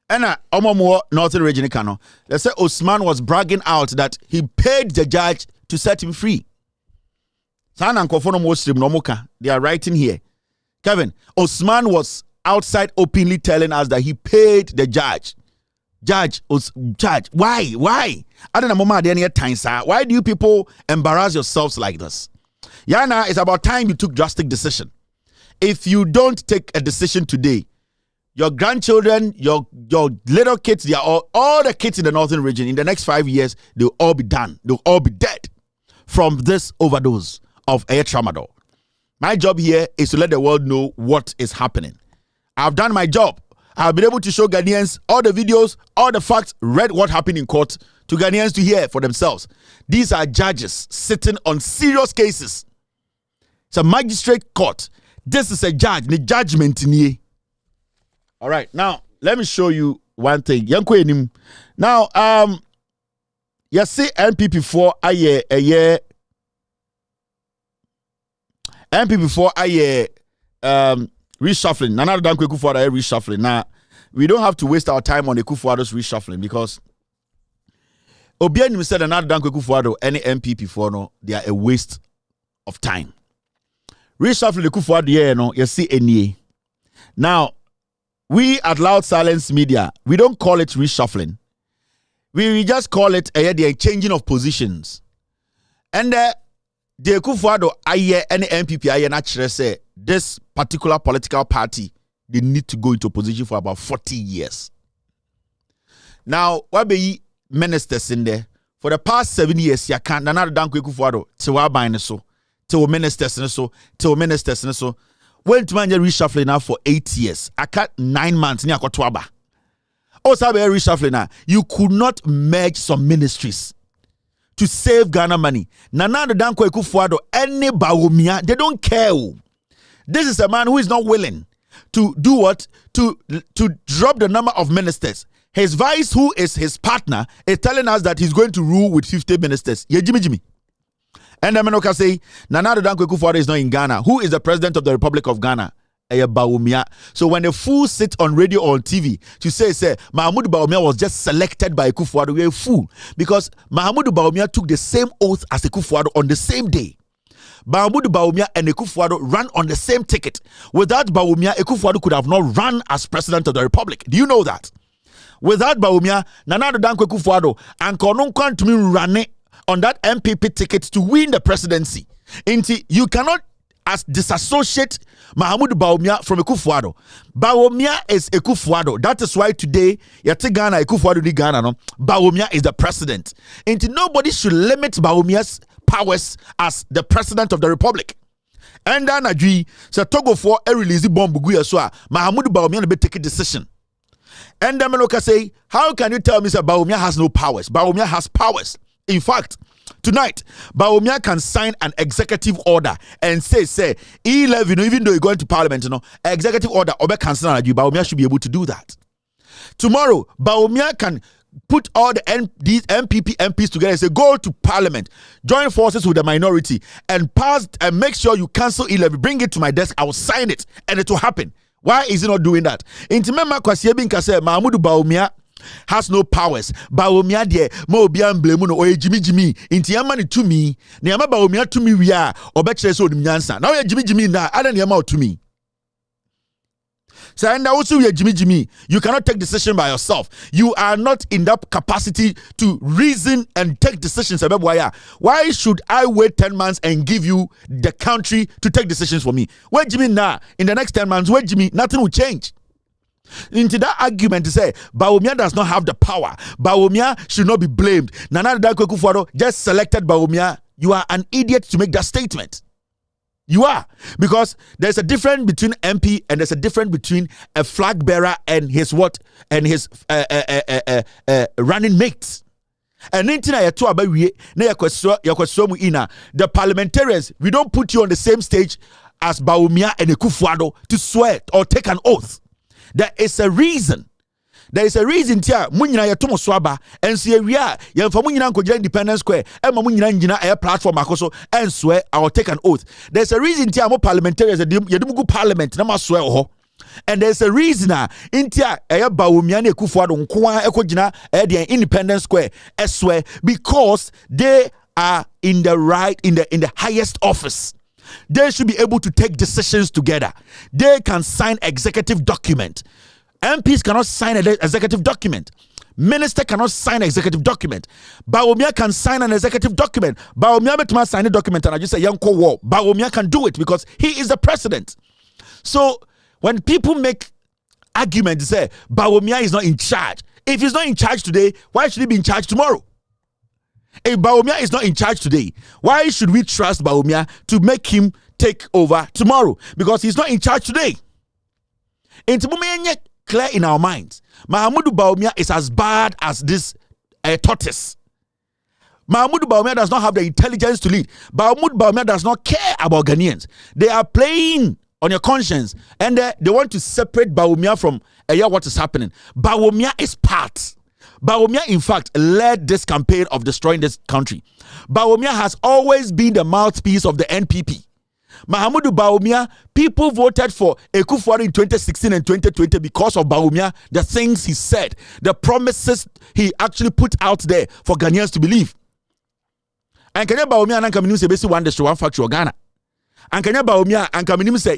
S4: And Omomo Northern Region Kano. They say Osman was bragging out that he paid the judge to set him free. They are writing here. Kevin, Osman was outside openly telling us that he paid the judge. Judge, why? I don't know, why do you people embarrass yourselves like this? Yana, it's about time you took drastic decision. If you don't take a decision today, your grandchildren, your little kids, they are all the kids in the northern region, in the next 5 years, they'll all be done. They'll all be dead from this overdose of air tramadol. My job here is to let the world know what is happening. I've done my job. I've been able to show Ghanaians all the videos, all the facts, read what happened in court to Ghanaians to hear for themselves. These are judges sitting on serious cases. It's a magistrate court. This is a judge. The judgment in here. All right, now let me show you one thing. Now, you see NPP for a year. NPP for a year. Reshuffling. Nana dan kweku for reshuffling. Now, we don't have to waste our time on the Kufuado's reshuffling because Obianim said another dan kweku for any NPP for no, they are a waste of time. Reshuffling the Kufuado you see any. Now, we at Loud Silence Media, we don't call it reshuffling. We just call it the changing of positions. And the Kufuado aye any MPP aye naturally say this particular political party, they need to go into opposition for about 40 years. Now, what be ministers in there? For the past 7 years, you can't another dan Kufuado to wabine so, to ministers and so. Went to manage reshuffling now for 8 years. I cut 9 months near Kotwaba. Also, reshuffling now. You could not merge some ministries to save Ghana money. Nana the Danko Ekufuado, any Bawumia, they don't care. This is a man who is not willing to do what? To drop the number of ministers. His vice, who is his partner, is telling us that he's going to rule with 50 ministers. Yeah, Jimmy. And the Menoka say, Nana Danko Ekufuado is not in Ghana. Who is the president of the Republic of Ghana? Bawumia. So when a fool sit on radio or on TV to say Mahmoud Bawumia was just selected by Akufo-Addo, we're a fool, because Mahmoud Bawumia took the same oath as Akufo-Addo on the same day. Mahmoud Bawumia and Akufo-Addo ran on the same ticket. Without Bawumia, Akufo-Addo could have not run as president of the republic. Do you know that? Without Bawumia, Nana Addo Dankwa Akufo-Addo and Konon Kwantumi ran on that NPP ticket to win the presidency. You cannot disassociate Mahmoud Bawumia from Akufo-Addo. Bawumia is Akufo-Addo. That is why today, Yate Ghana, Akufo-Addo di Ghana, no? Bawumia is the president. Nobody should limit Bawumia's powers as the president of the republic. And then Ajui, so Togo for a release bomb Buguya Soa, Mahmoud Bawumia be take a decision. And then Meloka say, how can you tell me that Bawumia has no powers? Bawumia has powers. In fact, tonight, Bawumia can sign an executive order and say, 11, even though you're going to parliament, executive order, Obe cancel Ajui, Bawumia should be able to do that. Tomorrow, Bawumia can put all these NPP MPs together and say, go to parliament, join forces with the minority, and pass and make sure you cancel 11, bring it to my desk, I will sign it, and it will happen. Why is he not doing that? Intimema Kwasiebin Kase, Mahmoud Bawumia has no powers. Bawumia de mo obian blame no oye Jimmy inti yama ni to me na yama Bawumia to me we are obekere so odumnyansa na oye Jimmy na ada na yama to me. So and also we Jimmy, you cannot take decision by yourself. You are not in that capacity to reason and take decisions. Why should I wait 10 months and give you the country to take decisions for me? Where Jimmy now in the next 10 months, where Jimmy, nothing will change. Into that argument to say Bawumia does not have the power. Bawumia should not be blamed. Nana Akufo-Addo just selected Bawumia. You are an idiot to make that statement. You are, because there's a difference between MP and there's a difference between a flag bearer and his what and his running mates. And the parliamentarians, we don't put you on the same stage as Bawumia and Akufo-Addo to swear or take an oath. There is a reason. There is a reason tia munyina yetomo swaba enso awia yemfa munyina nkogya Independence Square emma munyina ngina air platform akoso and swear I will take an oath. There's a reason tia mo parliamentarians yedumugu parliament na ma swear ho. And there's a reason intia Bawumia na Akufo-Addo nkoa ekogina the Independence Square swear because they are in the highest office. They should be able to take decisions together. They can sign executive document. MPs cannot sign an executive document. Minister cannot sign an executive document. Bawumia can sign an executive document. Bawumia betuma sign a document and I just say Yanko War. Bawumia can do it because he is the president. So when people make arguments, say Bawumia is not in charge. If he's not in charge today, why should he be in charge tomorrow? If Bawumia is not in charge today, why should we trust Bawumia to make him take over tomorrow? Because he's not in charge today. Clear in our minds, Mahmoud Bawumia is as bad as this tortoise. Mahmoud Bawumia does not have the intelligence to lead. Mahmoud Bawumia does not care about Ghanaians. They are playing on your conscience and they want to separate Bawumia from what is happening. Bawumia is part. Bawumia, in fact, led this campaign of destroying this country. Bawumia has always been the mouthpiece of the NPP. Mahmoud Bawumia, people voted for Akufo-Addo in 2016 and 2020 because of Bawumia, the things he said, the promises he actually put out there for Ghanaians to believe. And Kenya Bawumia and Kaminim say basically one district, one factory of Ghana. And Kenya Bawumia and Kaminim say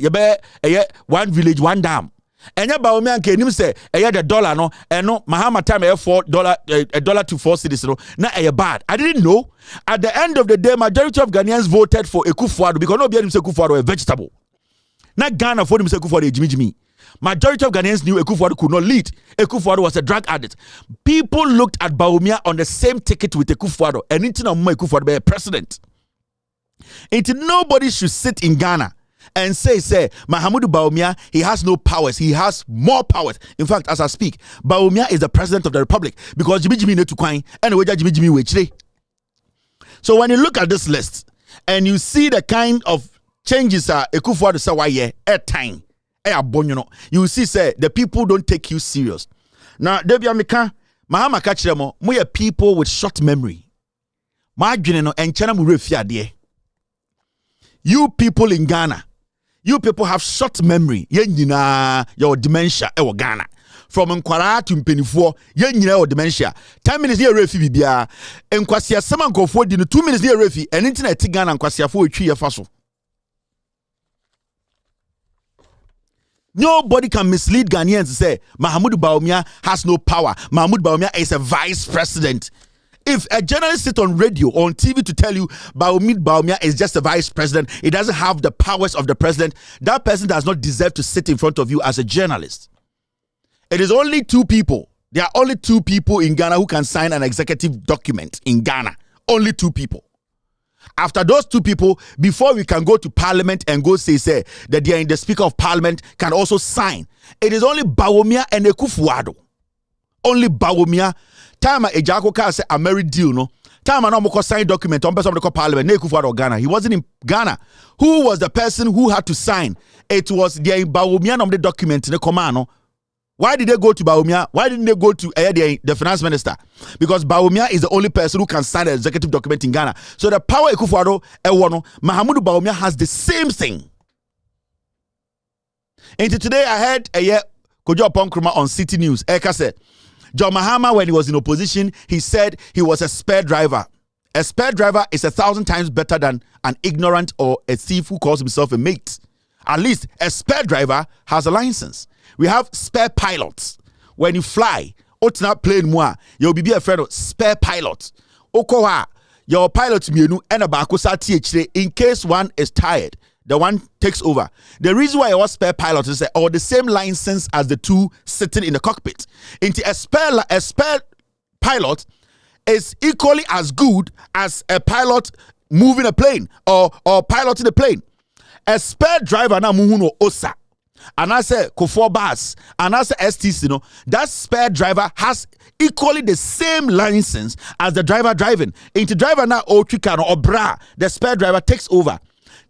S4: one village, one dam. And Bawumia and Kaminim say the dollar no, and no Mahama time $4 to 4 cities no, na bad. I didn't know. At the end of the day, majority of Ghanaians voted for Akufo-Addo because nobody say Akufo-Addo a vegetable. Not Ghana for them say Akufo-Addo Jimmy. Majority of Ghanaians knew Akufo-Addo could not lead. Akufo-Addo was a drug addict. People looked at Bawumia on the same ticket with Akufo-Addo and into Akufo-Addo be a president. Nobody should sit in Ghana and say Mahmoud Bawumia, he has no powers. He has more powers. In fact, as I speak, Bawumia is the president of the republic because Jimmy need to coin and we Jimmy which. So when you look at this list and you see the kind of changes Akufo-Addo say why at time you see say the people don't take you serious. Now Debia Mika Mahama Kachiremo, we are people with short memory. You people in Ghana, You people have short memory. Your dementia ewo Ghana. From nkwara to mpenifo, your dementia. 10 minutes here refi bibia. Enkwasia sema nkofo di no 2 minutes here refi. And internet Ghana nkwasia fo etwi ye fa so. Nobody can mislead Ghanaians to say Mahamudu Bawumia has no power. Mahamudu Bawumia is a vice president. If a journalist sits on radio or on TV to tell you Bawumia is just a vice president, it doesn't have the powers of the president, that person does not deserve to sit in front of you as a journalist. It is only 2 people. There are only 2 people in Ghana who can sign an executive document in Ghana. Only 2 people. After those 2 people, before we can go to parliament and go say that they are in the speaker of parliament can also sign. It is only Bawumia and Ekufuado. Only Bawumia. Time Ejako ka say a married deal no. Time no mo sign document on person of parliament na Ekufuado Ghana. He wasn't in Ghana. Who was the person who had to sign? It was the Bawumia on the document in the command. Why did they go to Bawumia? Why didn't they go to the finance minister? Because Bawumia is the only person who can sign an executive document in Ghana. So the power Ekufuado ewono, Mahamudu Bawumia has the same thing. And today I heard Kojo Nkrumah on City News. Eka said, John Mahama, when he was in opposition, he said he was a spare driver. A spare driver is 1,000 times better than an ignorant or a thief who calls himself a mate. At least a spare driver has a license. We have spare pilots. When you fly, otina plane moi, you'll be a friend of spare pilots. Okoha, your pilot mienu and a bakusa THD in case one is tired. The one takes over. The reason why I was spare pilot is that the same license as the 2 sitting in the cockpit. Into a spare pilot is equally as good as a pilot moving a plane or piloting a plane. A spare driver na muhuno osa. And I say Kofo Bas, and I say STC, that spare driver has equally the same license as the driver driving. Into driver now or bra, the spare driver takes over.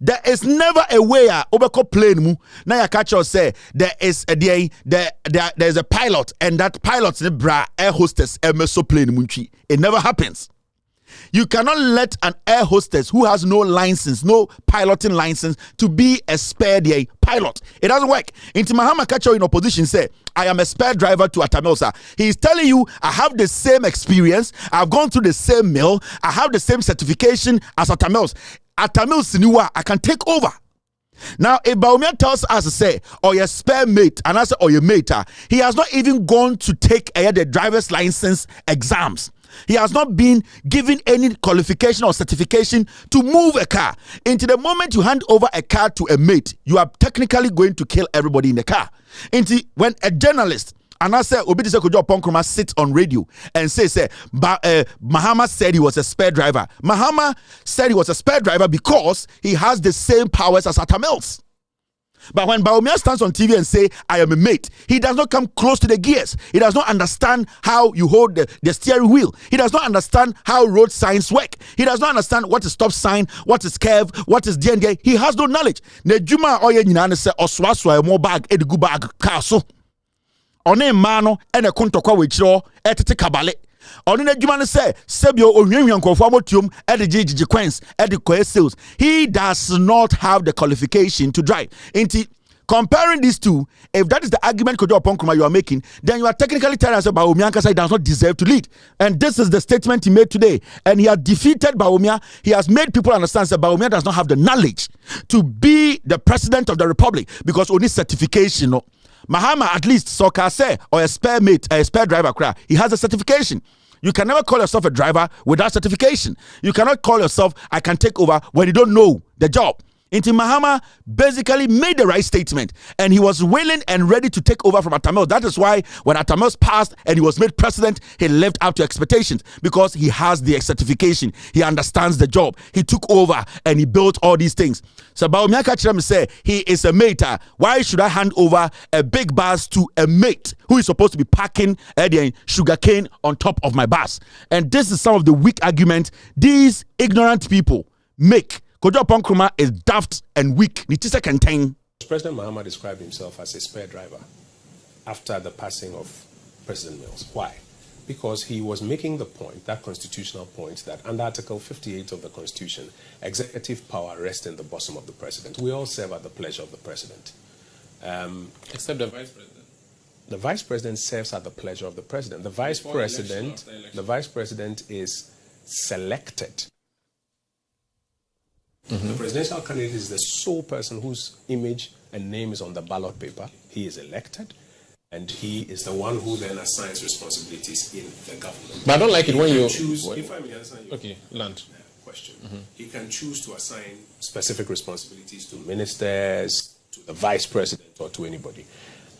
S4: There is never a way obeko plane mu na ya catch us say there is a pilot and that pilot's the bra air hostess meso plane munchi. It never happens. You cannot let an air hostess who has no license, no piloting license, to be a spare pilot. It doesn't work. Into Mahama Kacho in opposition say, I am a spare driver to Attah Mills. He is telling you, I have the same experience, I've gone through the same mill, I have the same certification as Attah Mills. Attah Mills, I can take over. Now, if Bawumia tells us to say, or your spare mate, and I say, or your mate, he has not even gone to take the driver's license exams. He has not been given any qualification or certification to move a car. Into the moment you hand over a car to a mate, you are technically going to kill everybody in the car. Into when a journalist, and I said, Kojo Nkrumah sits on radio and says, Mahama said he was a spare driver. Mahama said he was a spare driver because he has the same powers as Attah Mills. But when Bawumia stands on TV and say, I am a mate, he does not come close to the gears. He does not understand how you hold the steering wheel. He does not understand how road signs work. He does not understand what is stop sign, what is curve, what is DNG. He has no knowledge. Nejuma oye nyina se oswaswa mo bag edigu bag kaso. One mano ene kontokwa wechiro etete kabale. Oni n'adwuma ne say sebio ohwiehwie nkofo amotiom e de gigi queens e de koe sales. He does not have the qualification to drive. Inti comparing these two, if that is the argument Kojo Nkrumah you are making, then you are technically telling us about Bawumia Nkasa does not deserve to lead. And this is the statement he made today. And he has defeated Bawumia. He has made people understand that Bawumia does not have the knowledge to be the president of the republic because only certification. No. Mahama at least Soka say or a spare mate, a spare driver cry. He has a certification. You can never call yourself a driver without certification. You cannot call yourself I can take over when you don't know the job. Inti Mahama basically made the right statement and he was willing and ready to take over from Attah Mills. That is why when Attah Mills passed and he was made president, he lived up to expectations because he has the certification. He understands the job. He took over and he built all these things. So Bawumia Kachirem say he is a mate. Why should I hand over a big bus to a mate who is supposed to be packing sugar cane on top of my bus? And this is some of the weak arguments these ignorant people make. Kojo Nkrumah is daft and weak.
S8: President Mahama described himself as a spare driver after the passing of President Mills. Why? because he was making the point, that constitutional point, that under Article 58 of the Constitution, executive power rests in the bosom of the president. We all serve at the pleasure of the president.
S7: Except the vice president.
S8: The vice president serves at the pleasure of the president. The vice president is selected. The presidential candidate is the sole person whose image and name is on the ballot paper. He is elected, and he is the one who then assigns responsibilities in the government.
S7: But I don't like it when you
S8: choose. If I may answer your question, he can choose to assign specific responsibilities to ministers, to the vice president, or to anybody.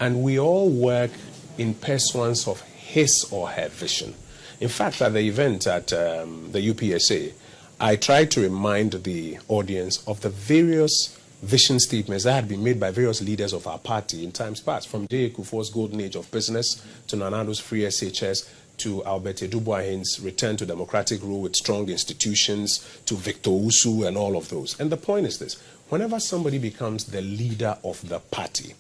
S8: And we all work in pursuance of his or her vision. In fact, at the event at the UPSA, I tried to remind the audience of the various vision statements that had been made by various leaders of our party in times past, from J. Kufuor's golden age of business, to Nana Addo's free SHS, to Albert Eduboahen's return to democratic rule with strong institutions, to Victor Usu and all of those. And the point is this: whenever somebody becomes the leader of the party,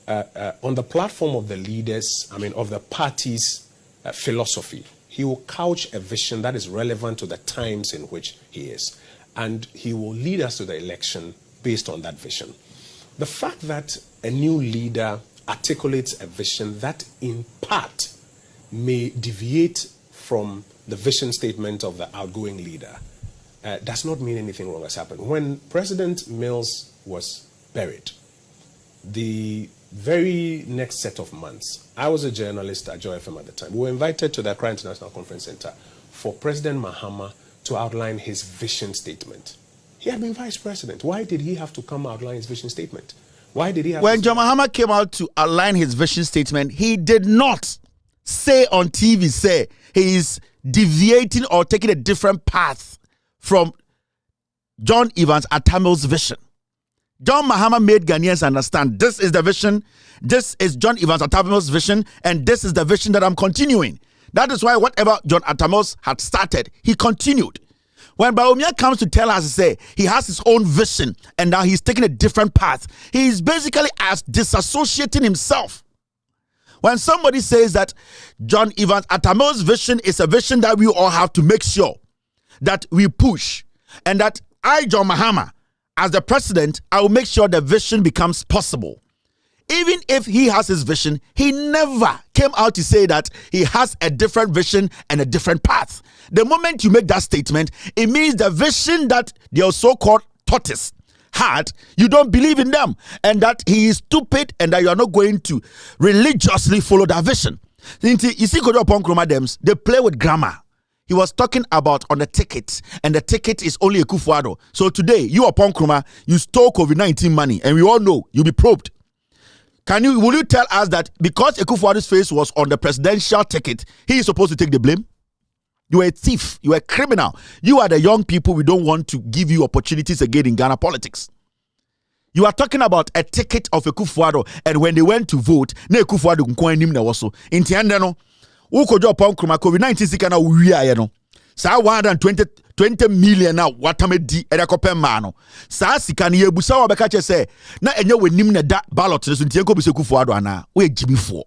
S8: on the platform of the leaders, of the party's philosophy, he will couch a vision that is relevant to the times in which he is. And he will lead us to the election based on that vision. The fact that a new leader articulates a vision that in part may deviate from the vision statement of the outgoing leader does not mean anything wrong has happened. When President Mills was buried, the very next set of months, I was a journalist at Joy FM at the time. We were invited to the Accra International Conference Center for President Mahama to outline his vision statement. He had been vice president. Why did he have to come outline his vision statement? Why did he have
S4: When John Mahama came out to outline his vision statement, he did not say on TV, say he is deviating or taking a different path from John Evans Attamo's vision. John Mahama made Ghanaians understand this is the vision, this is John Evans Attamo's vision, and this is the vision that I'm continuing. That is why whatever John Atamos had started, he continued. When Bawumia comes to tell us, say he has his own vision and now he's taking a different path, he is basically as disassociating himself. When somebody says that John Evans Atamo's vision is a vision that we all have to make sure that we push, and that I, John Mahama, as the president, I will make sure the vision becomes possible. Even if he has his vision, he never came out to say that he has a different vision and a different path. The moment you make that statement, it means the vision that your so-called tortoise had, you don't believe in them, and that he is stupid, and that you are not going to religiously follow that vision. You see, they play with grammar. He was talking about on the ticket, and the ticket is only a Kufuado. So today, you upon Nkrumah, you stole COVID-19 money, and we all know you'll be probed. Will you tell us that because Ekufuado's face was on the presidential ticket, he is supposed to take the blame? You are a thief. You are a criminal. You are the young people we don't want to give you opportunities again in Ghana politics. You are talking about a ticket of Ekufuado, and when they went to vote, ne Ekufuado nkwanim na waso. Inti ende no, ukojo upon Nkrumah COVID-19 sikana uwia ye no. Sa 120 million na watamedi edakope mano. Sa sikani yebusa wabeka che se na enye wenim na da ballot so ntienko bi se Ekufuado ana we jibifo.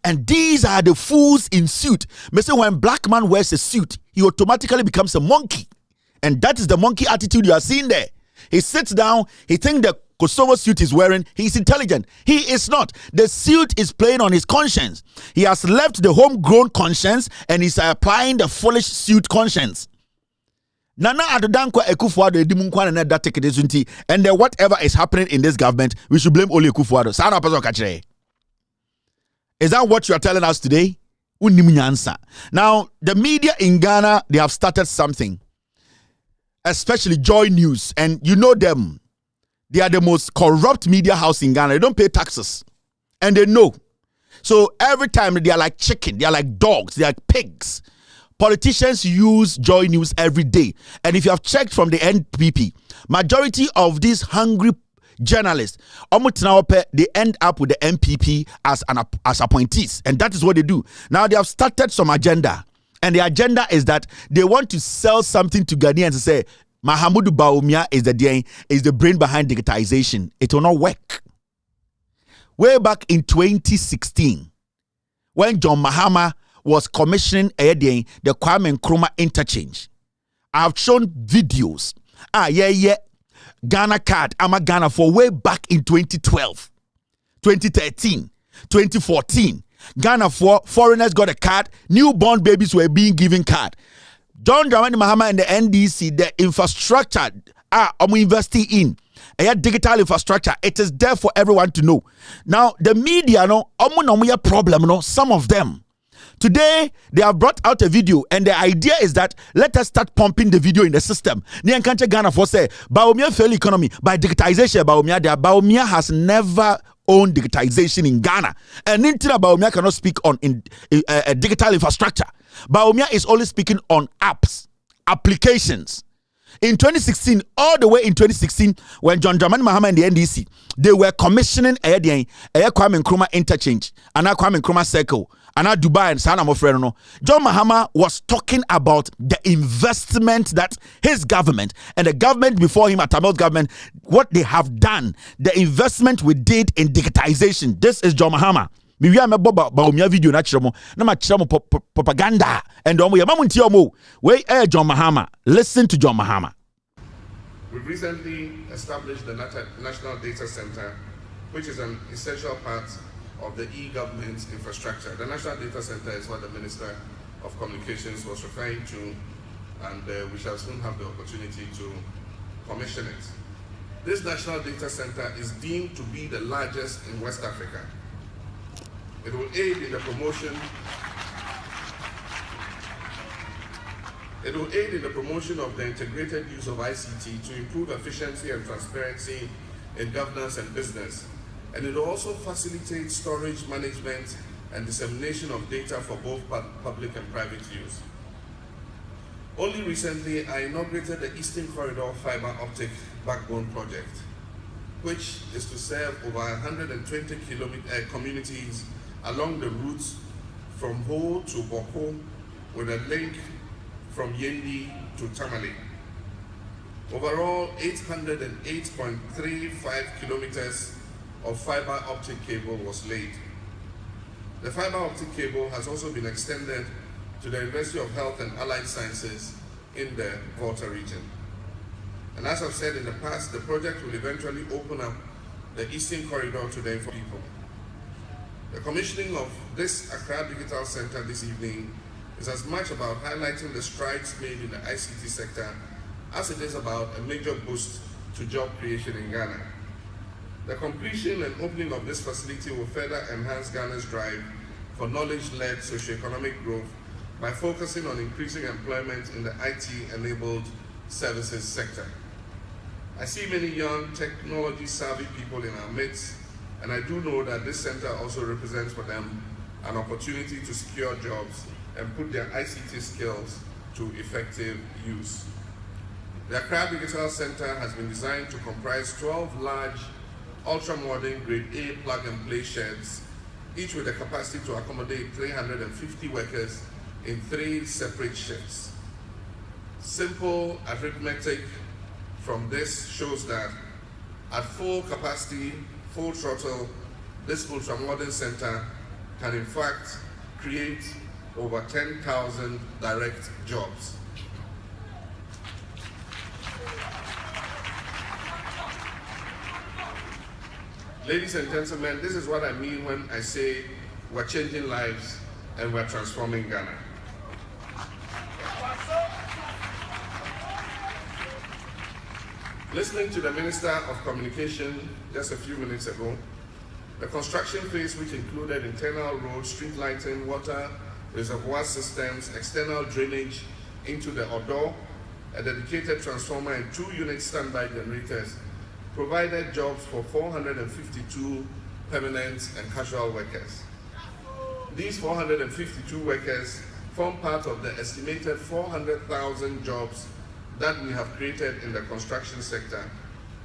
S4: And these are the fools in suit. Me say when black man wears a suit, he automatically becomes a monkey. And that is the monkey attitude you are seeing there. He sits down, he thinks the Kosovo suit he's wearing, he's intelligent. He is not. The suit is playing on his conscience. He has left the homegrown conscience and he's applying the foolish suit conscience. Nana Adodankwa Ekufuado edimunkwa na that ticket is and then whatever is happening in this government, we should blame only Ekufuado. Sana person kachire. Is that what you are telling us today? Now, the media in Ghana, they have started something, especially Joy News, and you know them. They are the most corrupt media house in Ghana. They don't pay taxes, and they know. So every time they are like chicken, they are like dogs, they are like pigs. Politicians use Joy News every day, and if you have checked from the NPP, majority of these hungry journalists, they end up with the NPP as appointees, and that is what they do. Now they have started some agenda, and the agenda is that they want to sell something to Ghanaians and say Mahamudu Bawumia is the brain behind digitization. It will not work. Way back in 2016, when John Mahama was commissioning the Kwame Nkrumah interchange. I have shown videos. Ghana card, I'm a Ghana for way back in 2012, 2013, 2014. Ghana for foreigners got a card, newborn babies were being given card. John Dramani Mahama and the NDC, the infrastructure I'm investing in. Digital infrastructure, it is there for everyone to know. Now, the media, problem, some of them. Today, they have brought out a video, and the idea is that let us start pumping the video in the system. Niankante Ghana for say, Baumia fail economy by digitization. Baumia has never owned digitization in Ghana, and Nintina Baumia cannot speak on digital infrastructure. Baumia is only speaking on apps, applications. In 2016, all the way in 2016, when John Dramani Mahama and the NDC, they were commissioning Kwame Nkrumah interchange, and Kwame Nkrumah circle, and Dubai and Sana Mofreno. John Mahama was talking about the investment that his government and the government before him, Attah's government, what they have done, the investment we did in digitization. This is John Mahama. We are video propaganda and John Mahama. Listen to John Mahama.
S2: We've recently established the National Data Center, which is an essential part of the e-government infrastructure. The National Data Center is what the Minister of Communications was referring to, and we shall soon have the opportunity to commission it. This National Data Center is deemed to be the largest in West Africa. It will aid in the promotion. It will aid in the promotion of the integrated use of ICT to improve efficiency and transparency in governance and business. And it will also facilitate storage, management, and dissemination of data for both public and private use. Only recently, I inaugurated the Eastern Corridor Fiber Optic Backbone Project, which is to serve over 120 communities along the routes from Ho to Boko, with a link from Yendi to Tamale. Overall, 808.35 kilometers of fiber optic cable was laid. The fiber optic cable has also been extended to the University of Health and Allied Sciences in the Volta region. And as I've said in the past, the project will eventually open up the Eastern Corridor to the people. The commissioning of this Accra Digital Center this evening is as much about highlighting the strides made in the ICT sector as it is about a major boost to job creation in Ghana. The completion and opening of this facility will further enhance Ghana's drive for knowledge-led socioeconomic growth by focusing on increasing employment in the IT-enabled services sector. I see many young, technology-savvy people in our midst, and I do know that this center also represents for them an opportunity to secure jobs and put their ICT skills to effective use. The Accra Digital Center has been designed to comprise 12 large, ultra-modern Grade A plug-and-play sheds, each with a capacity to accommodate 350 workers in 3 separate shifts. Simple arithmetic from this shows that at full capacity, full throttle, this ultra-modern center can in fact create over 10,000 direct jobs. Ladies and gentlemen, this is what I mean when I say we're changing lives and we're transforming Ghana. Listening to the Minister of Communication just a few minutes ago, the construction phase, which included internal roads, street lighting, water, reservoir systems, external drainage into the Odo, a dedicated transformer and 2 unit standby generators, provided jobs for 452 permanent and casual workers. These 452 workers form part of the estimated 400,000 jobs that we have created in the construction sector,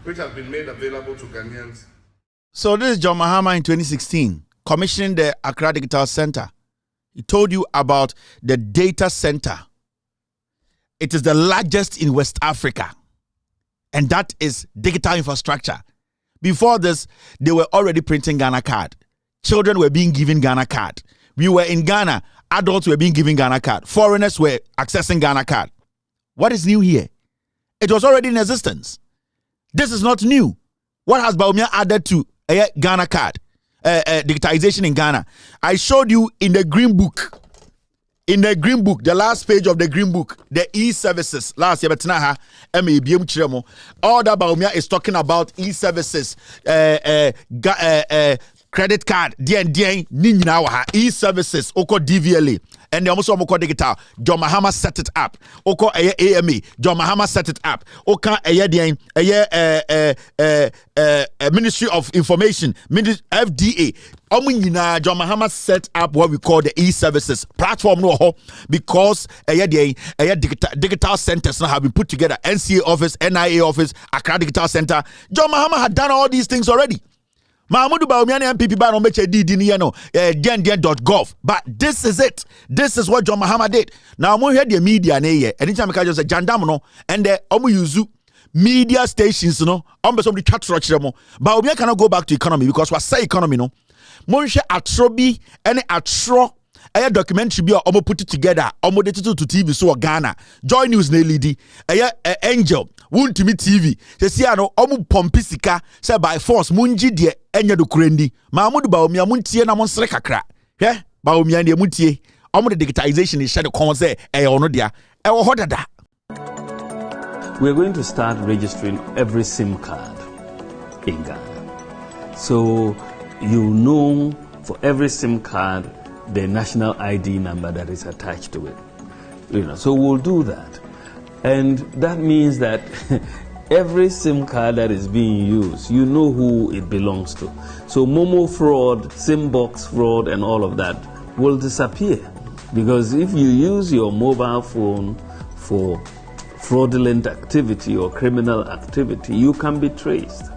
S2: which have been made available to Ghanaians.
S4: So this is John Mahama in 2016, commissioning the Accra Digital Center. He told you about the data center. It is the largest in West Africa, and that is digital infrastructure. Before this, they were already printing Ghana card. Children were being given Ghana card. we were in Ghana, adults were being given Ghana card, foreigners were accessing Ghana card. What is new here? It was already in existence. This is not new. What has Bawumia added to a Ghana card? Digitization in Ghana. I showed you in the green book. In the green book, the last page of the green book, the e-services. Last year, all that Bawumia is talking about e-services, credit card, e-services, oko DVLA, and they also oko digital. John Mahama set it up. Oko AMA, John Mahama set it up. Oka Ministry of Information, FDA. John Mahama set up what we call the e-services platform because digital centers now have been put together. NCA office, NIA office, Accra Digital Center. John Mahama had done all these things already. Mahmoud Bawumia NPP ban on gen.gov. But this is it. This is what John Mahama did. Now I'm hear the media anytime I just say Jandam and the use media stations somebody chat structure Bawumia cannot go back to economy because what say economy Monshe atrobi and atro a documentary be put it together dated to TV so Ghana Joy News na LED Angel won't me TV se see ano pompisika say by force munji de enya do kurendi Mahmoud Bawumia muntie na monsre kakra Bawumia de mutie the digitization is share kon say ono dia hodada.
S9: We're going to start registering every SIM card in Ghana. So you know for every SIM card the national ID number that is attached to it. So we'll do that. And that means that every SIM card that is being used, you know who it belongs to. So Momo fraud, SIM box fraud and all of that will disappear. Because if you use your mobile phone for fraudulent activity or criminal activity, you can be traced.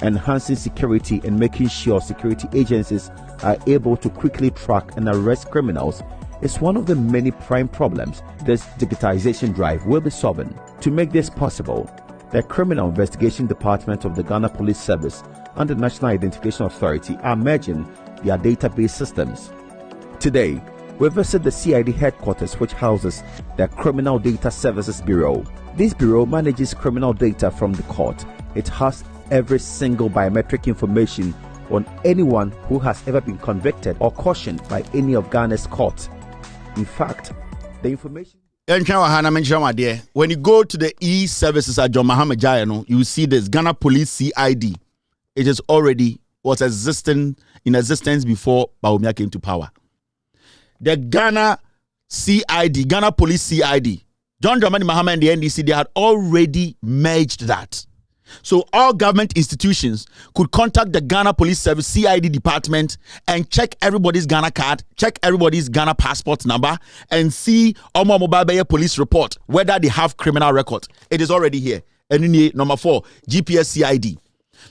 S10: Enhancing security and making sure security agencies are able to quickly track and arrest criminals is one of the many prime problems this digitization drive will be solving. To make this possible, the Criminal Investigation Department of the Ghana Police Service and the National Identification Authority are merging their database systems. Today, we visit the CID headquarters, which houses the Criminal Data Services Bureau. This bureau manages criminal data from the court. It has every single biometric information on anyone who has ever been convicted or cautioned by any of Ghana's courts. In fact, the information...
S4: When you go to the e-services at John Mahama Jaya, you see this Ghana Police CID. It is already was in existence before Bawumia came to power. The Ghana CID, Ghana Police CID, John Dramani Mahama and the NDC, they had already merged that. So all government institutions could contact the Ghana Police Service CID department and check everybody's Ghana card, check everybody's Ghana passport number, and see Omo Mobile Police report whether they have criminal records. It is already here. And number 4, GPS CID.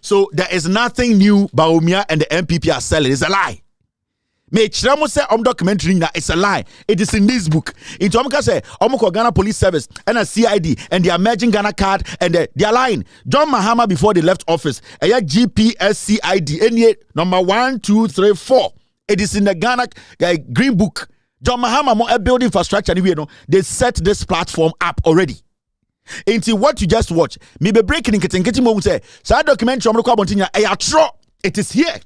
S4: So there is nothing new Bawumia and the NPP are selling. It's a lie. Me chiramo say documentary na it's a lie. It is in this book. Into omka say Ghana Police Service and a CID and they are merging Ghana card and they are lying. John Mahama before they left office, GPS CID any number 1, 2, 3, 4. It is in the Ghana green book. John Mahama more build infrastructure they set this platform up already. Into what you just watch, me be breaking in kitchen mo say sa documentary it is here.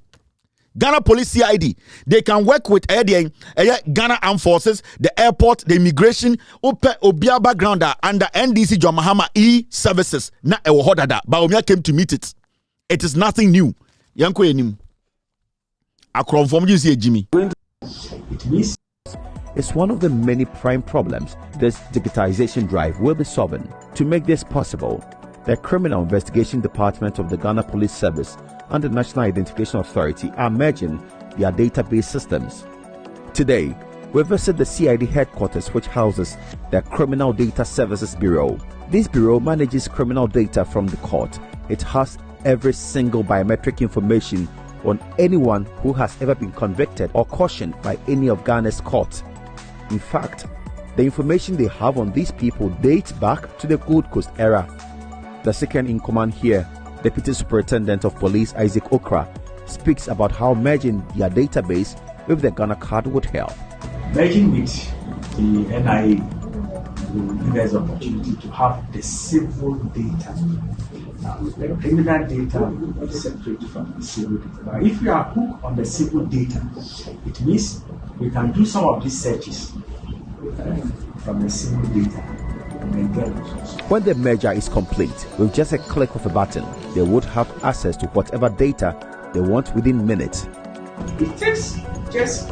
S4: Ghana Police CID, they can work with Ghana Armed Forces, the airport, the immigration, Obia background under NDC John Mahama e-services. Na ewohodada, Bawumia came to meet it. It is nothing new. Yanko enim. Akron from you see Jimmy.
S10: It's one of the many prime problems this digitization drive will be solving. To make this possible, the Criminal Investigation Department of the Ghana Police Service and the National Identification Authority are merging their database systems. Today, we visit the CID headquarters, which houses the Criminal Data Services Bureau. This bureau manages criminal data from the court. It has every single biometric information on anyone who has ever been convicted or cautioned by any of Ghana's courts. In fact, the information they have on these people dates back to the Gold Coast era. The second in command here, Deputy Superintendent of Police Isaac Okra, speaks about how merging their database if the Ghana card would help.
S11: Merging with the NIA will give us the opportunity to have the civil data. Now, the criminal data is separate from the civil data. But if we are hooked on the civil data, it means we can do some of these searches from the civil data and then get results.
S10: When the merger is complete, with just a click of a button, they would have access to whatever data they want within minutes.
S11: It takes just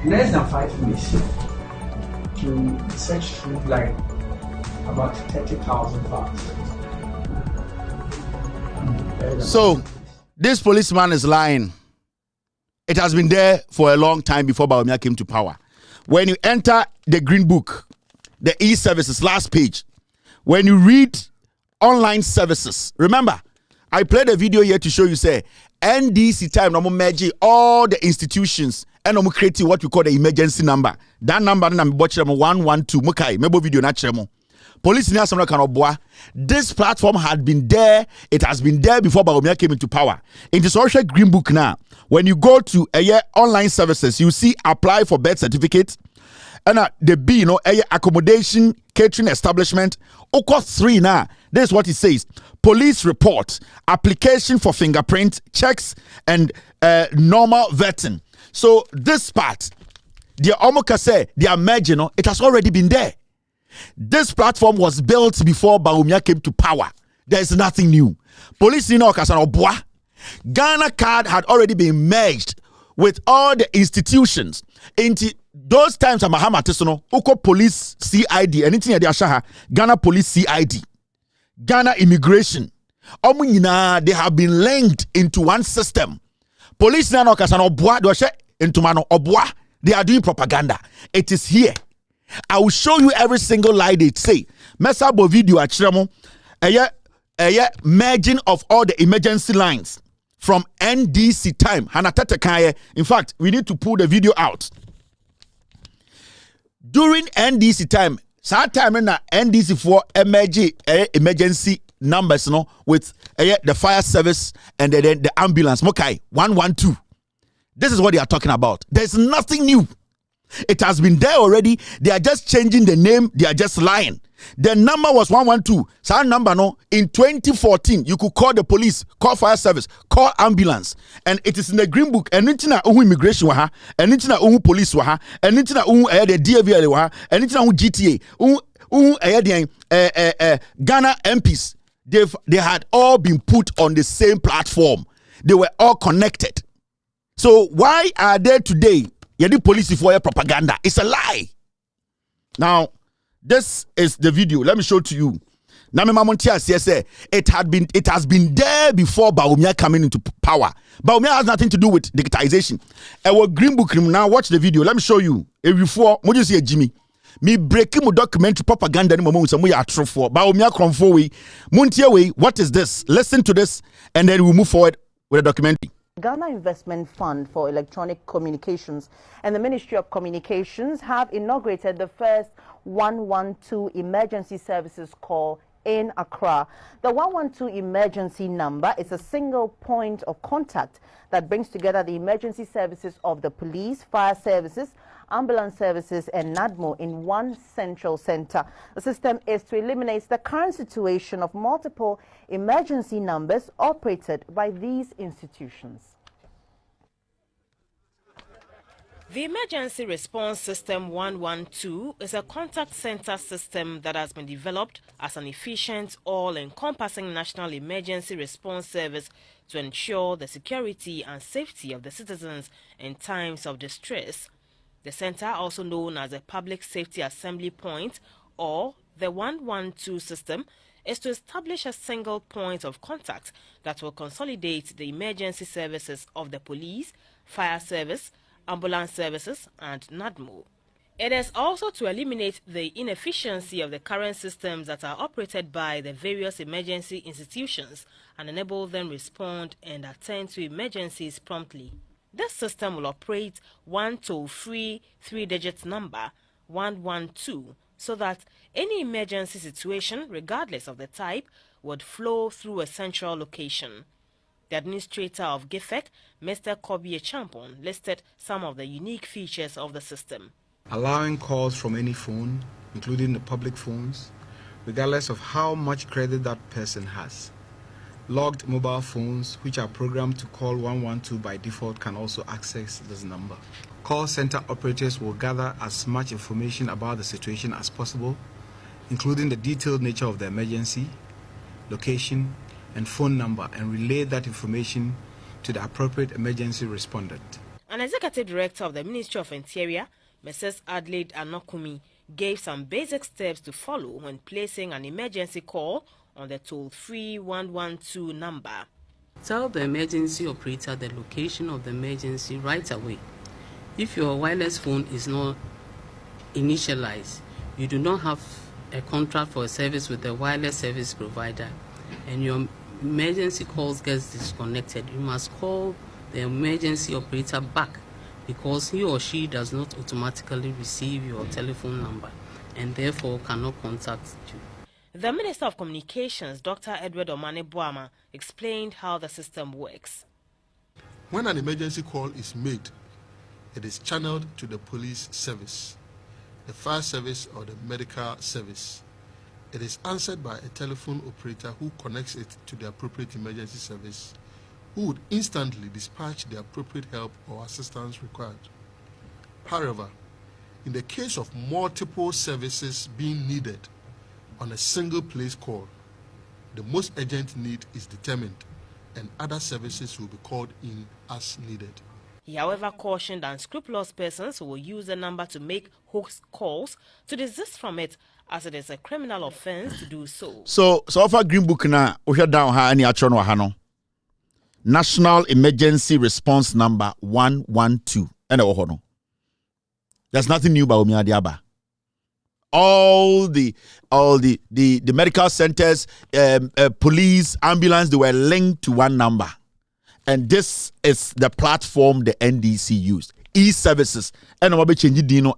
S11: less than 5 minutes to search through like about 30,000 files.
S4: So, this policeman is lying. It has been there for a long time before Bawumia came to power. When you enter the Green Book, the e-services, last page, when you read online services, remember, I played a video here to show you, say, NDC time, no merge all the institutions and no creating what we call the emergency number. That number, I'm watching 112, mukai, mebo video na chemo. Police in Asana Kanobwa. This platform had been there. It has been there before Bawumia came into power. In the social Green Book now, when you go to a year online services, you see apply for birth certificate. And the B, accommodation, catering establishment. Oko 3 now. This is what it says. Police report, application for fingerprint, checks, and normal vetting. So this part, the Omoka say, they are merging, it has already been there. This platform was built before Bawumia came to power. There is nothing new. Police in Ghana card had already been merged with all the institutions. Into those times, Uko Police CID, anything at the Ashaha, Ghana Police CID, Ghana Immigration. They have been linked into one system. Police in they are doing propaganda. It is here. I will show you every single lie they say. Mesabo video at Shremo, merging of all the emergency lines from NDC time. In fact, we need to pull the video out. During NDC time, time na NDC for emergency numbers, with the fire service and then the ambulance. Mokai 112. This is what they are talking about. There's nothing new. It has been there already. They are just changing the name. They are just lying. The number was 112. So number in 2014, you could call the police, call fire service, call ambulance, and it is in the Green Book. And it's not immigration waha, and it's not police waha, and it's not the DVL waha, and it's not GTA. Ghana MPs. They had all been put on the same platform. They were all connected. So why are they today? The police for propaganda. It's a lie. Now, this is the video. Let me show it to you. It has been there before Bawumia coming into power. Bawumia has nothing to do with digitization. Our Green Book now watch the video. Let me show you. Before, what you see, Jimmy? Me breaking my documentary propaganda. What is this? Listen to this, and then we'll move forward with the documentary.
S12: Ghana Investment Fund for Electronic Communications and the Ministry of Communications have inaugurated the first 112 emergency services call in Accra. The 112 emergency number is a single point of contact that brings together the emergency services of the police, fire services, ambulance services and NADMO in one central center. The system is to eliminate the current situation of multiple emergency numbers operated by these institutions.
S13: The Emergency Response System 112 is a contact center system that has been developed as an efficient, all-encompassing national emergency response service to ensure the security and safety of the citizens in times of distress. The center, also known as a Public Safety Assembly Point or the 112 system, is to establish a single point of contact that will consolidate the emergency services of the police, fire service, ambulance services and NADMO. It is also to eliminate the inefficiency of the current systems that are operated by the various emergency institutions and enable them respond and attend to emergencies promptly. This system will operate one toll-free 3-digit number, 112, so that any emergency situation, regardless of the type, would flow through a central location. The administrator of GIFEC, Mr. Kobe Champon, listed some of the unique features of the system.
S14: Allowing calls from any phone, including the public phones, regardless of how much credit that person has. Logged mobile phones, which are programmed to call 112 by default, can also access this number. Call center operators will gather as much information about the situation as possible, including the detailed nature of the emergency, location, and phone number, and relay that information to the appropriate emergency respondent.
S13: An executive director of the Ministry of Interior, Mrs. Adelaide Anokumi, gave some basic steps to follow when placing an emergency call on the toll-free 112 number.
S15: Tell the emergency operator the location of the emergency right away. If your wireless phone is not initialized, you do not have a contract for a service with the wireless service provider, and your emergency calls gets disconnected, you must call the emergency operator back, because he or she does not automatically receive your telephone number and therefore cannot contact you.
S13: The Minister of Communications, Dr. Edward Omane Boama, explained how the system works.
S16: When an emergency call is made, it is channeled to the police service, the fire service, or the medical service. It is answered by a telephone operator who connects it to the appropriate emergency service, who would instantly dispatch the appropriate help or assistance required. However, in the case of multiple services being needed on a single place call, the most urgent need is determined, and other services will be called in as needed.
S13: He, however, cautioned unscrupulous persons who will use the number to make hoax calls to desist from it, as it is a criminal offense to do so.
S4: So for Green Book na we hear down ha any atron wa no. National Emergency Response Number 112. No. There's nothing new about Omiadiaba. All the medical centers, police, ambulance, they were linked to one number. And this is the platform the NDC used. E-services. And I'm changing the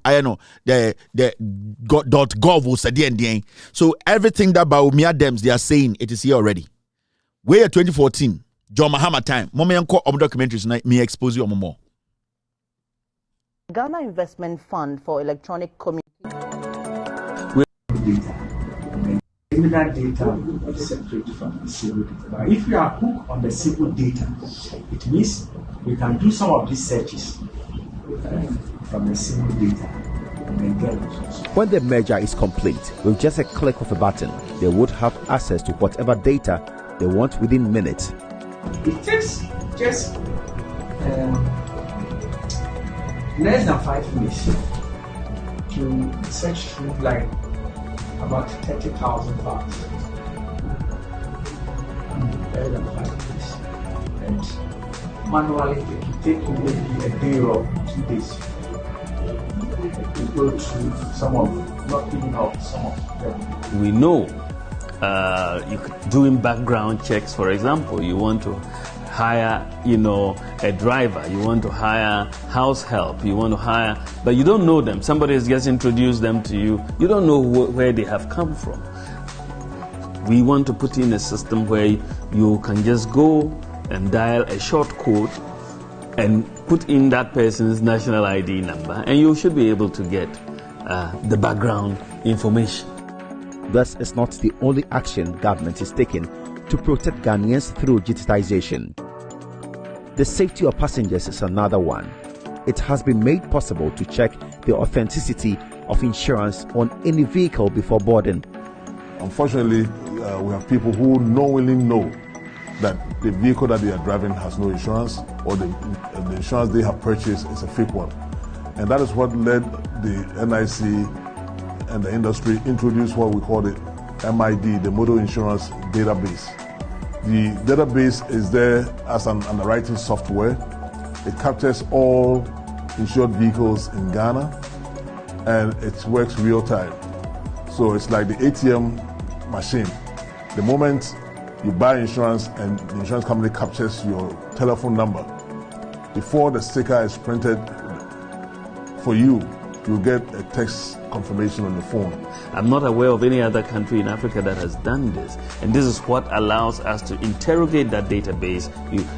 S4: .gov was the So everything that Baumia Dems they are saying it is here already. We're 2014. John Mahama time. Momeyanko documentaries me expose you more.
S12: Ghana Investment Fund for Electronic Communication.
S11: Criminal data is separate from the civil data. But if you are hooked on the civil data, it means we can do some of these searches from the civil data and then get results.
S10: When the merger is complete, with just a click of a button, they would have access to whatever data they want within minutes.
S11: It takes just less than 5 minutes to search through like about 30,000 files. Less than 5 minutes. And manually it will take maybe a day or 2 days to go through some of, not even all, some of them.
S9: We know you could doing background checks. For example, you want to hire, a driver, you want to hire house help, you want to hire, but you don't know them. Somebody has just introduced them to you. You don't know where they have come from. We want to put in a system where you can just go and dial a short code and put in that person's national ID number, and you should be able to get the background information.
S10: This is not the only action government is taking to protect Ghanaians through digitization. The safety of passengers is another one. It has been made possible to check the authenticity of insurance on any vehicle before boarding.
S17: Unfortunately, we have people who knowingly know that the vehicle that they are driving has no insurance, or the insurance they have purchased is a fake one. And that is what led the NIC and the industry introduce what we call the MID, the Motor Insurance Database. The database is there as an underwriting software. It captures all insured vehicles in Ghana, and it works real time. So it's like the ATM machine. The moment you buy insurance and the insurance company captures your telephone number, before the sticker is printed for you, you get a text confirmation on the phone.
S9: I'm not aware of any other country in Africa that has done this. And this is what allows us to interrogate that database.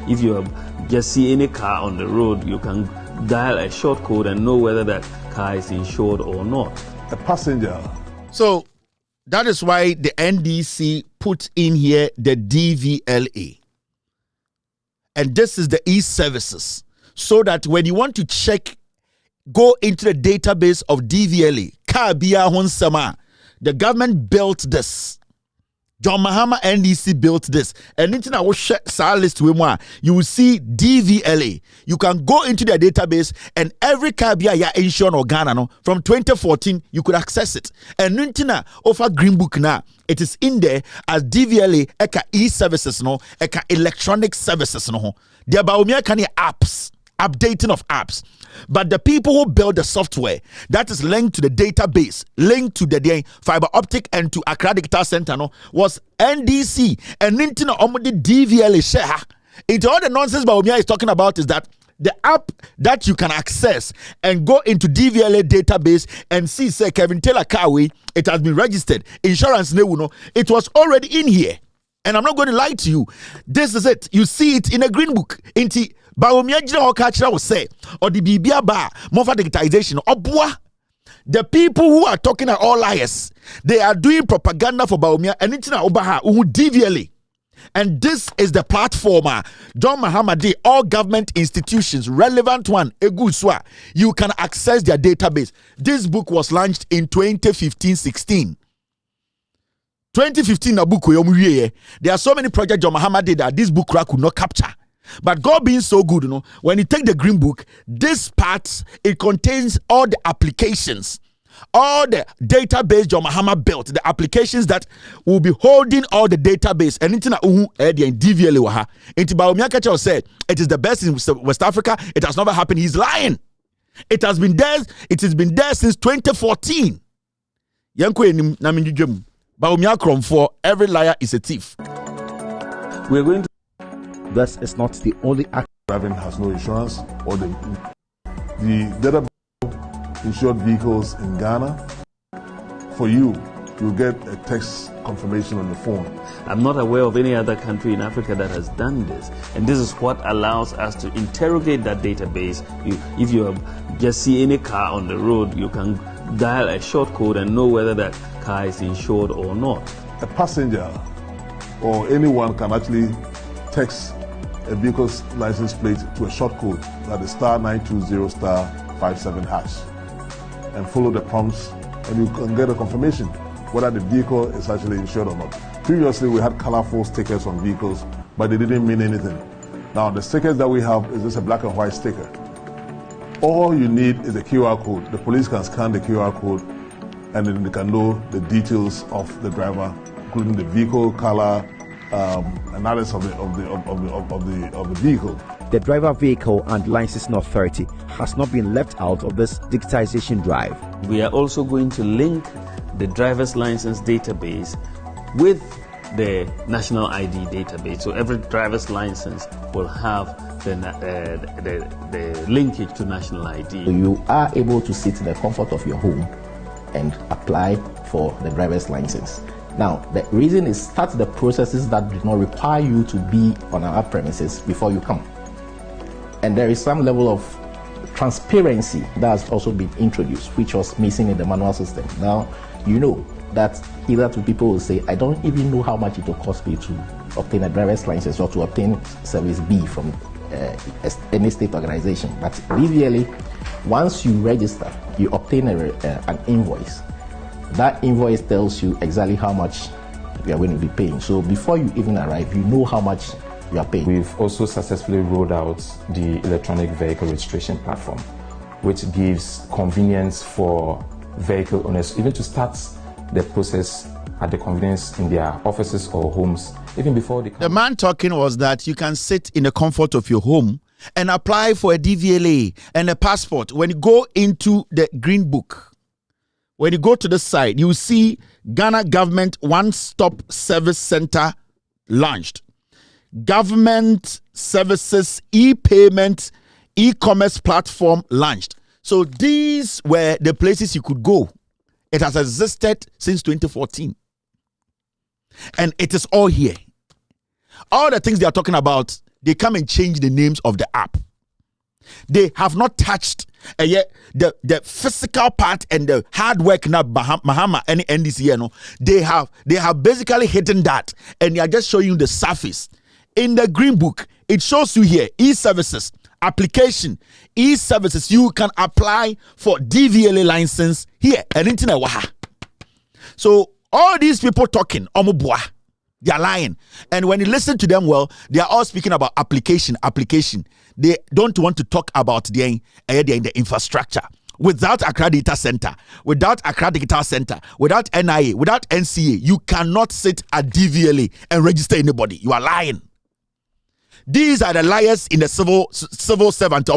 S9: If you just see any car on the road, you can dial a short code and know whether that car is insured or not.
S17: A passenger.
S4: So that is why the NDC put in here the DVLA. And this is the e-services. So that when you want to check, go into the database of DVLA, the government built this. John Mahama NDC built this. And into our list, you will see DVLA. You can go into their database and every car ya insurance or Ghana from 2014 you could access it. And Nintina offer Green Book now. It is in there as DVLA eka e-services eka electronic services There are apps. Updating of apps. But the people who build the software that is linked to the database, linked to the fiber optic and to Accra Digital Center was NDC and Nintendo Omodi DVLA share. Into all the nonsense Baumia is talking about is that the app that you can access and go into DVLA database and see, say, Kevin Taylor Carway, it has been registered. Insurance, it was already in here. And I'm not going to lie to you. This is it. You see it in a green book. Inti Baumia Jina Okachira will say, or the Bibia Bar, more for digitization. Obwa. The people who are talking are all liars. They are doing propaganda for Baumia and it's not Obaha, who DVLA. And this is the platform. John Mahama, all government institutions, relevant one, Eguswa, you can access their database. This book was launched in 2015-16. 2015 Nabuko, there are so many projects John Mahama did that this book could not capture. But God being so good, when you take the green book, this part, it contains all the applications, all the database John Mahama built, the applications that will be holding all the database. And DVLA said it is the best in West Africa. It has never happened. He's lying. It has been there. It has been there since 2014. Every liar is a thief.
S10: We're going to. This is not the only act.
S17: Driving has no insurance, or the data insured vehicles in Ghana. For you get a text confirmation on the phone.
S9: I'm not aware of any other country in Africa that has done this. And this is what allows us to interrogate that database. If you just see any car on the road, you can dial a short code and know whether that car is insured or not.
S17: A passenger or anyone can actually text a vehicle's license plate to a short code that is *920*57# and follow the prompts, and you can get a confirmation whether the vehicle is actually insured or not. Previously, we had colorful stickers on vehicles, but they didn't mean anything. Now, the stickers that we have is just a black and white sticker. All you need is a QR code. The police can scan the QR code, and then they can know the details of the driver, including the vehicle, color, analysis of the vehicle.
S10: The Driver Vehicle and Licensing Authority has not been left out of this digitization drive.
S9: We are also going to link the driver's license database with the national ID database. So every driver's license will have the linkage to national ID.
S18: So you are able to sit in the comfort of your home and apply for the driver's license. Now, the reason is start the processes that do not require you to be on our premises before you come. And there is some level of transparency that has also been introduced, which was missing in the manual system. Now, you know that either two people will say, I don't even know how much it will cost me to obtain a driver's license or to obtain Service B from any state organization. But DVLA, once you register, you obtain an invoice. That invoice tells you exactly how much you are going to be paying. So before you even arrive, you know how much you are paying.
S19: We've also successfully rolled out the electronic vehicle registration platform, which gives convenience for vehicle owners even to start the process at the convenience in their offices or homes, even before they come.
S4: The man talking was that you can sit in the comfort of your home and apply for a DVLA and a passport. When you go into the green book, when you go to the site, you see Ghana Government One-Stop Service Center launched. Government Services e-payment e-commerce platform launched. So these were the places you could go. It has existed since 2014. And it is all here. All the things they are talking about, they come and change the names of the app. They have not touched yet the physical part and the hard work now Mahama and NDC, they have basically hidden that, and they are just showing you the surface. In the green book, it shows you here e-services, application, e-services. You can apply for DVLA license here and internet. So all these people talking, they are lying. And when you listen to them well, they are all speaking about application. They don't want to talk about the infrastructure. Without Accra Data Center, without Accra Digital Center, without NIA, without NCA, you cannot sit at DVLA and register anybody. You are lying. These are the liars in the civil servant.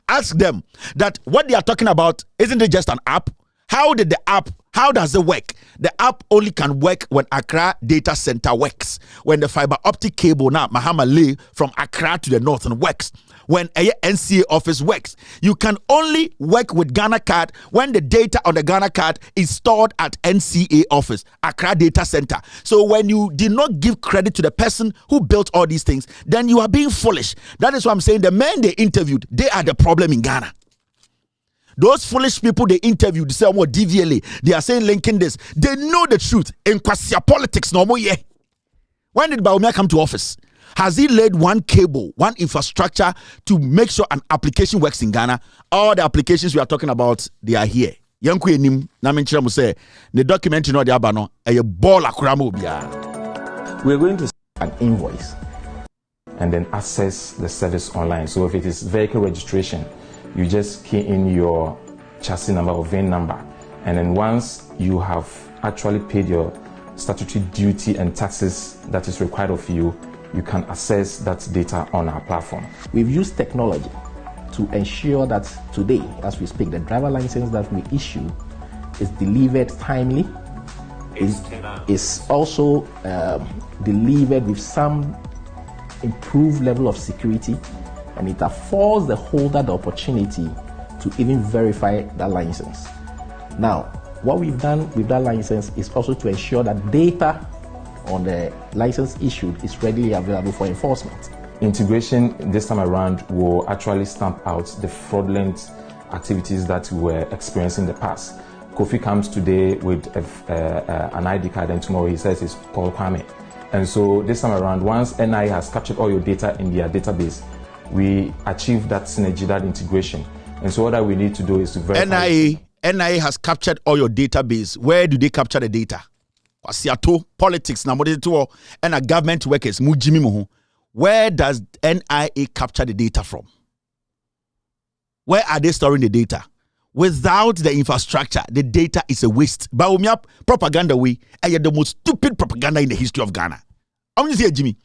S4: Ask them that what they are talking about, isn't it just an app? How does it work? The app only can work when Accra Data Center works. When the fiber optic cable now, Mahama lay from Accra to the north and works. When a NCA office works. You can only work with Ghana card when the data on the Ghana card is stored at NCA office, Accra Data Center. So when you did not give credit to the person who built all these things, then you are being foolish. That is why I'm saying the men they interviewed, they are the problem in Ghana. Those foolish people they interviewed, they say, oh, DVLA, they are saying linking this. They know the truth. In Kwasia politics, no more, yeah. When did Baumia come to office? Has he laid one cable, one infrastructure to make sure an application works in Ghana? All the applications we are talking about, they are here. Yanku enim na menchira mu say the document no dey aba no e ball akura ma obia.
S19: We're going to an invoice and then access the service online. So if it is vehicle registration, you just key in your chassis number or VIN number, and then once you have actually paid your statutory duty and taxes that is required of you, you can access that data on our platform.
S18: We've used technology to ensure that today, as we speak, the driver license that we issue is delivered timely, is also delivered with some improved level of security, and it affords the holder the opportunity to even verify that license. Now, what we've done with that license is also to ensure that data on the license issued is readily available for enforcement.
S19: Integration this time around will actually stamp out the fraudulent activities that we were experiencing in the past. Kofi comes today with an ID card, and tomorrow he says it's Paul Kwame. And so this time around, once NIA has captured all your data in their database, we achieve that synergy, that integration. And so what that we need to do is to verify.
S4: NIA has captured all your database. Where do they capture the data? Wasiato politics na modito and a government workers mujimi mo. Where does NIA capture the data from? Where are they storing the data? Without the infrastructure, the data is a waste. Baumia propaganda way, and the most stupid propaganda in the history of Ghana. I'm just here, Jimmy.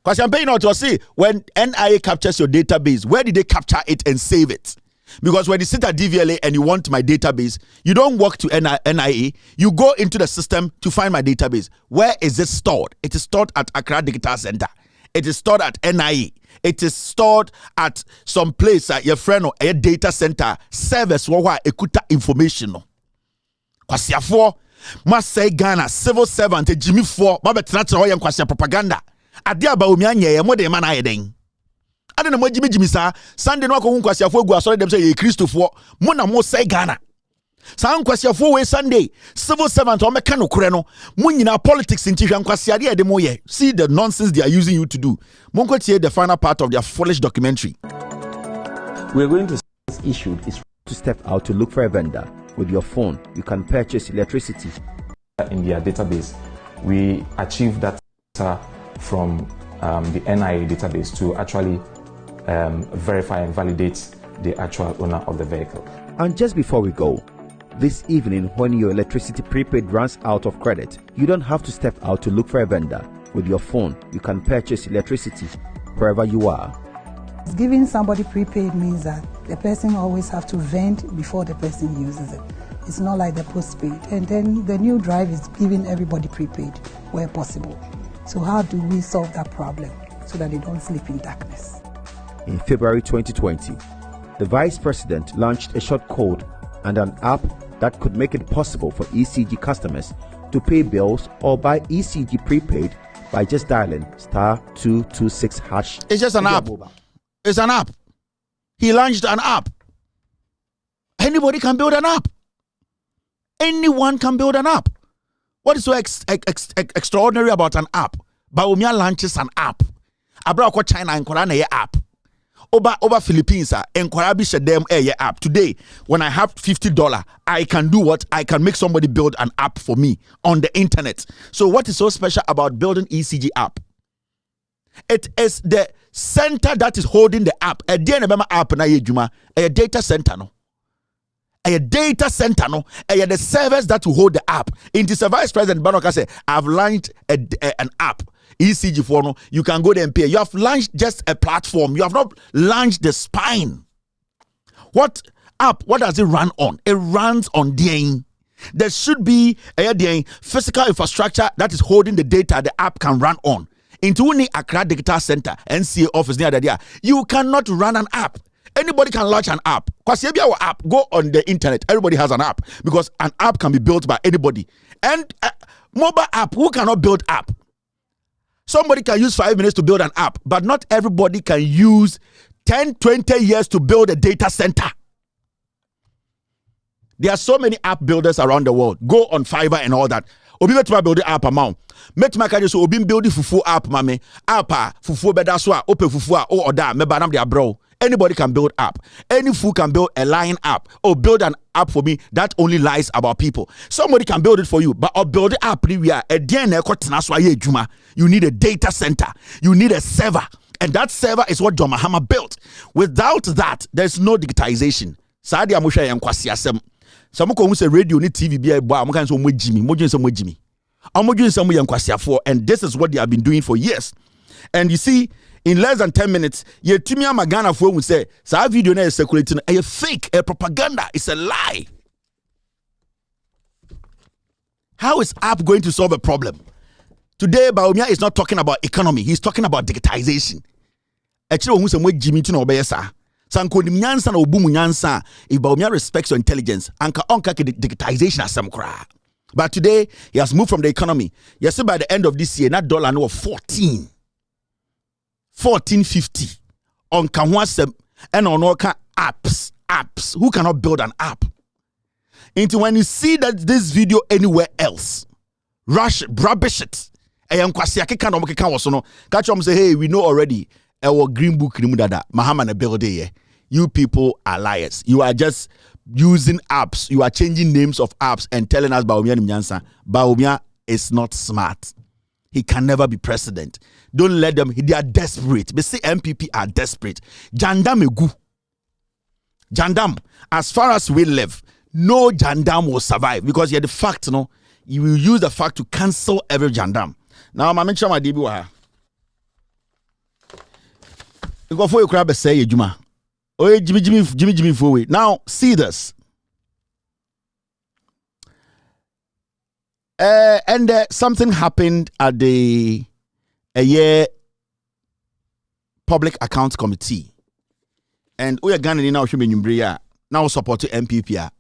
S4: Because I'm paying out to say when NIA captures your database, where did they capture it and save it? Because when you sit at DVLA and you want my database, you don't walk to NIA, you go into the system to find my database. Where is it stored? It is stored at Accra Digital Center. It is stored at NIA. It is stored at some place at your friend or a data center service where ekuta information. Kwasiafo must say Ghana civil servant Jimmy for mabetratra hoye kwasia propaganda. Ade aba omianye ye mode man ayeden. Ade na mo Jimmy sa Sunday no akon kwasiafo egu asore dem say ye Christofo mo na mo say Ghana. San kwasiafo we Sunday civil servant o meka no kure no mo nyina politics nti hwan kwasiade e de mo ye. See the nonsense they are using you to do. Mo nkotie the final part of their foolish documentary.
S18: We're going to issued is to step out to look for a vendor. With your phone, you can purchase electricity.
S19: In their database, we achieve that data from the NIA database to actually verify and validate the actual owner of the vehicle.
S10: And just before we go, this evening when your electricity prepaid runs out of credit, you don't have to step out to look for a vendor. With your phone, you can purchase electricity wherever you are.
S20: Giving somebody prepaid means that the person always have to vent before the person uses it. It's not like the postpaid. And then the new drive is giving everybody prepaid where possible. So how do we solve that problem so that they don't sleep in darkness?
S10: In February 2020, the Vice President launched a short code and an app that could make it possible for ECG customers to pay bills or buy ECG prepaid by just dialing *226#.
S4: It's just an app. It's an app. He launched an app. Anybody can build an app. Anyone can build an app. What is so extraordinary about an app? Baumia launches an app. Abra ko China and Korea na app. Over Philippines and Korea be them app. Today, when I have $50, I can do what? I can make somebody build an app for me on the internet. So what is so special about building ECG app? It is the center that is holding the app. A app na a data center no. A data center no. A the servers that will hold the app. In the Vice President Banoka say, I've launched an app. ECG for no, you can go there and pay. You have launched just a platform. You have not launched the spine. What app? What does it run on? It runs on DAIN. There should be a physical infrastructure that is holding the data the app can run on. Into the Accra Digital Center, NCA office near there, you cannot run an app. Anybody can launch an app. Because if you have an app, go on the internet. Everybody has an app because an app can be built by anybody. And mobile app, who cannot build app? Somebody can use 5 minutes to build an app, but not everybody can use 10, 20 years to build a data center. There are so many app builders around the world. Go on Fiverr and all that. Obi betuma build the app amount. Metuma ka so obi build the fufu app mame. App fufu beda so a open fufu a o oda me banam dia bro. Anybody can build app. Any fool can build a line app. Or build an app for me that only lies about people. Somebody can build it for you, but or build the app we are you need a data center. You need a server. And that server is what John Mahama built. Without that, there's no digitization. Sadia Musha and Kwasiasem. Some who say radio need TV be a bar, Mokan so Jimmy, Mojin some Jimmy. I'm doing some young Kwasia, and this is what they have been doing for years. And you see, in less than 10 minutes, ye Timia Magana for will say, "Sa video na is circulating a fake, a propaganda, it's a lie." How is app going to solve a problem? Today, Baumia is not talking about economy; he's talking about digitization. Actually, who say Jimmy to no besa? Sanko ni nyansa na obu nyansa. If Baumia respects your intelligence, anka onka digitization as some cry. But today, he has moved from the economy. You see, by the end of this year, that dollar no 14.50 on Kanwasem and on all apps. Who cannot build an app? Into when you see that this video anywhere else, rubbish it. Catch them say, hey, we know already. Our green book Mahama build it. You people are liars. You are just using apps. You are changing names of apps and telling us Baumia Nyansa. Baumia is not smart. He can never be president. Don't let them. They are desperate. They say NPP are desperate. Jandam egu. Jandam. As far as we live, no Jandam will survive because you're the fact. No, you will use the fact to cancel every Jandam. Now, I'm mentioning my debut. You go for your crab say Juma. Oh, Jimmy for we. Now, see this. And something happened at the Public Accounts Committee. And we are going to now support NPP.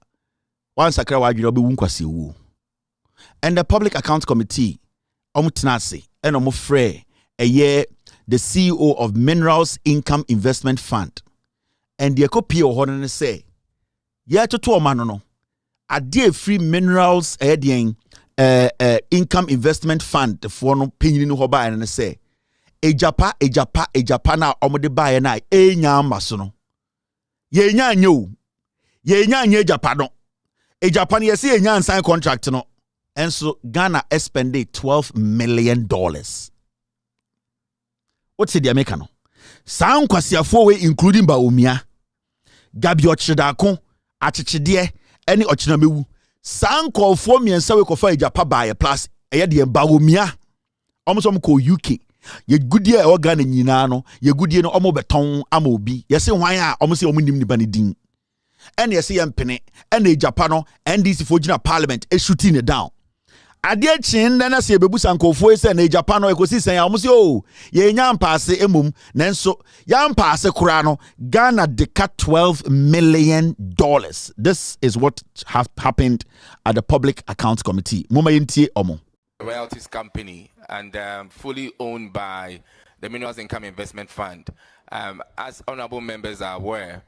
S4: Once I cry, you be wunkwasi. And the Public Accounts Committee, Omutnasi, and Omufre, the CEO of Minerals Income Investment Fund. And the copy of what say, yeah, to manono. A dear free minerals income investment fund for no pin in hoba and say, Japa na omode buy na nyama sono. Ye nya nyo. Ye nya Japa no. Japan ye see nya sign contract no. And so Ghana expended $12 million. What's the American? Sound kwasiafo we including Baumia. Gabi ochidako achichide any ochinamewu san call for me and say we ko fa Japa buy plus e de Baumia omosom ko UK ye goodie e Ghana nyina no ye goodie no omo beton ama obi ye se hwan a omo se omo nim ni ba ne din ene ye se ye mpene ene Japa no NDC for gina parliament e shooting it down Adia chin na se bebusa nkofo ese na Japan no ekosi sen ya omo se o ye nya mpaase emum nanso ya mpaase kura no Ghana de cut $12 million. This is what happened at the Public Accounts Committee. Muma yintie omo.
S2: Royalties company and fully owned by the Minerals Income Investment Fund. As honorable members are aware,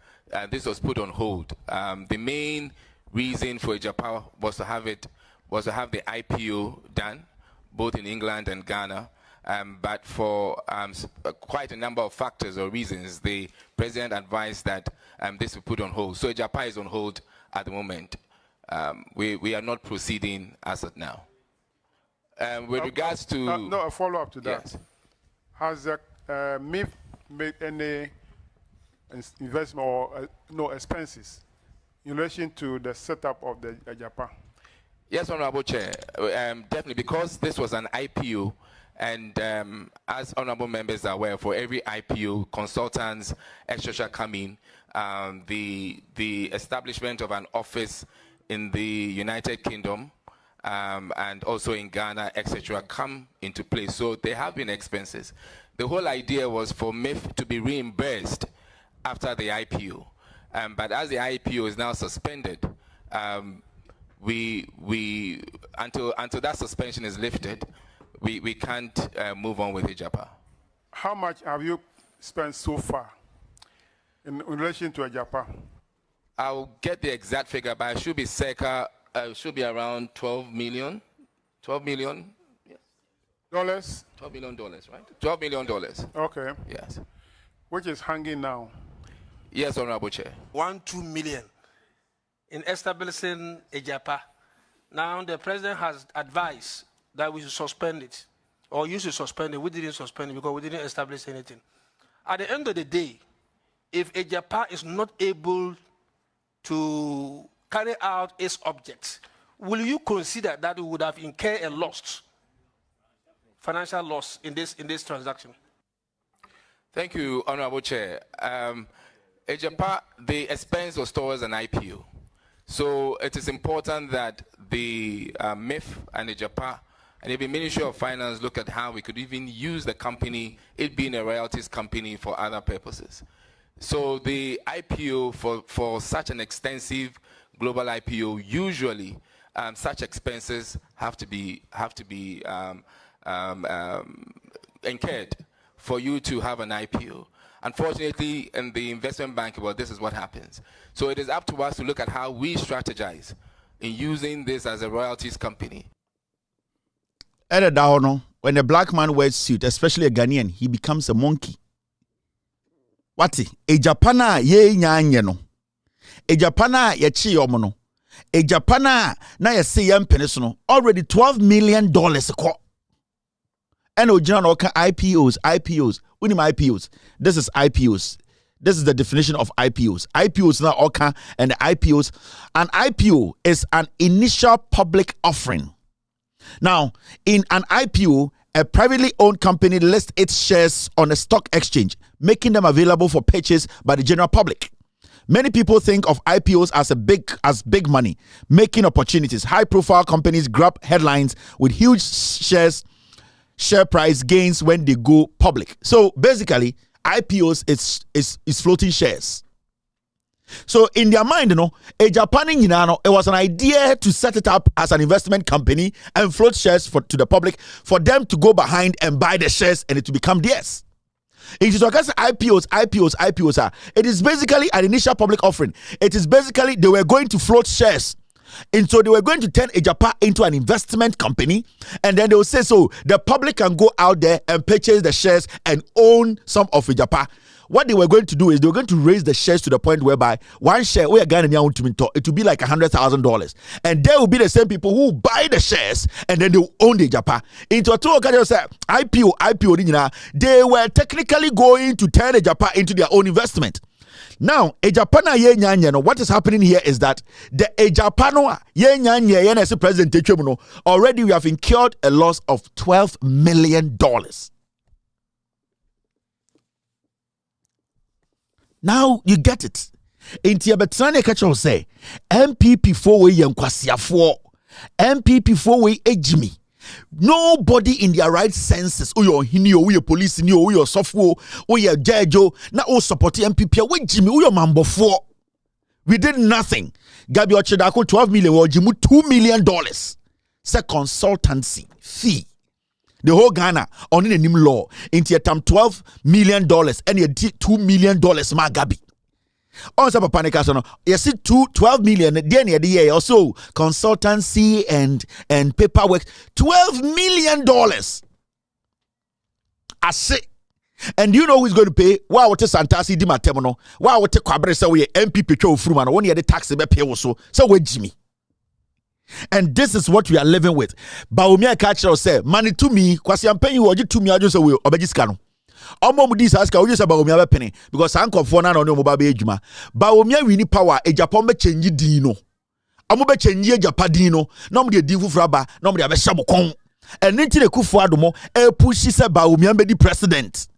S2: this was put on hold. The main reason for Japa was to have the IPO done, both in England and Ghana. But for quite a number of factors or reasons, the president advised that this be put on hold. So Japa is on hold at the moment. We are not proceeding as of now. With regards to
S21: a follow-up to that.
S2: Yes.
S21: Has the MIF made any investment or no expenses in relation to the setup of the Japan?
S2: Yes, Honorable Chair. Definitely, because this was an IPO, and as honorable members are aware, for every IPO, consultants, etc. come in. The establishment of an office in the United Kingdom and also in Ghana, etc., come into place. So there have been expenses. The whole idea was for MIF to be reimbursed after the IPO. But as the IPO is now suspended, until that suspension is lifted, we can't move on with Japa.
S21: How much have you spent so far in relation to Japa?
S2: I'll get the exact figure, but it should be circa. Should be around 12 million. 12 million. Yes.
S21: Dollars?
S2: $12 million, right? $12 million.
S21: Okay.
S2: Yes.
S21: Which is hanging now?
S2: Yes, Honorable Chair.
S22: 2 million in establishing a Japa. Now the president has advised that we should suspend it, or you should suspend it. We didn't suspend it because we didn't establish anything. At the end of the day, if a Japa is not able to carry out its objects, will you consider that we would have incurred a loss, financial loss in this transaction?
S2: Thank you, Honorable Chair. Japa, the expense was towards an IPO. So it is important that the MIF and the Japa and the Ministry of Finance look at how we could even use the company, it being a royalties company, for other purposes. So the IPO, for such an extensive global IPO, usually such expenses have to be incurred for you to have an IPO. Unfortunately, in the investment bank, well, this is what happens. So it is up to us to look at how we strategize in using this as a royalties company.
S4: When a black man wears suit, especially a Ghanaian, he becomes a monkey. Wati? A Japana ye nyanye no. A Japana ye chi yomono. A Japana na ye se yam penesono. Already $12 million ko. And original oka IPOs. Unim IPOs. This is IPOs. This is the definition of IPOs. IPOs now oka and the IPOs. An IPO is an initial public offering. Now, in an IPO, a privately owned company lists its shares on a stock exchange, making them available for purchase by the general public. Many people think of IPOs as big money, making opportunities. High-profile companies grab headlines with huge share price gains when they go public. So basically, IPOs is floating shares. So in their mind, a Japanese, it was an idea to set it up as an investment company and float shares to the public for them to go behind and buy the shares and it to become theirs. It is IPOs. It is basically an initial public offering. It is basically they were going to float shares. And so they were going to turn a Japa into an investment company, and then they will say, so the public can go out there and purchase the shares and own some of a Japa. What they were going to do is they were going to raise the shares to the point whereby one share, it will be like $100,000. And there will be the same people who buy the shares and then they will own the Japa. Into a IPO, they were technically going to turn the Japa into their own investment. Now, what is happening here is that the Ejapano president already we have incurred a loss of $12 million. Now you get it. Inti abetrane kacho say NPP for we yankwasiafo MPP for way ejimi. Nobody in their right senses, oh your hini, oh your police, oh your software, oh your judge, na oh support MPP, we Jimmy, oh your mambo for. We did nothing. Gabi Ochedako 12 million, or Jimu $2 million. Say consultancy fee. The whole Ghana on in a new law into $12 million and $2 million ma Gabi. Also, Papa Nikasono, you see 12 million, then the year also consultancy and paperwork, $12 million. I say, and you know who's going to pay? Why what is Santasi di Matemono? Why what take Cabre say we MPP Cho Fruman? One year the tax be pay also. So we Jimmy. And this is what we are living with. Baumia catcher say, money to me, Kwasi I'm paying you to me, I just will obejiscano. Omo mudis ask you say Baumia penny because Uncle Fona no mobile ejuma. Baumia we need power, a Japan be change dino. Omo be change Japadino, no me di fraba, no me be shabukon. And into the kufuadomo, a push say Baumia be the president.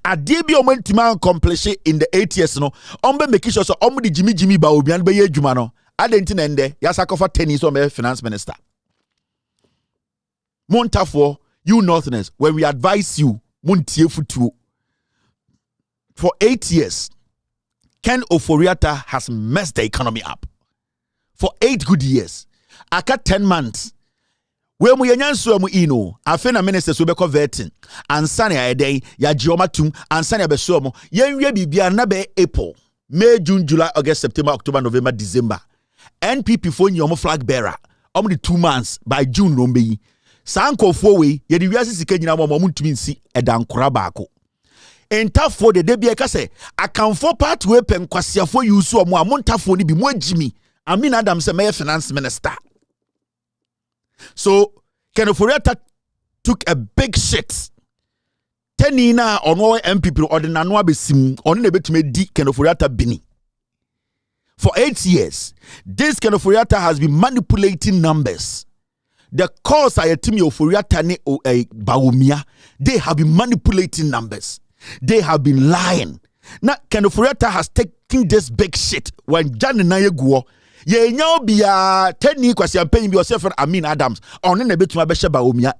S4: A DB omentuma accomplish in the 8 years no. Ombe make sure so omo di Jimmy Baumia be ejuma no. Adentin ende yasako for 10 years on finance minister. Montafo, you Northerners, when we advise you, Muntie Futu, for 8 years, Ken Oforiata has messed the economy up. For 8 good years. Aka 10 months. When we anyansu mu ino, afena ministers we be converting. Ansane ayedei, ya jioma tum, ansane abeso mo, yenwe bibia na be April, May, June, July, August, September, October, November, December. NPP for your flag bearer. Only 2 months by June Rombe. Sanko for we, ye the Viasi Kenya Mamma to mean see a dan Kurabako. In tough for the debia case, I can for part weapon Quasia for you so more Montafoni be more Jimmy. I mean Adams a mayor finance minister. So Ken Oforiata took a big shit. Tenina on all MPP or the Nanwa besim on the bit made D Ken Oforiata Bini. For 8 years, this Ken Oforiata has been manipulating numbers. The cause I team Oforiata ne Baumia, they have been manipulating numbers. They have been lying. Now Ken Oforiata has taken this big shit when Jan and Nayeguo. Ye now be a 10 years kwasi paying yourself for Amin Adams on a bit to Abesha Baumia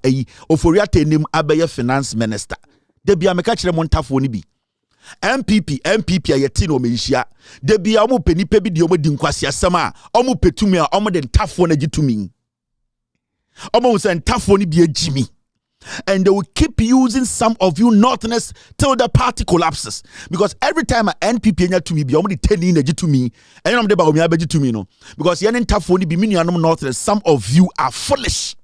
S4: Oforiata nim Abeya finance minister. They be a mekachre montafoni bi. MPP ayetino meishia de bia omo penipe bi de omo di nkwasi asama omo petumi a omo de ntafo na gitumi omo say ntafo ni bi agimi, and they will keep using some of you Northerners till the party collapses, because every time a NPP nya to me bi omo de 10 na gitumi and omo de ba omi abegitumi no, because yen ntafo ni bi minuanom Northerners, some of you are foolish.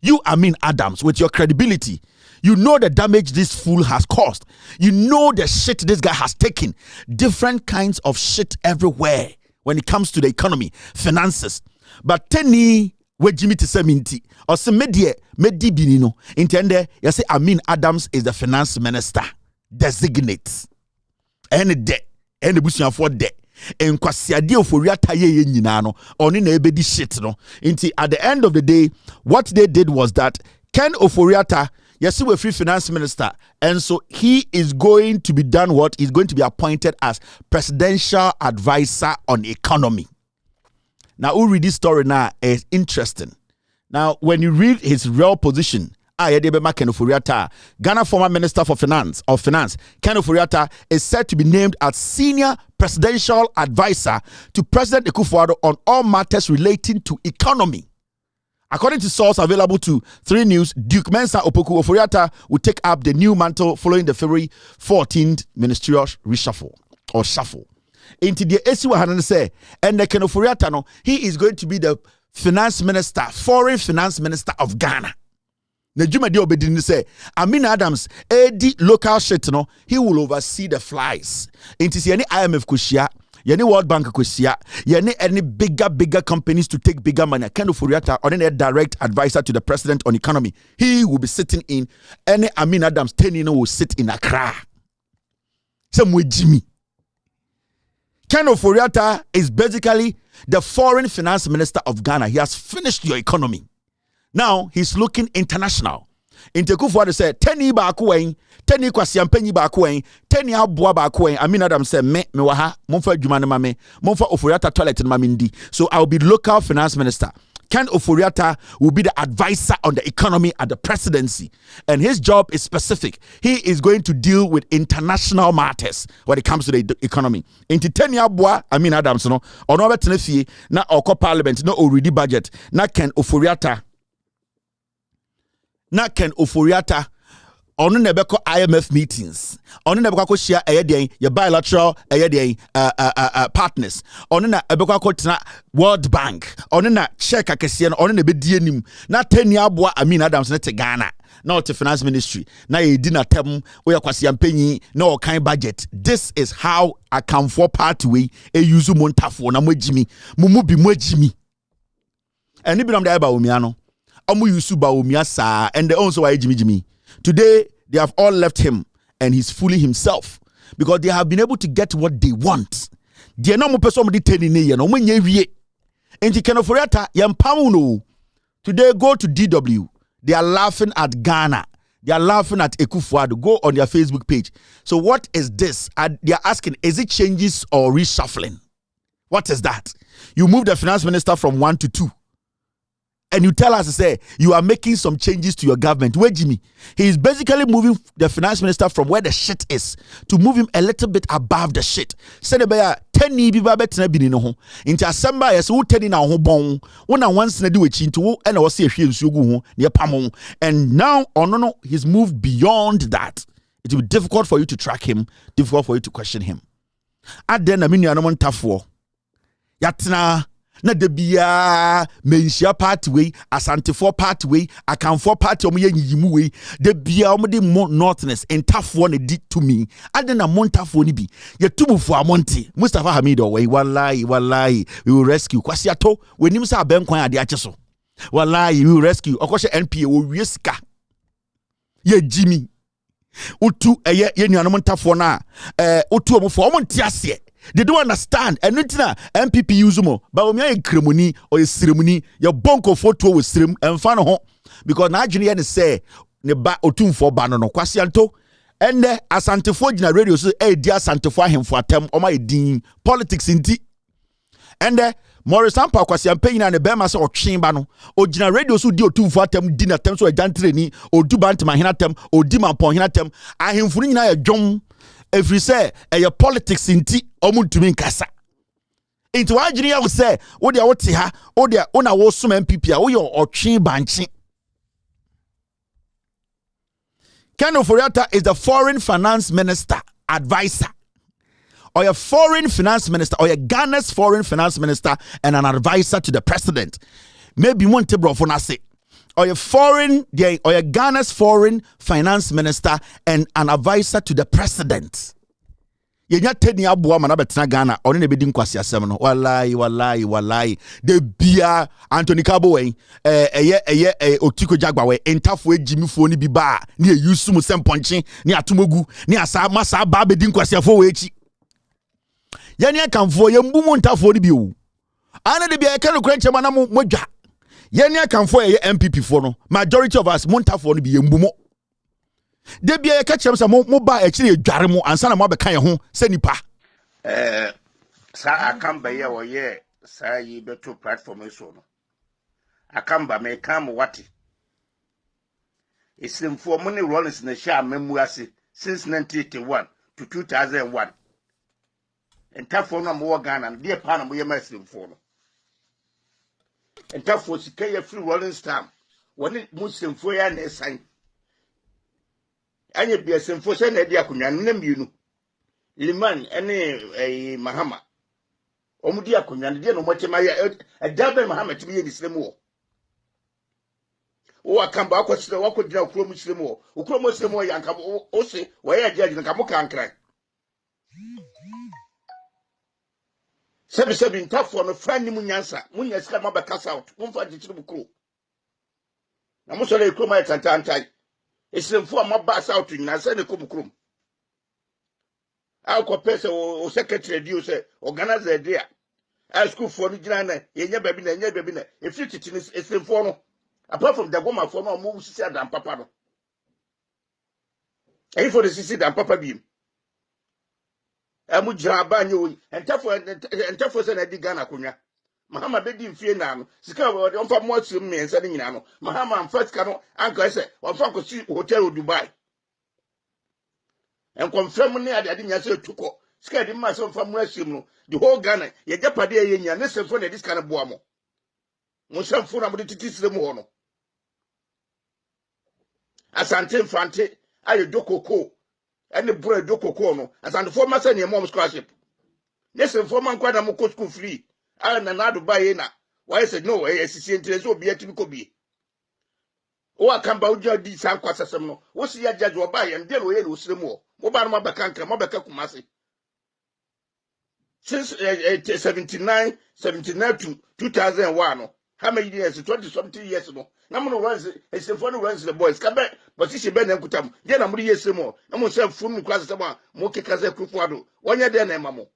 S4: You Amin Adams, with your credibility, you know the damage this fool has caused. You know the shit this guy has taken. Different kinds of shit everywhere when it comes to the economy, finances. But teni we Jimmy Tiseminti or some media medi binino intende you say Amin Adams is the finance minister designate. Any debt, any bushia for debt. En kwasiade Oforiata ye nyina no oni na ebedi shit no. Inti at the end of the day, what they did was that Ken Oforiata, yes, we free finance minister, and so he is going to be done what? He's going to be appointed as presidential advisor on economy. Now, who read this story now is interesting. Now, when you read his real position, Ken Oforiata, Ghana former Minister for Finance, Ken Oforiata is said to be named as senior presidential advisor to President Akufo-Addo on all matters relating to economy. According to source available to 3 News, Duke Mensa Opoku Oforiata will take up the new mantle following the February 14th ministerial reshuffle or shuffle. Into the AC100 say, and the Ken Oforiata no, he is going to be the finance minister, foreign finance minister of Ghana. Nejuma di obedini say, Amin Adams, AD local shit no, he will oversee the flies. Into see any IMF kushia, any World Bank kushia, any bigger companies to take bigger money. Ken Oforiata, or any direct advisor to the president on economy, he will be sitting in. Any Amin Adams 10 will sit in Accra. Somewhere Jimmy. Ken Oforiata is basically the foreign finance minister of Ghana. He has finished your economy. Now he's looking international. Akufo-Addo said, 10 ba akuwen, 10 kwasiampanyi ba akuwen, 10 aboa ba akuwen. Amin Adam said, me waha, monfa adwuma ne ma me, monfa Oforiata toilet ne ma me ndi. So I'll be local finance minister. Ken Ofori will be the advisor on the economy at the presidency. And his job is specific. He is going to deal with international matters when it comes to the economy. Into 10 year boy, I mean Adams, no, or no better na oko parliament, no already budget, na Ken Ofori on never IMF meetings. On never share your bilateral partners. On na ebeko World Bank. On na check akesian on na be dienim. Na 10 year boy I mean Adams na te Ghana. Na the finance ministry. Na ye di na tem we kwasi ampenyi na kind budget. This is how I come for part way e use montafo na mwejimi. Mumu bi mwejimi. And ibi nam da eba omia no. Omu yusu ba omia sa and they also wa jimi. Today, they have all left him and he's fooling himself because they have been able to get what they want. They no mo person mo diteni ne ye no mo nya wie. Enti Ken Ofori yampamu. Today go to DW. They are laughing at Ghana. They are laughing at Ekufuado. Go on their Facebook page. So what is this? They are asking, is it changes or reshuffling? What is that? You move the finance minister from 1 to 2. And you tell us to say you are making some changes to your government. Where Jimmy? He is basically moving the finance minister from where the shit is to move him a little bit above the shit. Send a 10 ni biba betina binino ho. Into Assemble yes who 10 na ho bon. One and once na do it into and I was see a few sugu near Pamon. And now no, he's moved beyond that. It will be difficult for you to track him, difficult for you to question him. And then I mean you are tough war. Yatna na debia menshia pathway asante for pathway akanfo party omo yenyimu we debia omo de Monotonous entafo na di to me ade na montafo ni bi yetubufo amonte Mustafa Hamid way wallahi we will rescue kwasiato wenim sa abenkwan ade ache so wallahi we will rescue okoshe NPA wo wiesika ye Jimmy utu ye nuanom ntafo na utu omofo omonte ase. They don't understand. And NPP use more. But when you're cremoni or a ceremony, your bonko photo with stream and fan home. Because now Junior say ne ba otun for banano kwasianto. And asante for jina radio so dear asante for him for term or my dean politics in tea. And Morris Sampa kwasiampe na ne bema so otwin no. O jina radio so di otun for term dinner term so e jantre ni o du bant ma hina term o di man pon hina term. Ahemfunu nyina ya dwom. If you say your politics in tea omuntumi nkasa into wajini will say wo dia wote ha wo dia ona wo som MPP a wo yo otwe banchi. Ken Ofori is the foreign finance minister advisor or your foreign finance minister or your Ghana's foreign finance minister and an advisor to the president. Maybe one table for say or your Ghana's foreign finance minister and an advisor to the president. Yenya teni abuwa mana betina Ghana oni ne bedi nkwasi asem no wallahi de bia Anthony Kabo we Otiko Jagba we entafo ejimifo ni biba ni eyusu mu semponche ni atomogu ni asa masa ba bedi nkwasi afo we echi yenya kanfo yembu mu ntafo ni bi o ana de bia ka no kranche mana modwa yenya kanfo MPP fo no majority of us montafo no bi yembu mo de bia ye ka chem sa mo ba e kire dware mo ansa na mo abeka ye ho se nipa
S1: sa akamba ye wo ye sa yi beto platform so no akamba me kam wati isimfo mo ne Rollins na sha memu ase since 1981 to 2001 entafo no mo Ghana de pa na mo ye masimfo no entafo sika ye free Rollins time woni musimfo ya na esan anye bia semfo se na di akonwa na mienu liman ene mahama omudi akonwa de no mochema ya adabe mahama tibi ye dislemu o akamba akwosire wakodina okuro muslemu okuro muslemu ya nka o se wa ya jaji nka muka nkran sebi ntafo no fani munyansa munyasika mabakasa out mumfa dichiru bukuro na musole ikuro ma tantantai Isimfo amaba south nyina se ne komukrum akọ pese o secretary di say organizer dia school for no gina na yenya baby na if you teach isimfo no apart from the goma for no move sisi adam papa no ayi for the sisi adam papa bi amu jira banyo entafo se na di Ghana konwa Mahama bedi mfie na no sika we on fa mo asum me nsa ni nyina no Mahama first ka no anka say on fa ko si hotel Dubai en confirm ne ade nya say tuko sika di ma say on fa mo asum no the whole Ghana ye japade ye nya ne semfo na dis kana boa mo mo semfo na mo de titisire mo ho no asante mfante aye dokoko ene bro dokoko no asante for ma say ne mom scholarship ne semfo man kwada mo school free na na Dubai na why said no sisi interest obi atimi ko bi o akamba uja di san kwasasem no wo si ya judge oba ya ndelo ye no sirem wo ba no mabeka nka mabeka kumase since 79 to 2001 no how many years 20 something years no na mo no runs esemfo no runs the boys ka be position be na nkutam je na mo ye sirem na mo se funu kwasasem a mo keka ze kufu ado wonya de na emamo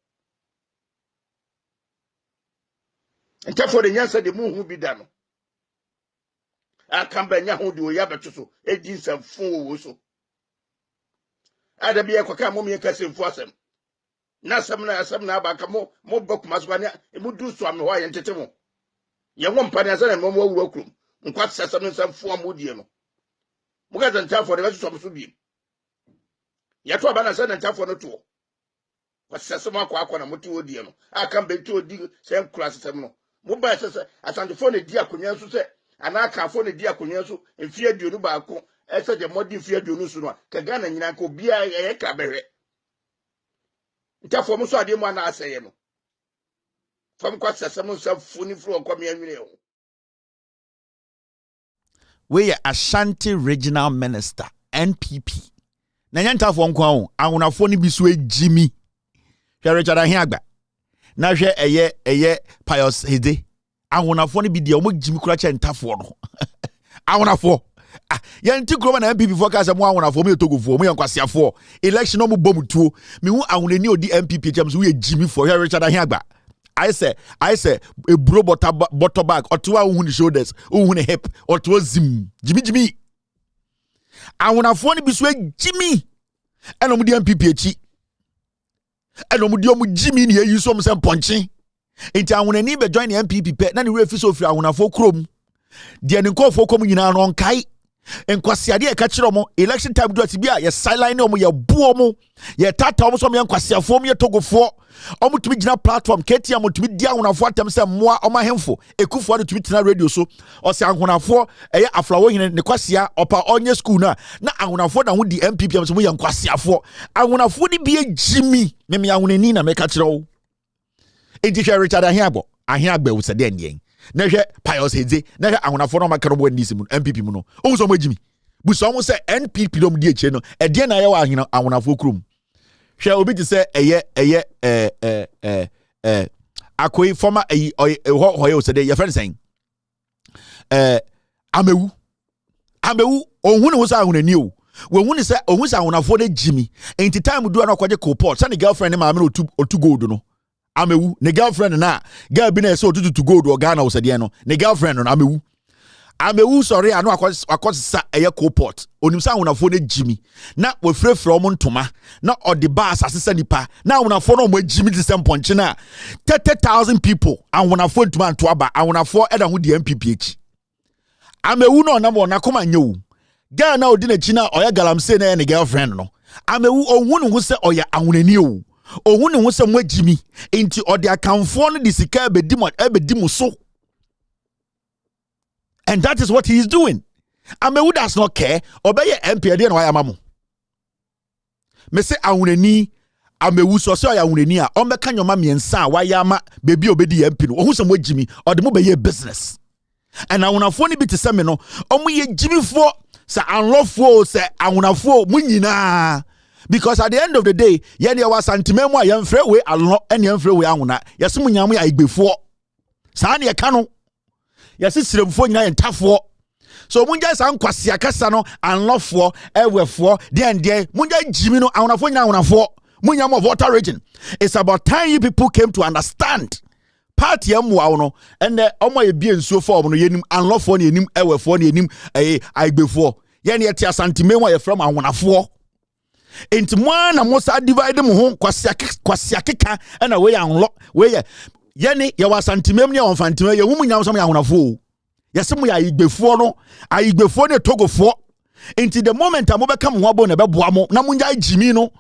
S1: nta for the nyansa de mu hu bi da no akamba nya ho de o ya beto so edi nsafo wo so ada bi ekwa mo me kase mfu asem na asem na aba ka mo bokuma so anya e mu du so am ho aye ntete mo ye wo mpane asa na mo awura krum nkwa asem nsafo am odie no mo ga nta for the so so bi ya to aba na asa na nta for no to asem akwa na mo to odie no akamba to odi se nkura asem no mo ba sese asante for na di akonya so se ana ka for na di akonya so mfie aduonu ba ko ese de modi mfie aduonu so no ka Ghana nyina ko bia ye ka behwe nta for mo so ade mo ana aseye no fam kwa sese mo so funi fro ko me anwene o
S4: we are Ashanti Regional Minister NPP na nyanta for nkwa ho ahonafo ni bi so ejimi hwe Richard Ahiagba na hwe eye Pius Hede ahonafo ni bi de omo jimi kura che ntafo no ahonafo yanti kuro na MPP focus mo ahonafo mo yetogofo mo yankwasiafo election no mo bomutuo me hu ahonani odi MPP james we jimi for hwe Richard Ahiagba I say a bro butter bag or two on the shoulders on the hip or two zim Jimmy I want a phone be sway Jimmy and on the MPP and on Jimmy here you some punching it I want a neighbor join the MPP pet none refuse of I want a folk chrome the uncalled for coming in on kai and kwasiade catch election time do atibia ye sideline omo ye buomo ye tata omo so me kwasia fom ye togofo omo tumi gina platform ketia omo tumi dia hunafo atem se moa omo ahemfo ekufo do tumi tina radio so o se ahunafo eye aflawo hine ne kwasia opa onye school na ahunafo na ho di MPP am so mo ye kwasiafo ahunafo di bia jimi me ahunani na me catch ro enti hwe Richard Ahiagba wo se de ndien na hwe Pius Hede na hwe ahonafo no makaro bo nisi mu MPP mu no o so mo jimi bu so mo se NPP dom di eche no e de na ye wa ahonafo krum hwe obi ti se akoi former ho se de ye friend saying amewu ohun ne wo sa ahonani o we hu ne se ohun sa ahonafo de jimi enti time do na kwaje co-port sa ne girlfriend ne ma me otu gold no amewu ne girlfriend na girl bi na so to gold or Ghana was no ne girlfriend no amewu sorry anu akwasa eye co-port onim sa hunafo na jimi na we frefre om ntoma na odi bus asesa nipa na hunafo no mo jimi di semponche na 30,000 people hunafo ntoma nto aba hunafo eda ho di MPP echi amewu no na mo na koma nyewu girl na odi na chi na oya galamse na ne girlfriend no amewu ohunu ho se oya ahunani o ohun ne ho se mo agimi enti ode akamfo no de sika ebedi so and that is what he is doing. Amewu does not care obeye MP de na waya mamo me se ahunani amewu so se ahunani a o meka nyoma miensa waya ma bebi obedi MP no ohun se mo agimi ode mo beye business and ahunafo ni bi te se me no omo ye jimifo se anlofo se ahunafo mu nyina. Because at the end of the day, yen there was antimemo a young free way along and young free way ahuna. Yes, munyamu ya before. Sani ya kano. Yes, it's the phone and tough war. So munja san kwasia kasano and love for ewe for then munja jimino ahuna phone ahuna for munyamu water region. It's about time you people came to understand. Party amu awno and the omo ye bi enso for omo yenim and love for yenim ewe for yenim I before. Yen ye tia santimemo ye from ahuna for. Enti mwana mosa divide mu ho kwasiakeka na we anlo we yene ye wasantimem ne on fantimem ye hu munyam so ya honafo yese mu ya igbefo no ayigbefo ne togofo into the moment a mobeka mo abo na beboa mo na munya jimi no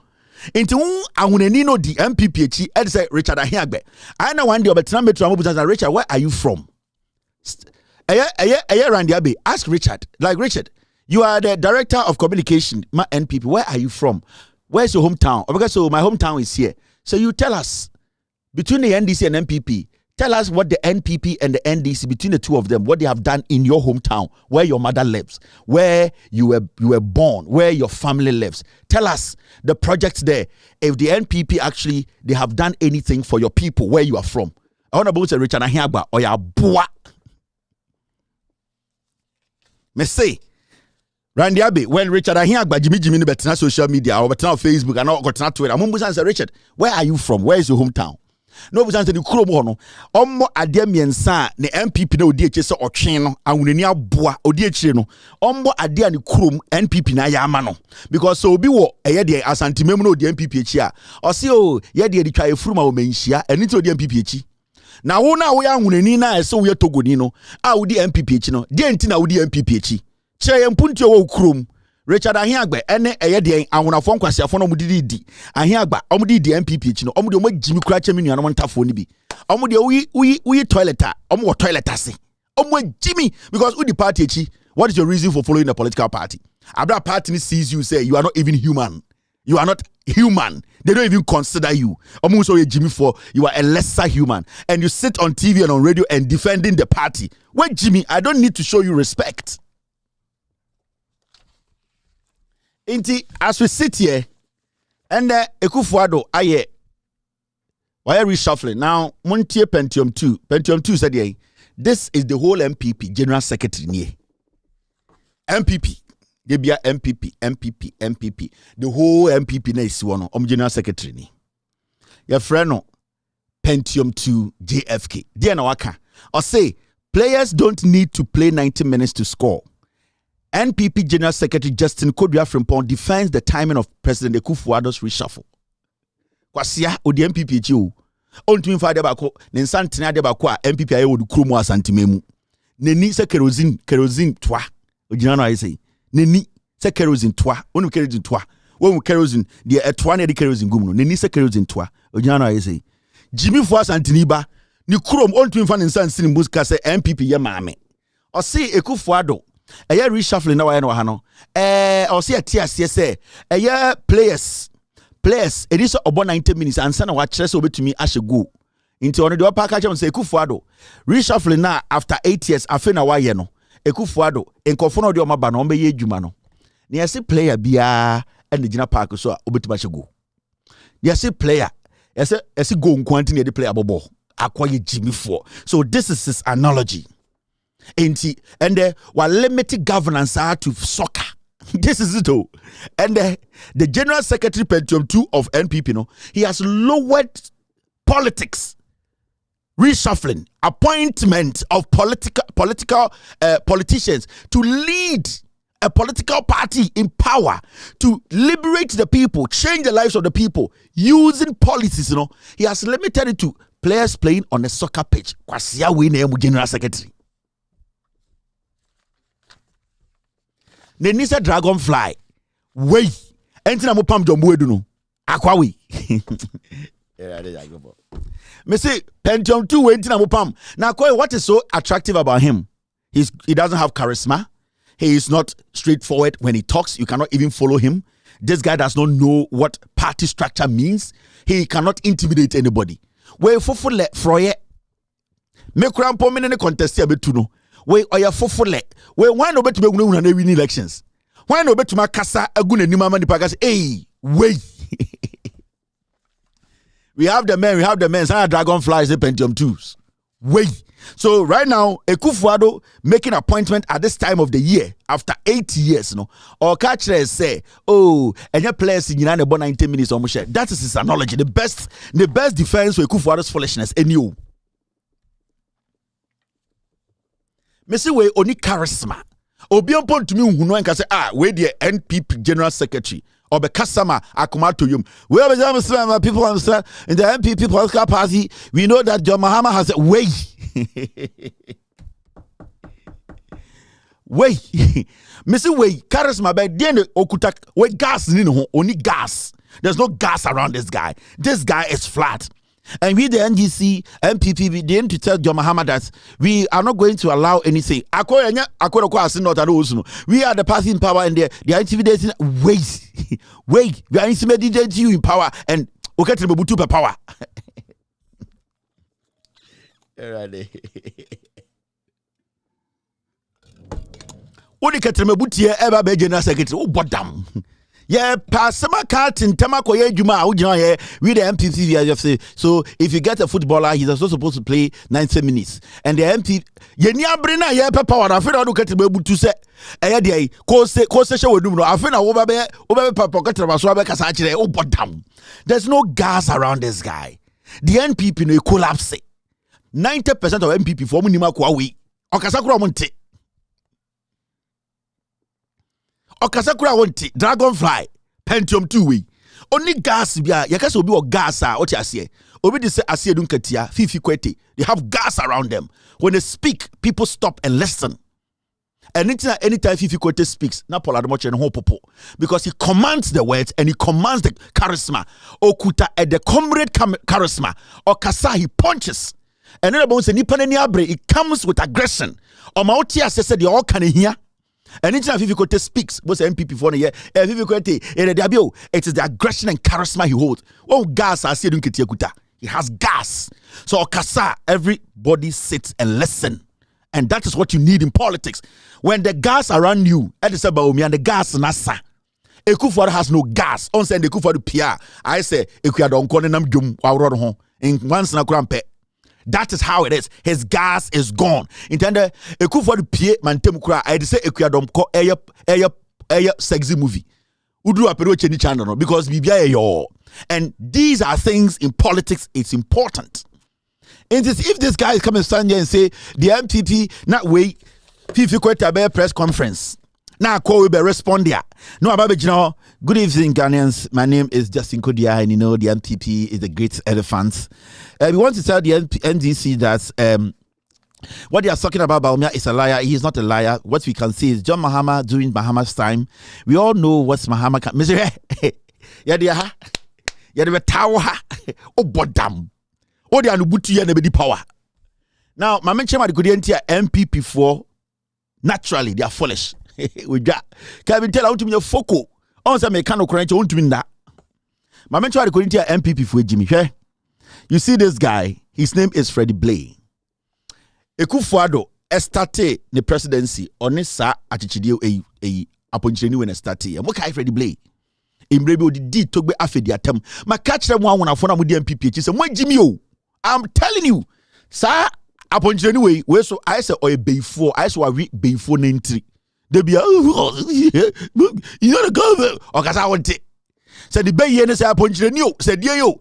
S4: into ahunani no di NPP echi e say Richard Ahiagbe I know one day obetena metro mo buza Richard, where are you from? Randy Abe, ask Richard. Like, Richard, you are the director of communication, my NPP. Where are you from? Where's your hometown? Because so my hometown is here. So you tell us, between the NDC and NPP, tell us what the NPP and the NDC, between the two of them, what they have done in your hometown, where your mother lives, where you were born, where your family lives. Tell us the projects there. If the NPP actually, they have done anything for your people, where you are from. I want to say Richard Ahiagba or ya boa. Me say, Randy Abbey, when Richard Ahiagba Jimmy no betina social media or betina Facebook and all got Twitter, Mumbusan say, Richard, where are you from? Where is your hometown? No busan say the Kuromo no. Omo ade miensa ne MPP na odi eche se otwen no awunani aboa odi eche no. Omo ade ani Kurom NPP na ya ama no. Because so obi wo eye de asantimem no odi NPP echi a. O se o ye de twa efuruma wo manhia eni ti odi NPP echi. Na wo na wo ya nwunani na ese wo ye togoni no a wo di NPP echi no de enti na wo di NPP echi che mpunti wo Kurom Richard Ahiagbe ene eye de ahonafo nkwasiafo no mudidi di Ahiagba omudi di NPP echi no omudi omagimi kura chemi nuano montafo ni bi omudi uyi toileta omo toilet ase omagimi because udi party echi. What is your reason for following a political party? Abra party sees you say you are not even human. You are not human. They don't even consider you. Almost so Jimmy for you are a lesser human. And you sit on TV and on radio and defending the party. Wait, Jimmy, I don't need to show you respect. Inti, as we sit here, and Ekufuado aye why reshuffling. Now, Montie Pentium 2. Pentium 2 said, yeah, this is the whole MPP, General Secretary near. MPP. They be a MPP. The whole MPP na is one General Secretary ni. Your friend no Pentium 2 JFK. Dear Nawaka. Or say players don't need to play 90 minutes to score. NPP General Secretary Justin Kodria Frimpong defends the timing of President Akufo-Addo's reshuffle. Kwasia odi MPP echi o. Ontumi fa de bako ne nsantene ade bako a MPP aye wo Kurom asantememu. Neni se kerosene twa. Ogina no aye say. Neni se kerosene toa onu kerosene toa wo kerosene de etoa na de kerosene gum no neni se kerosene toa ogina na yesi Jimmy fo asantini ba ni Kurom ontu mfa ne nsansini musika se MPP ye maame o se Akufo-Addo eye reshuffling na wa ye no ha no o se atiase se eye players it is about 90 minutes ansa na wa kire se obetumi ahye go nti ono de opa ka chem se Akufo-Addo reshuffling na after 8 years afi na wa ye no Akufo-Addo enkofo no de o maba no o be ye adwuma no na yesi player bia and the Gina Park so obetuma hye go yesi player yesi go nkwanti na de player bobo akwaye Jimmy for. So this is his analogy. And while limited governance to soccer. This is it all. And the General Secretary Pentium 2 of NPP, no, he has lowered politics, reshuffling, appointment of politicians to lead a political party in power, to liberate the people, change the lives of the people, using policies, you know. He has limited it to players playing on a soccer pitch. Kwasia we name General Secretary. Nenisa Dragonfly. Wey. Entina mo pam jombo edu no. Akwa we. Me say Pentium 2 we entina mo pam. Now what is so attractive about him? He doesn't have charisma. He is not straightforward when he talks. You cannot even follow him. This guy does not know what party structure means. He cannot intimidate anybody. We fofole froye. Me krampo me ne contest ya betu we oya fofole. We why no betu be na win elections. Why no betu makasa agu na nima mani pagas. Hey, wait. We have the men. Some Dragonflies, the Pentium 2s. Wait. So right now, Akufo-Addo making appointment at this time of the year after 8 years, no. Or catchers say, oh, and your players in about 90 minutes or more. That is his analogy. The best defense for Akufo-Addo's foolishness. And you, Messi, we only charisma. Obion point to me who know and can say, we the NPP General Secretary or be customer akuma to you. We always understand people understand in the NPP Political Party. We know that John Mahama has a way. Way, Missy way, charisma by then okuta way gas only gas. There's no gas around this guy. This guy is flat. And we the NGC, NPP, we didn't to tell John Mahama that we are not going to allow anything. We are the party in power and they are intimidating. Wait, we are intimidating you in power and okay to be power. Odi ketremebutie eba be general secretary o bodam yeah pasama card in tamako ye djuma ujina ye we the MPP. So if you get a footballer he's also supposed to play 90 minutes and the MP ye ni abre na ye power na afena do ketremebutu se eye de ko se she wedum no afena wo be papa ketrebaso be kasa kire o bodam. There's no gas around this guy. The NPP no collapse. 90% of NPP for munima kwa we okasa kura monte Okasakura wonti Dragonfly Pentium 2 we only gas bia yakase obi o gas a o ti ase obi de say ase dun katia fifi kwete. They have gas around them. When they speak people stop and listen. And anytime fifi kwete speaks na Paul Ademoche no popo because he commands the words and he commands the charisma okuta at the comrade charisma okasa he punches and then about say nipa na ni abre it comes with aggression o ma oti ase say the all can hear. And anytime Fifi speaks, what's NPP for the year? It is the aggression and charisma he holds. Oh, gas, I see he has gas. So, Okasa, everybody sits and listen. And that is what you need in politics. When the gas around you, and the gas nasa. Ekufuor has no gas. On send Ekufuor PR. I say, Ekuadon Konenam Jum, Aurora, in once na crampe. That is how it is. His gas is gone. Intended Ekufuor pie mantem kura. I say Ekuadom ko eye sexy movie. Udu apero cheni channel because bibia yo. And these are things in politics. It's important. And if this guy is coming stand here and say the MPP not wait, Fifi kweta be press conference. Now call we be respond there. No ababe jino. Good evening, Ghanaians. My name is Justin Kodia, and you know the MPP is the great elephant. We want to tell the NDC that what they are talking about Baumia is a liar. He is not a liar. What we can see is John Mahama during Mahama's time. We all know what Mahama can. Oh, bodam. Oh, they are nubutu ya nebedi power. Now, my mention of the MPP for naturally they are foolish. With that, can we tell how to be a focal? On some mechanical current, you won't win that. My mentor according to MPP for Jimmy. You see this guy, his name is Freddie Blay. Ekufuor estate the presidency on this atichidio appointment when estate. And what kind Freddie Blay? Imbrebe di togbe afedi atem. Ma catch them one when phone with the MPP. He said, "What Jimmy? I'm telling you, sir. Appointment anyway. We so I say or before I saw we before 93. They be you know the government. Okay, I want it. Said the bay yen say appointment you. Said yo.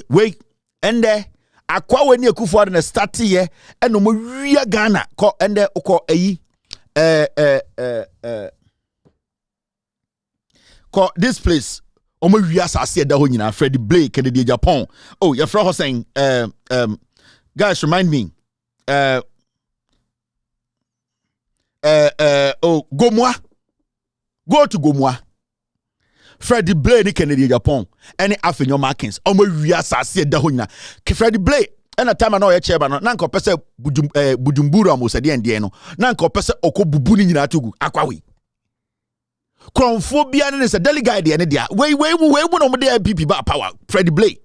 S4: Wait, and there. Akwa when you Ekufuor na start here and no more Ghana. Ko and there oko ko this place. Omo wiasa ase da ho nyina Freddie Blay Kennedy Japan. Oh, your friend was saying guys remind me Gomwa. Go to Gomwa. Freddie Blay ni Kennedy Japan. Any afenyo markings. Omo wiasa ase da ho nyina. Freddie Blay and a time I know a chair no nanko pese bujumburu amo de ndie no nanko pese oko bubu ni nyina tugu akwawi. Chromophobia is a delegate and dia. We no more NPP ba power. Freddie Blay.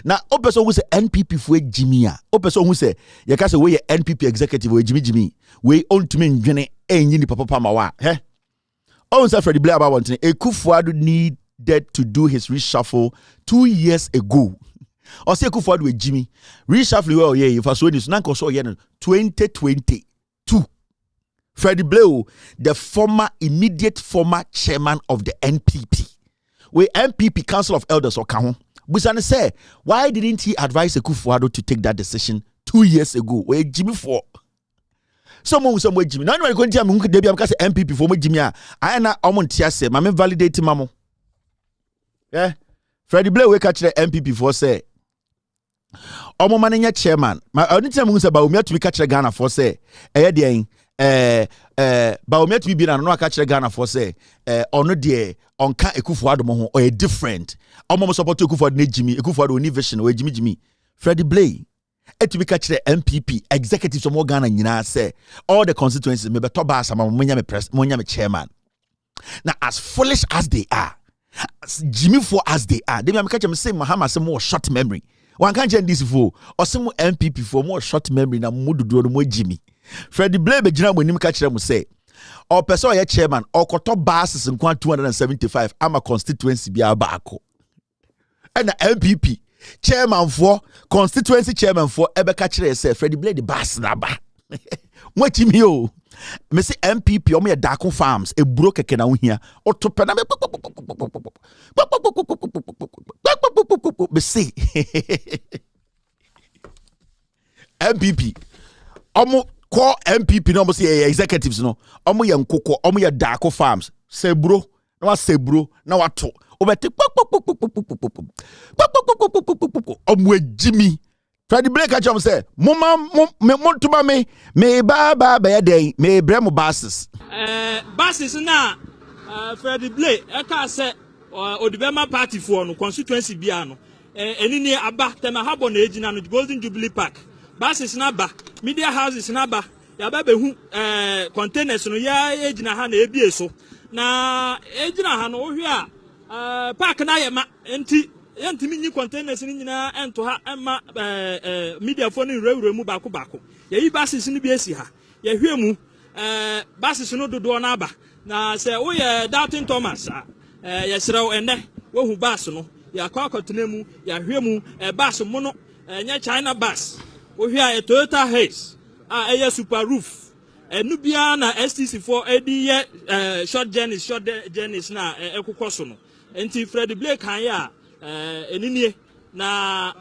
S4: Now, o person who say NPP for Jimmy. O person who say you can say we NPP executive we Jimmy. We ultimate dwene enyi papa pama wa. He. O say Freddie Blay about one thing. Ekufuor needed to do his reshuffle 2 years ago. O say Ekufuor with Jimmy. Reshuffle well yeah if I saw this nanko so 2022. Freddie Blay, the immediate former chairman of the NPP. We NPP Council of Elders or Kahon. Busane say, why didn't he advise Ekufuor to take that decision 2 years ago? Where Jimmy for Someone Jimmy. Now, I'm going to MPP for Jimmy. I am on Tiase, my validate Mamo. Yeah, Freddie Blair, we catch the MPP for say. Omo manenya chairman. My only time we say about me to be catch Ghana for say. Ba me to be na no catch Ghana for say. Ono de onka Ekufuado mo or a different. Omo support Ekufuado ne Jimmy, Ekufuado ni vision or Jimmy. Freddie Blair. To be catch the MPP executives of more Ghana nyina say all the constituencies me beto ba sama me chairman. Now as foolish as they are, as Jimmy for as they are, they me catch me say Mahama say more short memory. One can't change this for or some MPP for more short memory na mudu do no Jimmy. Freddie Blair be jina when him catch them say or person or chairman or koto basis in 275 ama constituency bi abako. And the MPP chairman for constituency chairman for Ebeka Chere say Freddie Blair the bass naba. What him yo? Me say MPP o me Dako farms e buro keke na here o to pena me say MPP omo call MPP no say executives no omo ye nkoko omo ye Dako farms say bro na wa say bro na wa to obete omwe Jimmy Freddie Blair catch him say mama montuma me ba ya dey me brem basis
S3: na Freddie Blair e ka say odibema party for no constituency bia no eni ni aba tema habo na ejina no Golden Jubilee Park basis na ba media houses na ba ya ba behu containers no ya ejina ha na ebie so na ejina ha no ohwe a park na yema enti yantimi nyi containers ni nyina ento ha ema media phone rewure mu bako ye yi basis ni bi esi ha ye hwe mu basis no dodo na aba na se wo ye Dalton Thomas ye serew ene wo hu bas no ya kwakotena mu ya hwe mu bas mu no nya China bus wo hwe a Toyota Hiace eye super roof enu bia na STC4 edi ye short journeys na ekokoso no enti Freddie Blair kan ya eninie na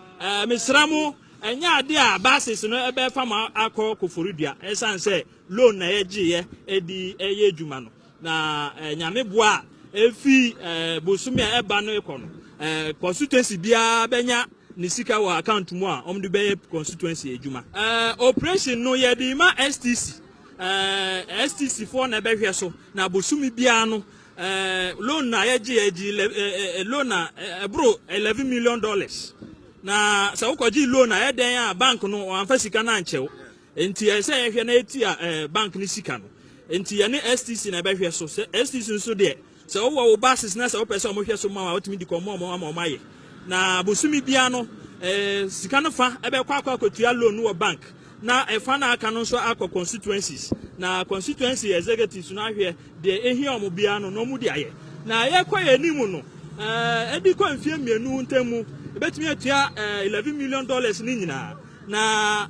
S3: misramu enya ade a basis no ebe fama akọ koforidua esan se loan na yegiye edi eye adwuma no na nyame boa efi bosumi a eba no ekono constituency bia benya ni sika wa account mu a omde be constituency adwuma operation no ye di ma STC STC4 na behwe so na bosumi bia no loan na yeji loan na bro $11 million na sa ukoji loan na eden a bank no anfa sika na nchew enti ese yehwe na eti a bank ni sika no enti ye ne STC na behwe so STC nso de se wo basis na se wo pese o mo hwe so ma otimi di komo mo maye na bosumi bia no sika no fa ebe kwa kotua loan no bank na efa na aka no so akọ constituencies na constituency executives na hwe de ehi omobia no mu di aye na ye kwa ye nimu no edi kwa mfie mienu ntemu ebetumi atua $11 million ni nyina na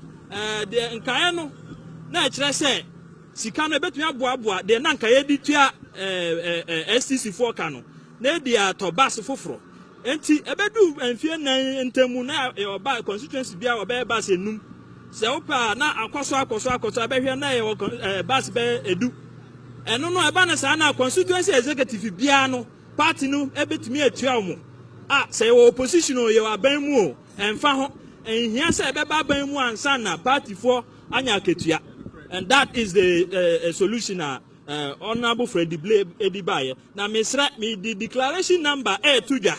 S3: de nkae no na kire se sika no ebetumi aboaboa de na nkae di tua STC4 ka no na di atobas foforo enti ebedu mfie nan ntemu na oba constituency bia oba bas enum se opa na akoso abehwe na ye bas be edu eno no eba na sa na constituency executive bia no party no ebetumi atua omo se wo opposition o ye aban mu o emfa ho enhia se ebeba aban mu ansa na party for anya ketua and that is the solution honorable Freddie Blair edibaye na misra me the declaration number tuja.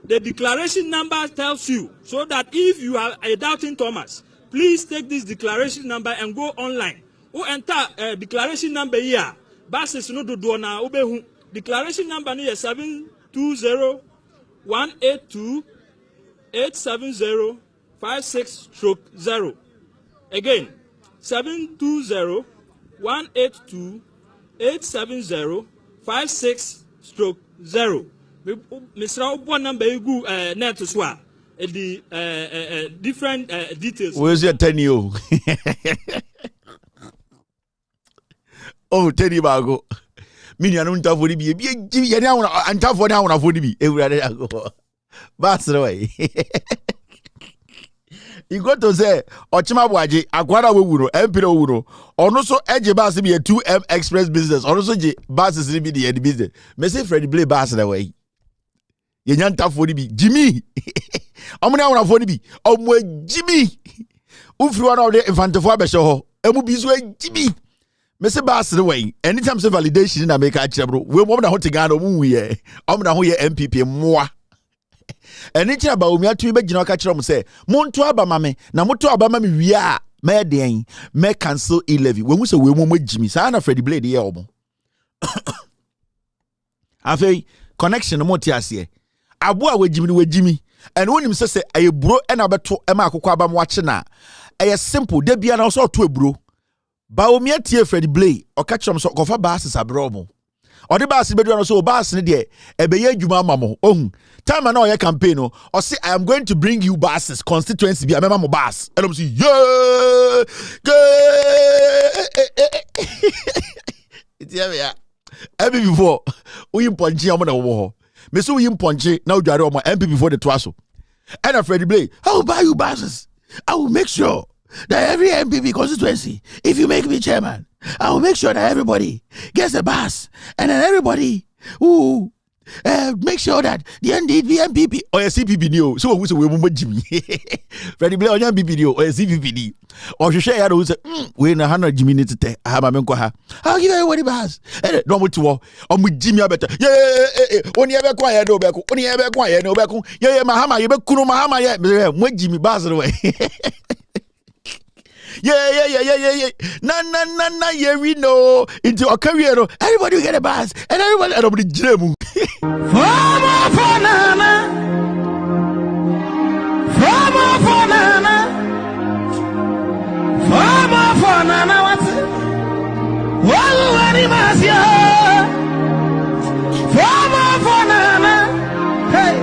S3: The declaration number tells you so that if you are a doubting Thomas, please take this declaration number and go online. O enter declaration number here. Basis no do na obehu. Declaration number ni 720-182-870-56-0. Again, 720-182-870-56-0. Mr. Obo number egu net so a the different details.
S4: Where's your 10 you? Oh, 10 bago. Mini anu nta fodi bi ye ni awon anta fodi awon afodi bi ewurade ago. Bass way. You go to say Ochima Bwaji akwara we wuro empire wuro ono so eje bus be a 2M express business ono so je bus is be the business me say Freddy Blay bus that way ye nyanta fo ni bi Jimmy omo na wona fo ni bi omo Jimmy ufri one of the infantofo abehye ho emu bi so Jimmy me say bus the way anytime say validation na make a kire bro we mo na ho tigana omo wiye omo na ho ye MPP moa eni kira ba omi atu be gina ka kira mo say monto aba ma me na moto aba ma me wi a me den me cancel 11 we hu say we mo Jimmy sa na Freddy Blay dey omo afei connection mo ti ase abo a we Jimmy and wonim say aye bro e na beto e ma akokọ aba mo ache na e simple de bia na so to ebro ba omi atie Freddy Blay o ka kira mo so kofa basis abro mo o de basis bedu na so basis ne de e be ye adwuma amamo ohun time na your campaign or say I am going to bring you buses constituency be amema mo bus and I'm say yeah it's yeah every before we punch am na wo me so we punch now you are on MP before the twaso and Freddy Blay I will buy you buses I will make sure that every MPP constituency if you make me chairman I will make sure that everybody gets a bus and then everybody who make sure that the NPP or a CPP new so we say we mo Jimmy Freddy Blay on MPP new or a CPP or she share who say we na 100 Jimmy need to take ha me nkwa ha I'll give everybody bus no mo to o mo Jimmy abeta oni ebe kwa ye do beku oni ebe kwa ye no beku ye mahama ye bekunu mahama ye mo Jimmy bus the way yeah. Na, yeah, we know. Into a career, everybody will get a bus, and everybody jam. Fama fanana, what's it? Well, animasia. Fama fanana, hey,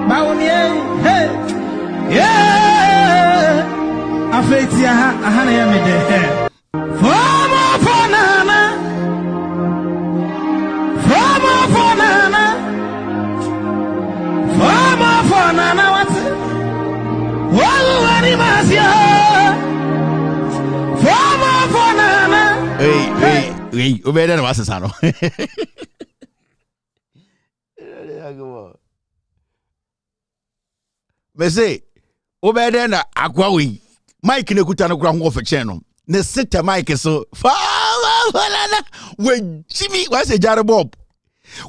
S4: Baumia, hey, yeah. Afeti ahana ya me de Fama fanana what Walu animasia Fama fanana Hey ubeda na wasa sano Mese ubeda na akwawi Mike ne kuta no kura ho for channel. Ne sita Mike so. We Jimmy was a jar bob.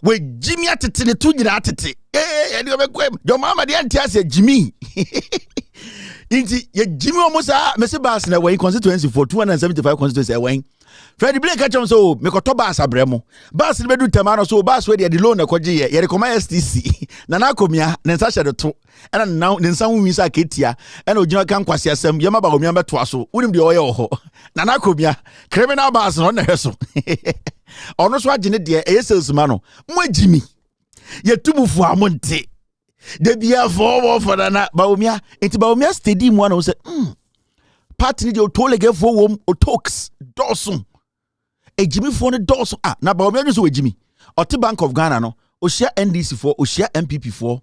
S4: We Jimmy atete ne tu nyina atete. Eh e be kwem. Your mama dey antia say Jimmy. Inti ye Jimmy almost me se bas na we constituency for 275 constituency e wen. Freddy Blay catch so me ko to bas abremo. Bas ne bedu tamano so bas we dey loan akwaje ye rekoma STC. Na na komia ne nsa hye de to. And now ne nsa hu wisa ketia and ogina kan kwase asem ye maba omia beto aso. Wonim de oye ho. Na na komia criminal bas no na heso. Ono so agene de e salesman no. Mo Jimmy. Ye tubufu amonte. De bia for na baomia enti baomia stadium one o say party de o tolege fo wom o talks dosun e Jimmy for ne dosun na baomia nso we Jimmy o te Bank of Ghana no o share NDC for o share MPP for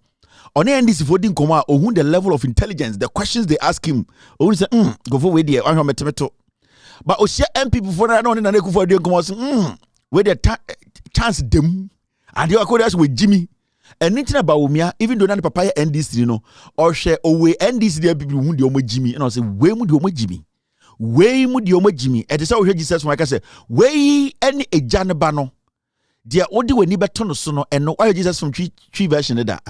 S4: on NDC for din komo o hu the level of intelligence the questions they ask him o say go for we there o metemeto but o share MPP for na no na ku for din komo say we the chance dem and you are with Jimmy. And anything about Umia, even though papa NDC, you know, or share away NDC, there people who do Jimmy, and I say, way mu di Jimmy, way mu di Jimmy. And it's how Jesus, like I say, way any a janabano, dear Odi when you beton sono, and no why Jesus from tree version of that.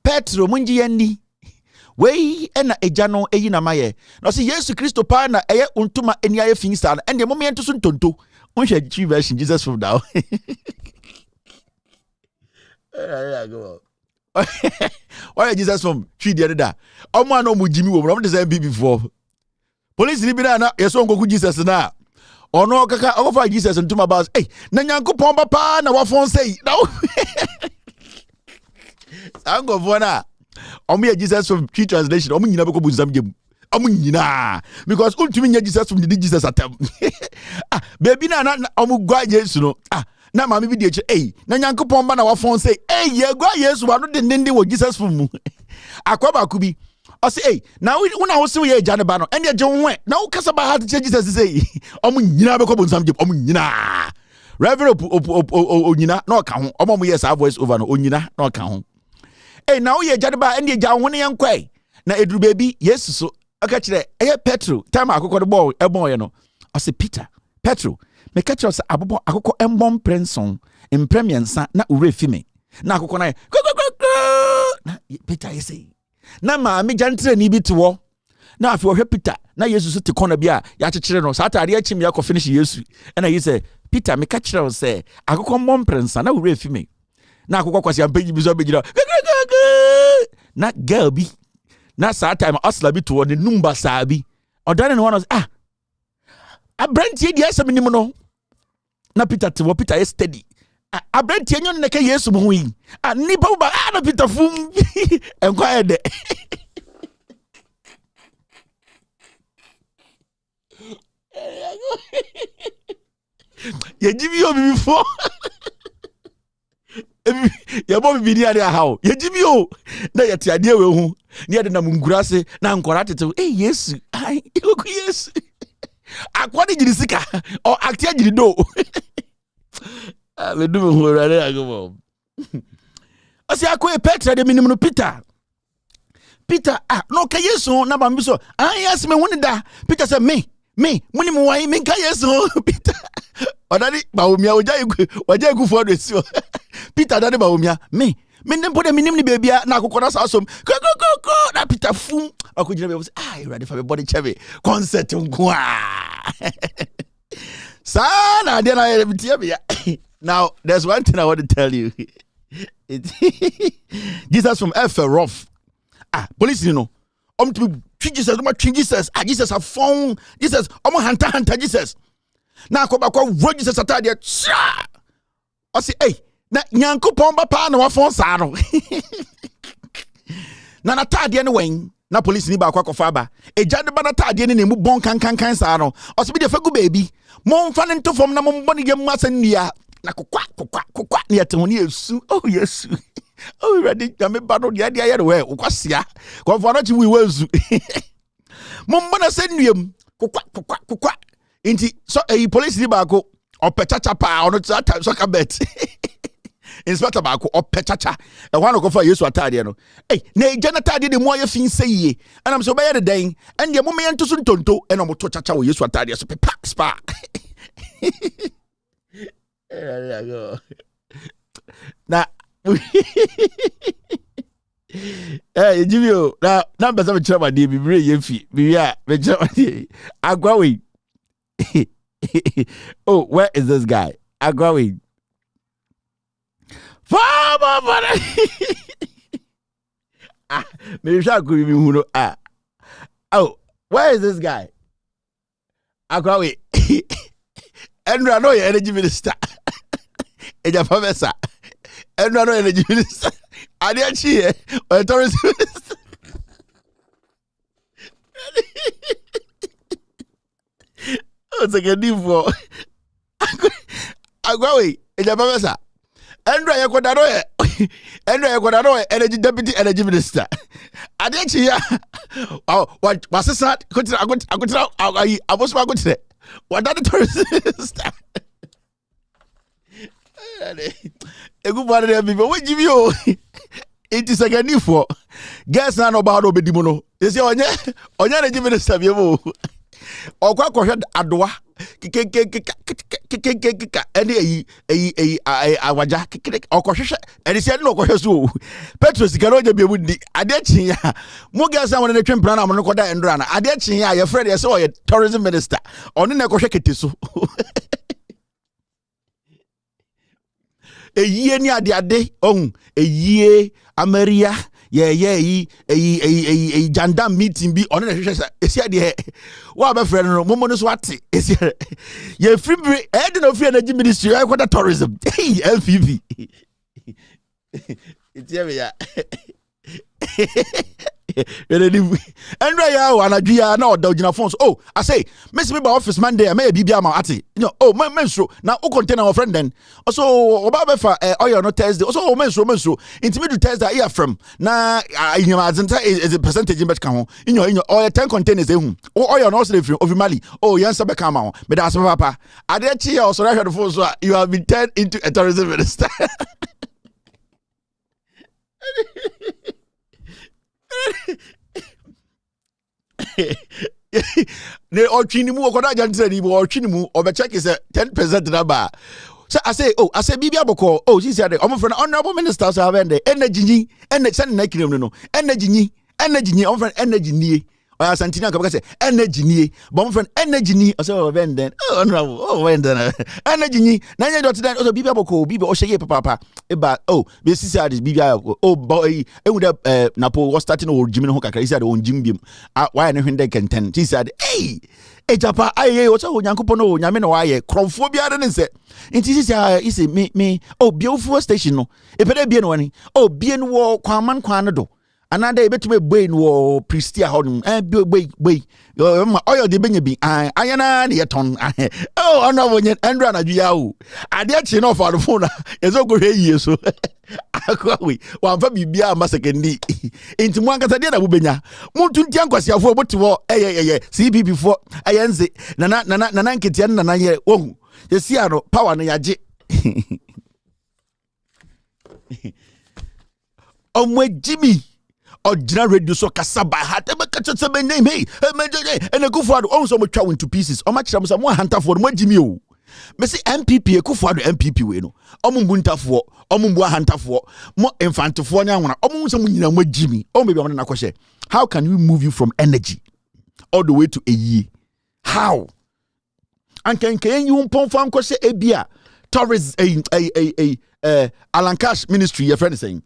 S4: Petro Munji Yendi, way and a jano a yinamaye. Now see, yes, Christo Pana, a untuma any other things, and the moment to soon tonto, on tree version, Jesus from now. Why Jesus from tree the other day? Omo no mu Jimmy wo from the same before. Police ni bi na yeso ngoku Jesus na. Ono kaka ofa Jesus ntuma bas. Eh, na Nyankopon papa na wafon sei. Na. Sango fona. Omo Jesus from tree translation. Omo nyina be ko bunzam gem. Omo nyina because ultimi nya Jesus from the Jesus atam. Baby na omo gwa Jesus no. na maame bi de che na Nyankopon ba na wa fon say ye gwa Yesu wa no de ndende wo Jesus fun mu akoba kubi o say na una wo se ye agya ne ba no ene je wo na wo kasa ba ha te Jesus say omo nyina be ko bonsam je omo nyina Reverend onyina na oka ho omo yes voice over no onyina na oka ho na wo ye agya ne ba ene agya wo ne yankwa na eduru baby Yesu so aka kire Petro time akokɔ de ball ebon ye no o say Peter Petro me catch us abobo akokɔ embom prenson impremiensa na ure fime na akokɔ na na Peter you say na ma me jantre ni bi to na afi ohwe Peter na Yesu so te kɔna bi a ya kyekere no sa atade akyi me akɔ finish Yesu na yi say Peter me catch us say akokɔ embom prensa na ure fime na akokɔ kwasi ampeji bi so begira na girl bi na sa time asla bi to ne numba sa bi odane no one abrantie di asem nim no na Peter te wo Peter is steady abrantie nyon ne ka Yesu mo yi nipa ba na Peter fum enko ede ye jibi o bi fo ye bo bi ni ade ha ye jibi o na ye te ade we hu ni ade na mungurase na nkora tete Yesu ai ikoku Yesu akwadi jiri sika o aktia jiri do we do me rare ago asi akoye Peter de minimum Peter no ka Yesu na ba mbiso yes me huni da Peter say me muni mu wai me ka Yesu Peter odani ba omia oja egu for do si Peter dani ba omia me ndempo de minim ni bebia na akokɔ na sasom ko na Peter fum akojina be say ready for me body cheve concert nko sana de na bitia bia. Now there's one thing I want to tell you. Jesus from rough. Police you know to Jesus Jesus have found Jesus hunter Jesus na akɔ Jesus atade I say na Nyankopon ba pa na wa fon sa no na atade ne wen na police ni ba akɔ ba eja de ba na atade ne mu bon kan sa no o se bi de fagu baby mo mfa ne nto fom na mo mbɔ ne gem asanua na kokwa ne yete honi esu Yesu ready na me ba no de ade aye we ukwasia ko for no chi wi wazu mo mbɔ na asanuam kokwa inti so police ni ba ko opechacha pa ono time so ka bet inspector ba ko opechacha e ho no ko fa Yesu atade no na eja na atade de mo aye fin seye anam so be ye de den en de mo me nto so ntonto e no mo to chacha wo Yesu atade so pepa spa na Jimio na be some chama de bibre ye fi bi ya be chama de agwawe. Oh, where is this guy? Agwawe. Maybe I could be who know. Oh, where is this guy? Agwawe. Andrew, no energy minister. Eja professor. Andrew, no energy minister. I didn't see or tourism minister. It's like a new for Agwawe, Eja professor. Andrew, you could know energy deputy energy minister. I didn't see what was this? I was going to say. What are the tourists? A good part of them people. What give you? It is like a new for. Guess none about Obedimono. Is your energy minister? Or quite Adwa. Any a waja or Kosha, and he said no Koshu. Petrus Garoja be with the Adechi. Mugas on the train plan. I'm not going and run. Adechi, your friend, I saw a tourism minister on the Koshaketisu. A year near the day, a year, Ameria. Yeah, a jandam meeting be on the what my friend Momonos what is here. Yeah, free I don't know if energy ministry, I got a tourism. Hey, LPV. It's here, And right now, now the phones. Oh, I say, Miss me by office Monday, I may be my ati. Oh, my menstru. Now, who contain our friend then? Also, about for oil no Thursday. Also, menstru. Intimate Thursday here from. Now, you know, is a percentage in Betcam. In your oil 10 containers. Oh, oil no slave of Mali. Oh, yes, Becamo. But that's papa. I did cheer also. I heard the phone. So you have been turned into a tourism minister. Ne ochinimu okoda jantre ni bo ochinimu obecheck is 10% number. So I say bibia boko. Oh, she said omo friend honorable ministers have energy ni send na kirim no energy ni omo friend energy ni oya santina ka say energy ni but omo friend energy ni o say then honorable when then energy ni na nya dot then also bibia boko bibia o shege papa eba be sisi ade bibia boy ewu de napo was starting o jimi ho kakra isi ade on jim bim why na hwende kenten she said hey Japa aye o so onyankopon no nyame na waye kromfo bia de ne se nti sisi isi me biofo station no epede bie no wani bie no wo kwaman kwan no do another ebetume boy no pristia hodum boy oyo de benya bi ayana ne yeton ono wonye andra na dua o ade achi no for the phone yezo go hwe yie so akwawi wamfa bibia ama sekendi enti mu ankasa de na bubenya muntu ntia nkwasiafo botiwo CPP fo ayenze nana nketia nana ye wohu yesi ano power no yaje omwe Jimmy Ojina radio so kasaba hat ebeka sebe name hey and Akufo-Addo on so much into pieces o match am mo hanta for mo Jimmy o me say NPP Akufo-Addo NPP we no omo mbuntafoɔ omo mbu ahantafoɔ mo infantefoɔ nya nwona omo so nyina mo Jimmy o me be on na kwhye how can we move you from energy all the way to a year how and can you mpon kwhye ebia tourist Alan Cash ministry your friend is saying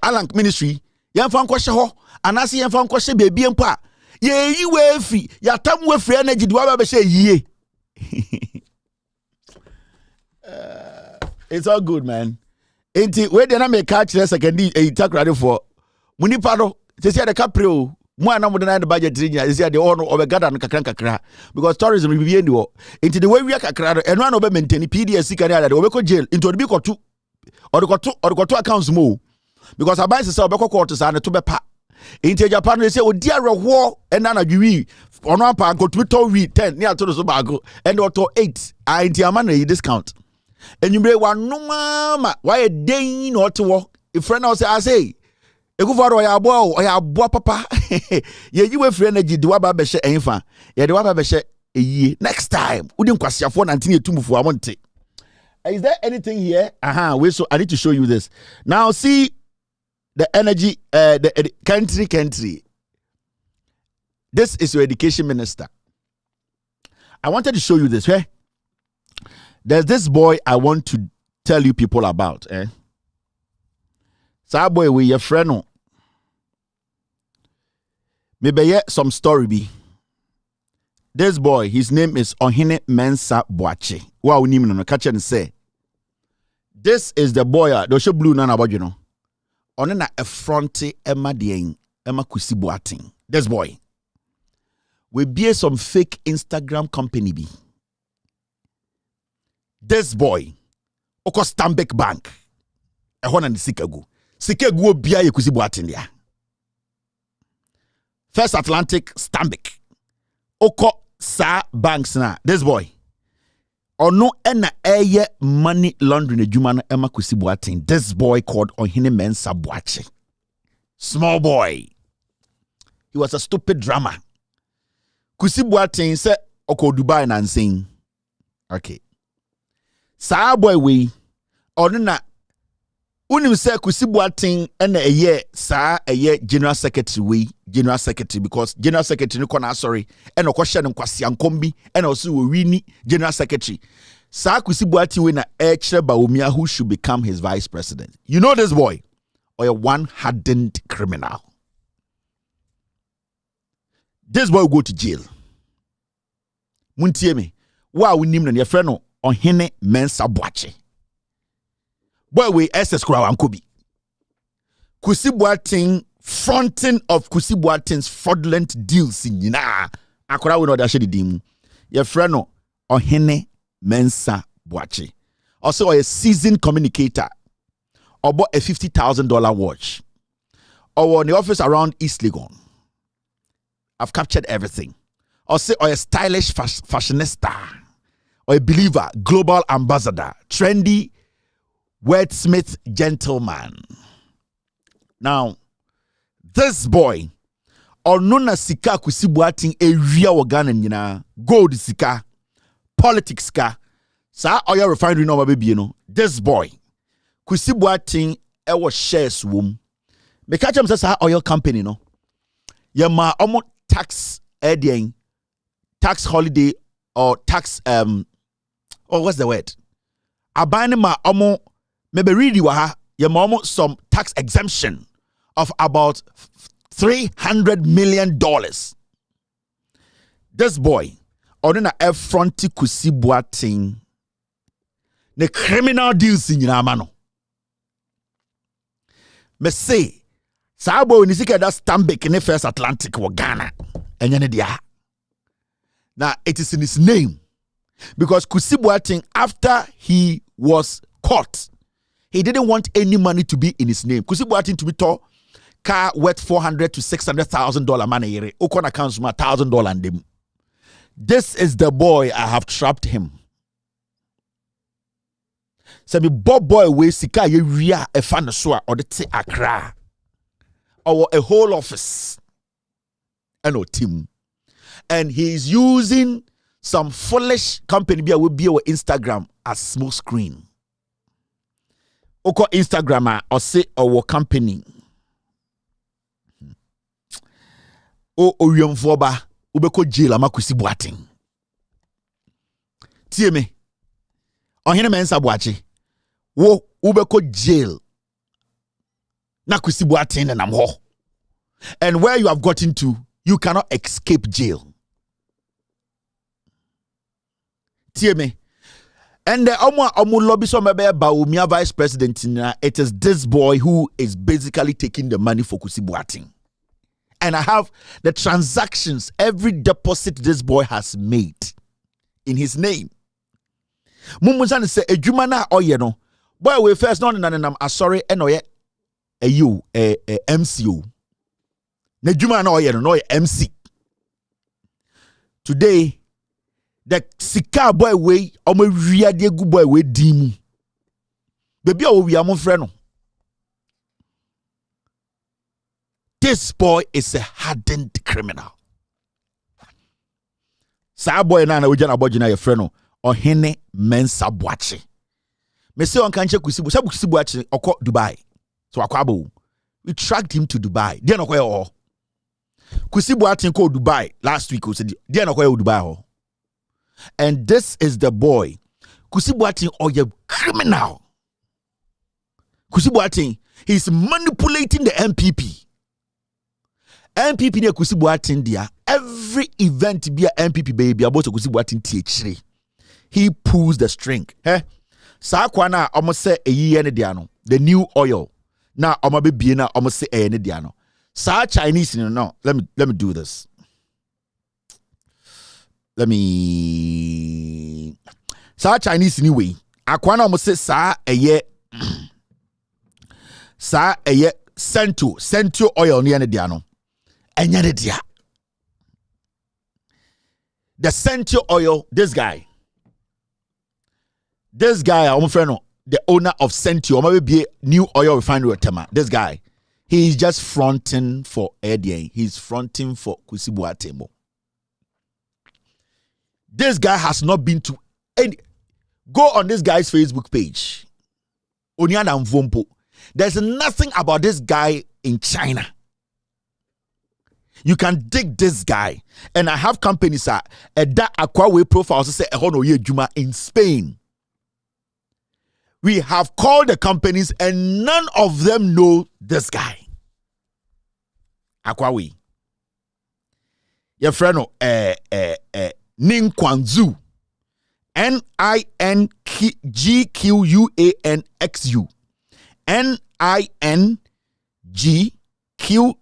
S4: Alan ministry yemfa nkwhye ho anase yemfa nkwhye bebi empo a ye yi we fi yatam we free energy di wa ba hye yie it's all good man enti we dey na me catch the second takrade for munipa do se se de caprio mu ana mo de na budget rinya se se de ono obegada no kakra because tourism bi bi ndi wo enti the way we kakra do eno ana obe maintain PDS sika ne ade obeko jail enti obi kotu odokoto accounts mo because abai se obeko court sa ne to bepa enti Japan they say odi areho ena na dwi ono apa nkotumi to wi 10 ne ato so bago and auto 8 enti ama na discount enyumre wanoma ma why den no to wo e friend now say I say Akufo-Addo oya abo papa ye yiwe free energy de wa ba be hye enfa ye de wa ba be hye eyie next time udi nkwasiafo na ntine etumufo amonte. Is there anything here? Wait, so I need to show you this. Now, see the energy, the country. This is your education minister. I wanted to show you this. There's this boy I want to tell you people about. So, boy, we your friend. Maybe some story be. This boy, his name is Ohene Mensa Boache. Wow, no catch and say. This is the boy, the show blue nana about you know. On a effronte Emma Dien, Emma Kusi Boating. This boy. We be some fake Instagram company be. This boy, Oko Stanbic Bank. A one and the Sikagu. Sikagu bia ye Kusi Boating there. First Atlantic Stanbic. Oko sa banks na this boy ono ena eye money laundering adwuma no ema Kusi Boating. This boy called Ohene Mensa Boache. Small boy. He was a stupid drama. Kusi Boating say oko Dubai na nsing. Okay. Sa boy we ono na unim say Kusi Boating ena eye sa eye general secretary because general secretary no kona sorry ena kwhye no kwasiankombi ena oso wo wini general secretary sa Kusi Boating we na Echere Bawumia who should become his vice president. You know this boy or a one-hardened criminal. This boy will go to jail. Muntie me wa wonim no ne frɛ no Ohene Mensa Boache. Boy we SS kura wankobi. Kwesi Boateng fronting of Kwesi Boateng's fraudulent deals in Yina. Akora we know that she dim. Your friend no Ohene Mensa Boachi. Also a seasoned communicator. Or bought a $50,000 watch. Or in the office around East Legon. I've captured everything. Or say or a stylish fashionista. Or a believer, global ambassador, trendy wordsmith gentleman. Now, this boy, or nona sika Kwesi Boateng area Ghana nyina, gold sika, politics ka, sa oil refinery no baby you know. This boy, Kwesi Boateng was shares wom. Me catch him say oil company no. Yama omo tax tax holiday or tax what's the word? Abane ma omo maybe read wa yama omo some tax exemption of about $300 million. This boy, ordina F fronti Kwesi Boateng, the criminal deals in Yamano. Me say, Sabo ni sika that Stambik in the First Atlantic wa Ghana. Now it is in his name because Kwesi Boateng, after he was caught, he didn't want any money to be in his name. Kwesi Boateng to be told. Car worth $400,000 to $600,000 money. Okon accounts $1,000 and them. This is the boy I have trapped him. Say me bob boy we sika ye ria e fan so or the te Accra. Or a whole office. And no team. And he is using some foolish company will be our Instagram as small screen. Oko Instagrammer or say our company. O oyomfoba ubeko jail ama Kwesi Boateng. Tie me. Ohene Mensa Boachi. Wo ubeko jail. Na Kwesi Boateng na namho. And where you have gotten to, you cannot escape jail. Tie me. And the omu lobby so mebe Baumia vice president, it is this boy who is basically taking the money for Kwesi Boateng. And I have the transactions, every deposit this boy has made in his name. Mumusan say a jumana oye no. Boy we first no sorry enoye a you a MCU. Ne jumana oye no MC. Today the sika boy we omo wiade gu boy we dimu. Baby o wi amon frɛ no. This boy is a hardened criminal. Sa boy na ujana abojina ye frɛ no Ohene Mensa Boachi. Me say on kanche Kwesi Boateng okɔ Dubai. So akwabo. We tracked him to Dubai. Dia no kɔ ho. Kwesi Boateng kɔ Dubai last week o said dia no kɔ Dubai ho. And this is the boy. Kwesi Boateng a criminal. Kwesi Boateng, he's manipulating the NPP. NPP ne Kwesi Boateng dia every event be a NPP baby about Kwesi Boateng TH3. He pulls the string. Sa kwa na almost say a year ne dia no. The new oil. Na omo be bie na almost say a ne dia no. Sa Chinese no. Let me do this. Sa Chinese anyway. Akwa na almost say sa a year Sento oil ne dia no. The Sento oil, this guy, I'm friend, the owner of Sento, or maybe new oil refinery Tema. This guy, he is just fronting for ADA. He's fronting for Kwesi Boateng. This guy has not been to any. Go on this guy's Facebook page. Onyana Mvompo. There's nothing about this guy in China. You can dig this guy. And I have companies that Aquaway profiles say Juma in Spain. We have called the companies and none of them know this guy. Aquaway. Your friend Ning Kwanzu. NINGQUANXU. NINGQUANXU. Ningquan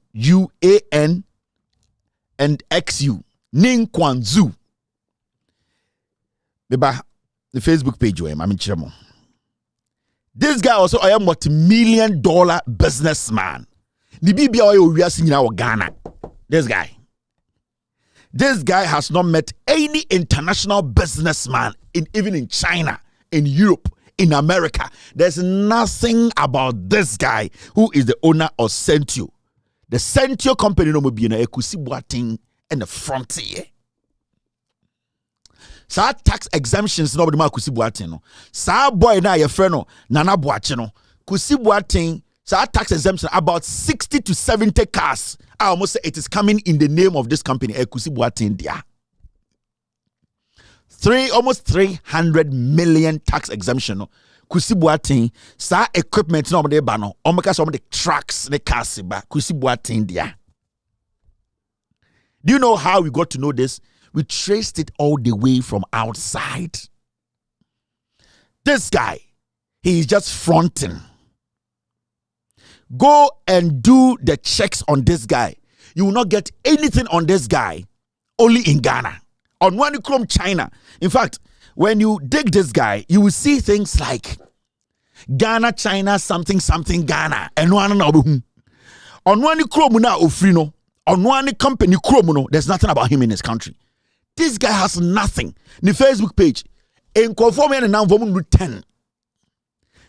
S4: and XU. Ningquan Zoo. Beba, the Facebook page where I'm in Chemo. This guy also a multi-million-dollar businessman. The BBI we are seeing in Ghana. This guy has not met any international businessman even in China, in Europe, in America. There's nothing about this guy who is the owner of Sentio. The Sentio company no be na ekusi boating and the frontier. Sa tax exemptions no be ma kusi boating no. Sa boy na your friend no Nana Boache no. Kusi boating sa tax exemption about 60 to 70 cars. I almost say it is coming in the name of this company ekusi boating dia. Almost 300 million tax exemption no. Kusi boating sa equipment no de ba no. Omeka some the trucks ne cars ba kusi boating dia. Do you know how we got to know this? We traced it all the way from outside. This guy, he is just fronting. Go and do the checks on this guy. You will not get anything on this guy, only in Ghana. On one Chrome China. In fact, when you dig this guy, you will see things like Ghana, China, something, something, Ghana. And one on one Chrome na Ofori. On one company Chrome, there's nothing about him in his country. This guy has nothing. The Facebook page, in conforming and now 10.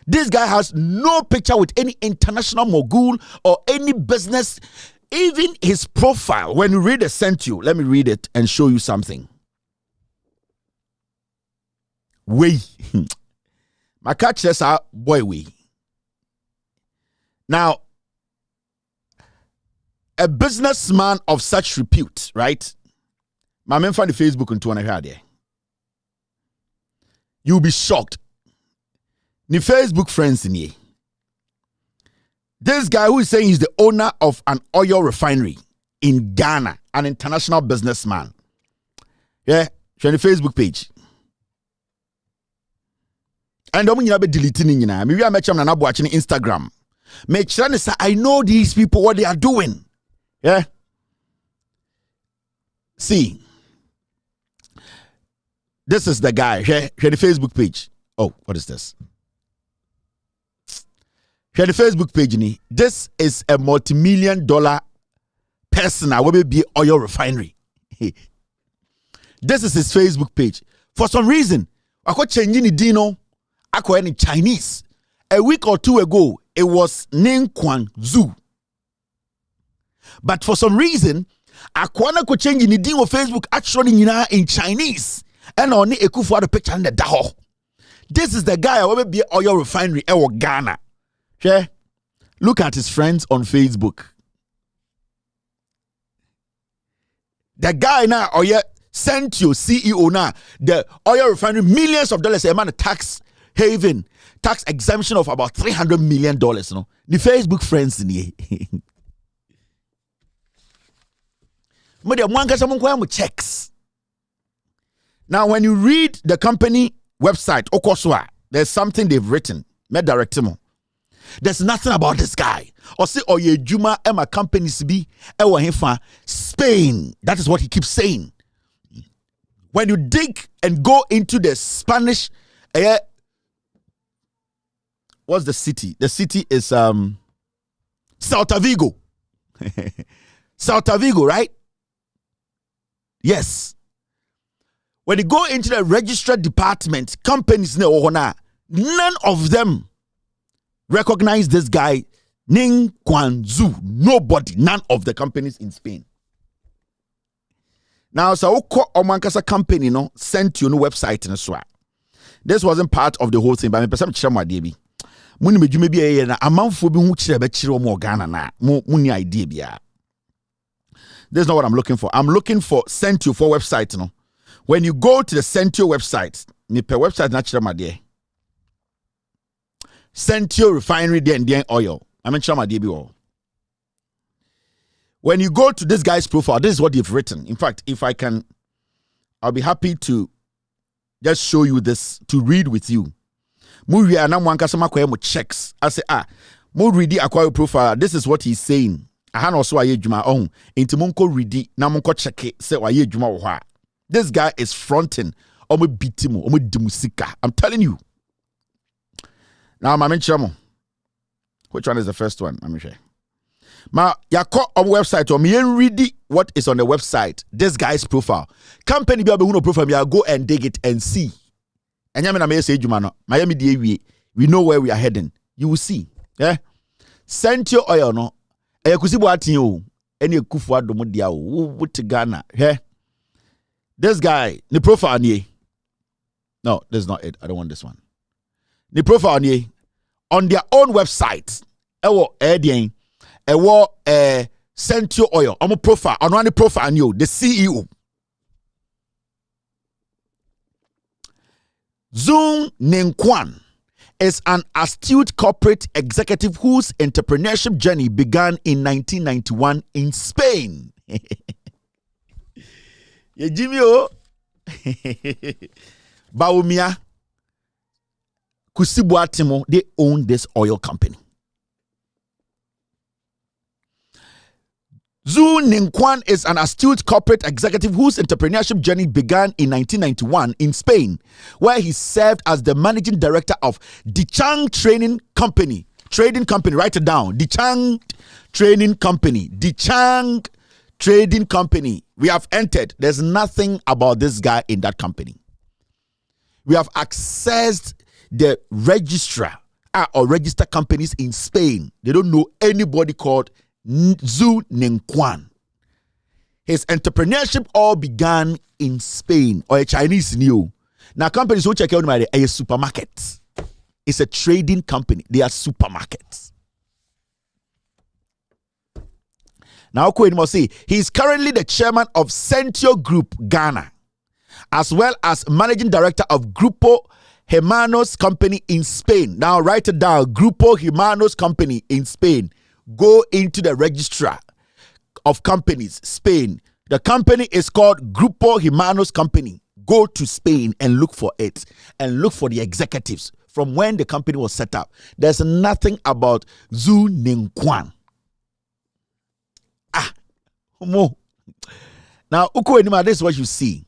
S4: This guy has no picture with any international mogul or any business. Even his profile, when you read it, sent you. Let me read it and show you something. Way. My catch says, boy, we. Now, a businessman of such repute, right? My man find the Facebook and 200 there. You'll be shocked. The Facebook friends in here. This guy who is saying he's the owner of an oil refinery in Ghana, an international businessman. Yeah, share the Facebook page. And don't you be deleting it. Maybe I met you on watching Instagram. Make sure say I know these people what they are doing. Yeah. See. This is the guy. Share the Facebook page. Oh, what is this? Share the Facebook page. This is a multi-million-dollar person. I will be oil refinery. This is his Facebook page. For some reason, I got changing the dino. I got in Chinese. A week or two ago, it was Ningquan Zoo. But for some reason, I got change in the dino Facebook actually in Chinese. And only a coup for the picture in the daho. This is the guy I will be oil refinery in Ghana. Okay? Look at his friends on Facebook. The guy now, sent your CEO now, the oil refinery, millions of dollars, a man, a tax haven, tax exemption of about $300 million. No? The Facebook friends in here. Checks. Now, when you read the company website, Okoswa, there's something they've written. There's nothing about this guy. Or say, oh, ye Juma Emma companies be Spain. That is what he keeps saying. When you dig and go into the Spanish, what's the city? The city is Celta Vigo. Celta Vigo, right? Yes. When you go into the registered department, companies, none of them recognize this guy, Ningquan Zoo. Nobody, none of the companies in Spain. Now, so Omankasa company sent you no website in a swag. This wasn't part of the whole thing, but I'm person chama debi. Muni mejume bi na amanfo bi hu kire be kire mo Ghana na muni idea bia. This is not what I'm looking for. I'm looking for sent you for website no. When you go to the Sentio website, ni per website na chira ma de. Sentio refinery there and oil. I mean chira ma de bi wo. When you go to this guy's profile, this is what they've written. In fact, if I can, I'll be happy to just show you this, to read with you. Muria na mwanka sama kwa checks. I say, Mo ready acquire profile. This is what he's saying. I had also a juma on into Monko ready. Now Monko check it. Say why juma. This guy is fronting. Omo bitimo. Omo dimusika. I'm telling you. Now my mention. Which one is the first one? Let me share. Ma yako on website or me ready what is on the website. This guy's profile. Company be able profile me. Go and dig it and see. And yamina me say juma no. Miami DA we know where we are heading. You will see. Yeah. Sentio oil no. Kusibu atin o. Any kufu adomo dia o. What Ghana. Yeah. This guy, the profile nie. No, that's not it. I don't want this one. The profile nie. On their own website. Ewo edien. Ewo Sentio oil. Omo profile. On one profile nie. The CEO. Zoom Nenkwan is an astute corporate executive whose entrepreneurship journey began in 1991 in Spain. Ye Jimmy o. Baumia Kusibuatimo, they own this oil company. Zhu Ningquan is an astute corporate executive whose entrepreneurship journey began in 1991 in Spain, where he served as the managing director of Dichang Trading Company. Write it down. Dichang Trading Company. Dichang Trading Company. We have entered. There's nothing about this guy in that company. We have accessed the registrar or register companies in Spain. They don't know anybody called Zhu Ningquan. His entrepreneurship all began in Spain or a Chinese new. Now companies who check out a supermarket. It's a trading company. They are supermarkets. Now must say he is currently the chairman of Sentio Group Ghana, as well as managing director of Grupo Hermanos Company in Spain. Now write it down. Grupo Hermanos Company in Spain. Go into the registrar of companies, Spain. The company is called Grupo Hermanos Company. Go to Spain and look for it and look for the executives from when the company was set up. There's nothing about Zhu Ningquan. Now, Uko Enima, this is what you see.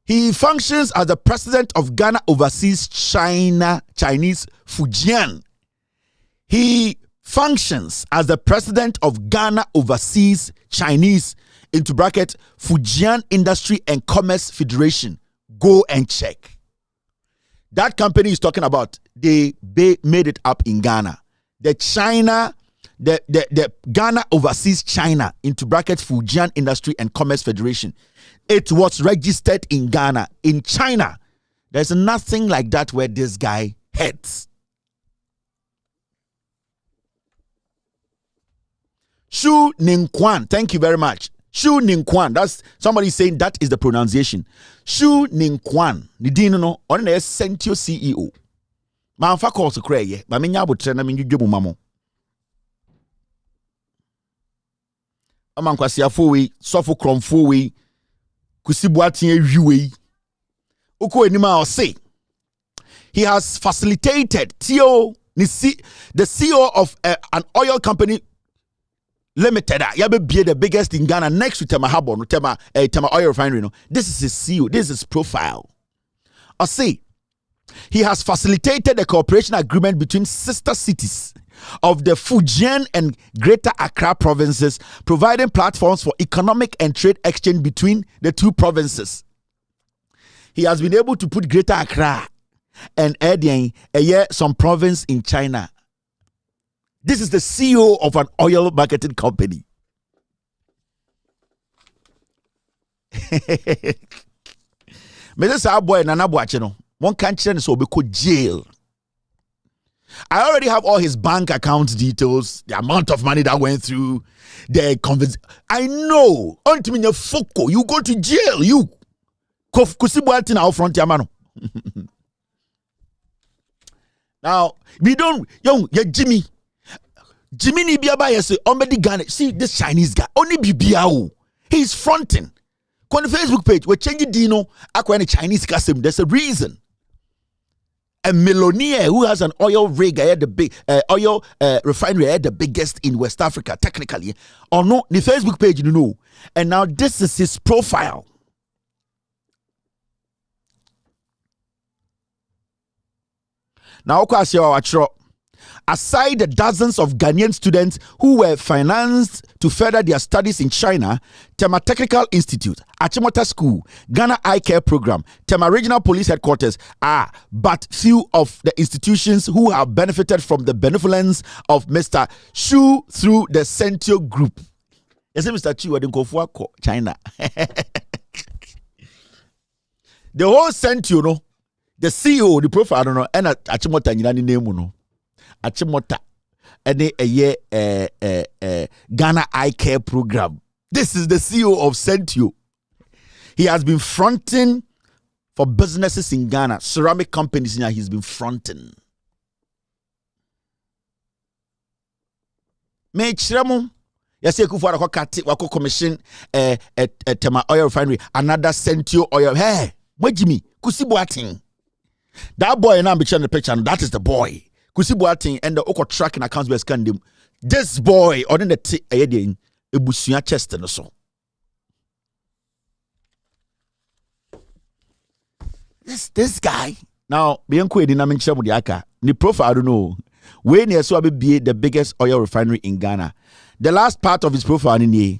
S4: He functions as the president of Ghana Overseas Chinese Fujian. He functions as the president of Ghana Overseas Chinese into bracket Fujian Industry and Commerce Federation. Go and check. That company is talking about, they made it up in Ghana. The Ghana Overseas China into bracket Fujian Industry and Commerce Federation. It was registered in Ghana. In China, there's nothing like that where this guy heads. Shu Ningquan, thank you very much. Shu Ningquan, that's somebody saying that is the pronunciation. Shu Ningquan, the dino on the Sentio CEO. Manfa calls to cray, but many would send them in you, mamo. Amanquasia Fui, Sofo Cromfui, Kusibuati Yui. Uko Enima or say he has facilitated the CEO of an oil company limited. Yabe be the biggest in Ghana next to Tema Habon, Tema oil refinery. No, this is his CEO. This is his profile. I say he has facilitated a cooperation agreement between sister cities of the Fujian and Greater Accra provinces, providing platforms for economic and trade exchange between the two provinces. He has been able to put Greater Accra and some province in China. This is the CEO of an oil marketing company. One country so be called jail. I already have all his bank account details, the amount of money that went through, the conference. I know. You go to jail. You kusibuati na front yamano. Now we don't Jimmy ni biaba yesi omedi Ghana. See this Chinese guy only bibiao. He's fronting. On the Facebook page, we're changing Dino. Akwa any Chinese custom. There's a reason. a millionaire who has an oil rig at the big oil refinery at the biggest in West Africa, technically, or no, the Facebook page, you know. And now this is his profile. Now, aside the dozens of Ghanaian students who were financed to further their studies in China, Tema Technical Institute, Achimota School, Ghana Eye Care Program, Tema Regional Police Headquarters are but few of the institutions who have benefited from the benevolence of Mr. Xu through the Sentio Group. Yes, Mr. Xu, China. The whole Sentio, no, the CEO, the profile, I don't know, and Achimota name, no. Achimota, and a Ghana Eye Care Program. This is the CEO of Sentio. He has been fronting for businesses in Ghana, ceramic companies. Now he's been fronting. Me chiramo. Yes, you could wako commission Tema oil refinery, another Sentio oil. Hey, what Jimmy? Kusibuating. That boy now be the picture. That is the boy. Kusibuating and the Oko tracking accounts be scanned. This boy on the ayedin ebusuya chest no so. This guy now bienko edina menche mu diaka. Ni profile I don't know. When he so be the biggest oil refinery in Ghana. The last part of his profile in here.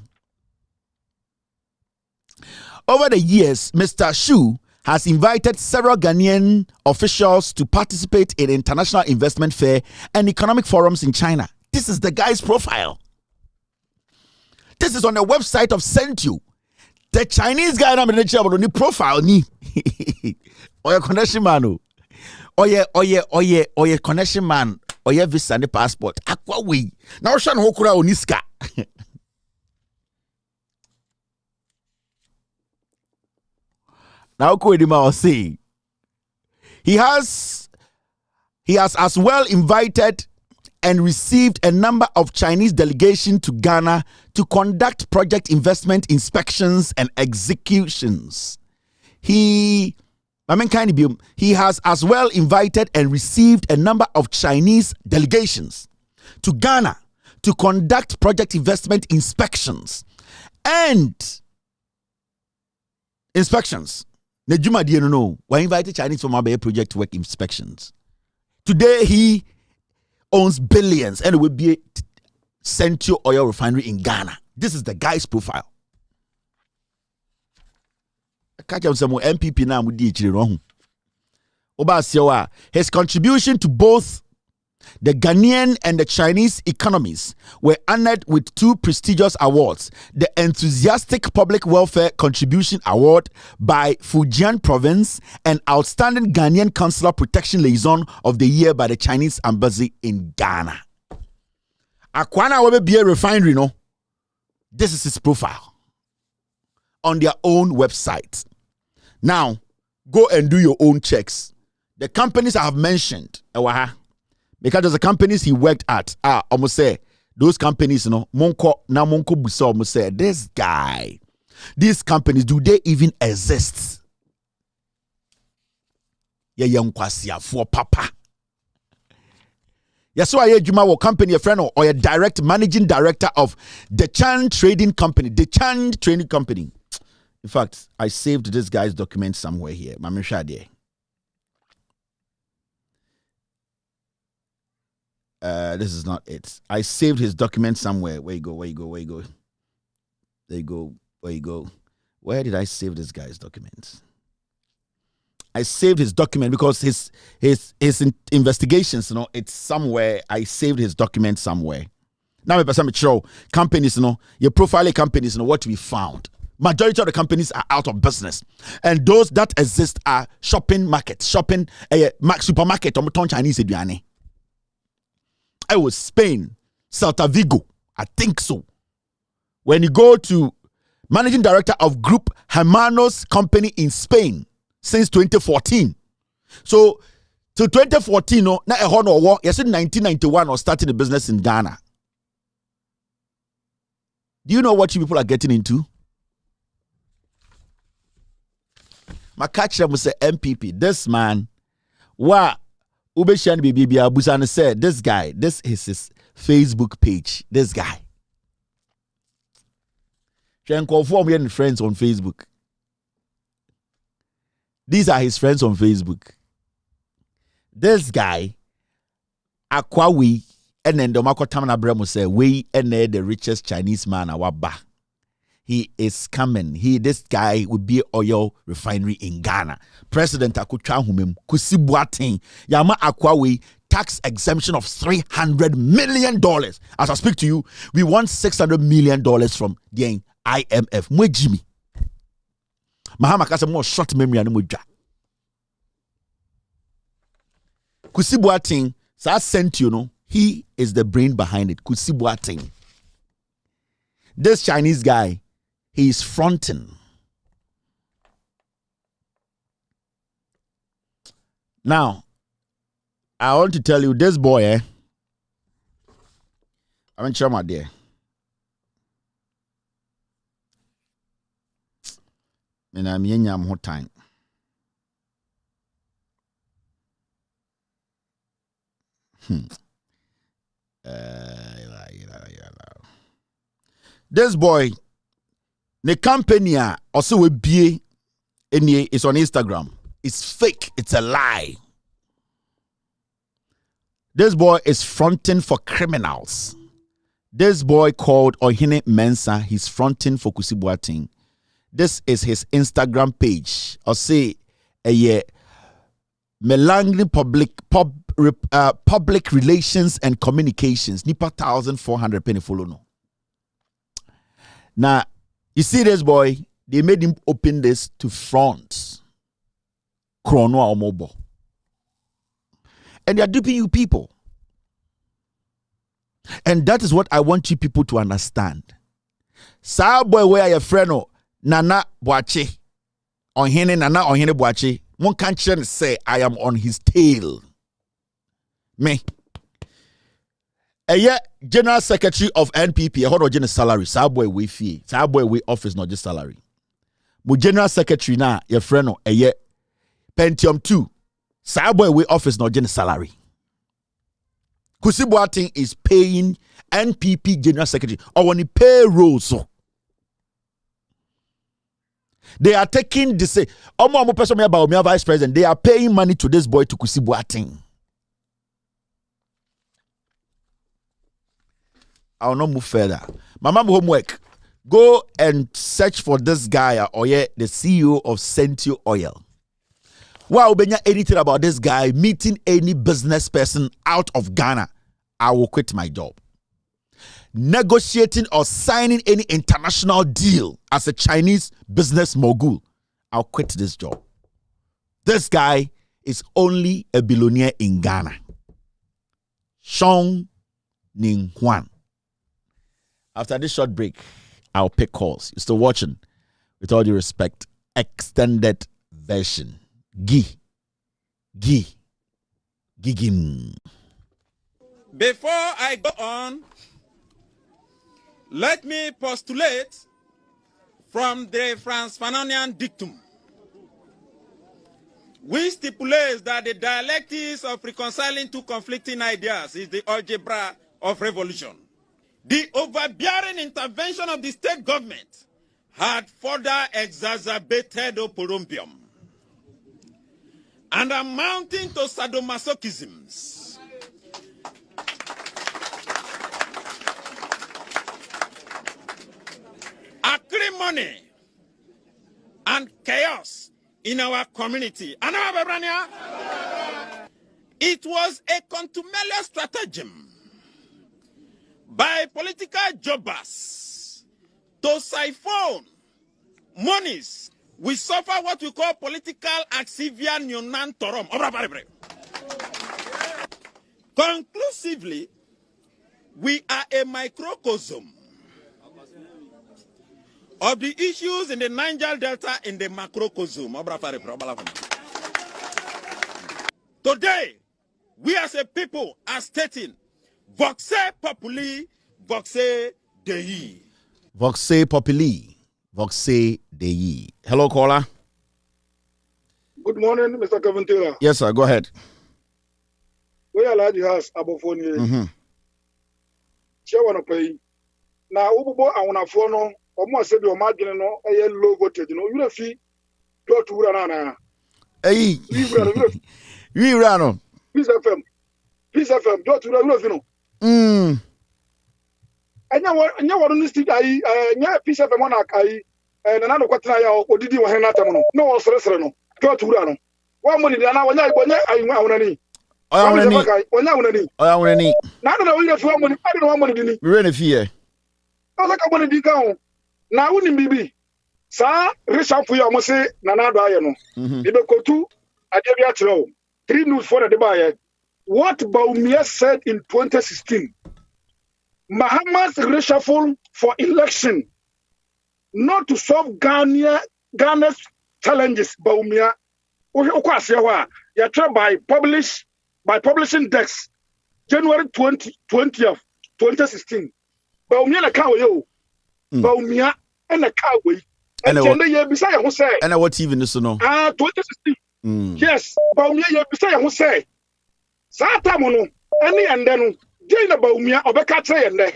S4: Over the years, Mr. Xu has invited several Ghanaian officials to participate in international investment fair and economic forums in China. This is the guy's profile. This is on the website of Sentio. The Chinese guy on the profile ni. Oye connection man. Oye connection man. Oye visa and passport. Aqua way. Now shan hokura oniska. Now Koedima was saying he has as well invited and received a number of Chinese delegations to Ghana to conduct project investment inspections and executions. He has as well invited and received a number of Chinese delegations to Ghana to conduct project investment inspections and inspections. Nejuma di no. We invited Chinese from our project work inspections. Today he owns billions and will be Sentio oil refinery in Ghana. This is the guy's profile. I catch him some NPP now with the Oba his contribution to both the Ghanaian and the Chinese economies were honored with two prestigious awards. The Enthusiastic Public Welfare Contribution Award by Fujian Province and Outstanding Ghanaian Consular Protection Liaison of the Year by the Chinese Embassy in Ghana. Akwana will be a refinery, no? This is his profile on their own website. Now, go and do your own checks. The companies I have mentioned, because there's the companies he worked at, almost say those companies, Monko Busa almost say this guy, these companies, do they even exist? Yeah, young kwasia for papa. Yes, so I Juma will company a friend or a direct managing director of the Chan Trading Company, the Chan Trading Company. In fact, I saved this guy's document somewhere here. Mamishade. This is not it. I saved his document somewhere. Where you go? There you go. Where did I save this guy's documents? I saved his document because his investigations, it's somewhere. I saved his document somewhere. Now, me person show companies, your profile companies, what we found. Majority of the companies are out of business, and those that exist are shopping markets, supermarket or Chinese eduane. I was Spain, Celta Vigo, I think so. When you go to managing director of Group Hermanos Company in Spain since 2014. So to 2014, no, na ehono war. Yes, in 1991 or starting the business in Ghana. Do you know what you people are getting into? My catcher must say MPP. This man, Ubeshan Bibia Busan said, this guy, this is his Facebook page. This guy. Can conform with friends on Facebook. These are his friends on Facebook. This guy, Akwawi, and then Domako Tamana Bremo say, we and the richest Chinese man awaba. He is coming. This guy will be oil refinery in Ghana. President Akutwa Humem Kusibuatin Yama Akwawi tax exemption of $300 million. As I speak to you, we want $600 million from the IMF. Mwe Jimmy. Mahama kasa more short memory and mwe. Kusibuatin, so I sent you know, he is the brain behind it. Kusibuatin. This Chinese guy, he is fronting. Now, I want to tell you, this boy, I mean, my dear. And I'm in your time. This boy, the company also will be is on Instagram. It's fake. It's a lie. This boy is fronting for criminals. This boy called Ohine Mensa, he's fronting for Kusibuatin. This is his Instagram page. I'll say Melangli public relations and communications. Nipa 1,400 penny follow no. Now, you see this boy, they made him open this to front. Chrono or mobile. And they're duping you people. And that is what I want you people to understand. Sa boy where your friend Nana Boache. On hene Nana on hene Boache. One can't say I am on his tail. Me. General Secretary of NPP, hold on general salary. Sa boy we fee. Sa boy we office not just salary. But General Secretary na your friend Pentium 2. Sa boy we office not general salary. Kusibuatin is paying NPP General Secretary or on the payroll so. They are taking the say Vice President. They are paying money to this boy to Kusibuatin. I will not move further. Mama homework. Go and search for this guy or the CEO of Sentio Oil. Wow, Benya anything about this guy meeting any business person out of Ghana, I will quit my job. Negotiating or signing any international deal as a Chinese business mogul, I'll quit this job. This guy is only a billionaire in Ghana. Shong Ning Huan. After this short break, I'll pick calls. You're still watching, with all due respect, extended version. Gigim.
S5: Before I go on, let me postulate from the Franz Fanonian dictum, which stipulates that the dialectics of reconciling two conflicting ideas is the algebra of revolution. The overbearing intervention of the state government had further exacerbated oporompium and amounting to sadomasochisms. Acrimony and chaos in our community. It was a contumelious stratagem by political jobbers to siphon monies. We suffer what we call political axivia nunan torum. Conclusively, we are a microcosm of the issues in the Niger Delta in the macrocosm. Today, we as a people are stating Voxe populi, voxe dei.
S4: Voxe populi, voxe dei. Hello, caller.
S6: Good morning, Mr. Kevin Taylor.
S4: Yes, sir. Go ahead.
S6: We are large house above 1 year. Share one of pay. Now, Ubo, I want to phone. Almost said your margin, no, a low voltage. You know, you fee. Go to Rana.
S4: Hey, we ran on.
S6: Peace FM. Go to Rana. And you want to stick. I Peace FM on Akai. And another quarter or did you have no Sereno? Go to Rana. 1 minute, and I want to I want
S4: any.
S6: Now, I don't know if you want money.
S4: We're in a fear.
S6: I like I want to be gone. Now, wouldn't be. Sir, Reshuffle, I must say, Nana Diano. Ibekotu, Adiabiatro. 3 news for the buyer. What Baumia said in 2016. Mahamad's reshuffle for election, not to solve Ghana's challenges. Baumia, by publishing Dex, January 20th, 2016. Baumia na kawe yo. Baumia na kawe. And
S4: what even is no?
S6: 2016. Yes, Baumia ye bisa who say. Satamono, any and then Jane Baumia or Becatre and there.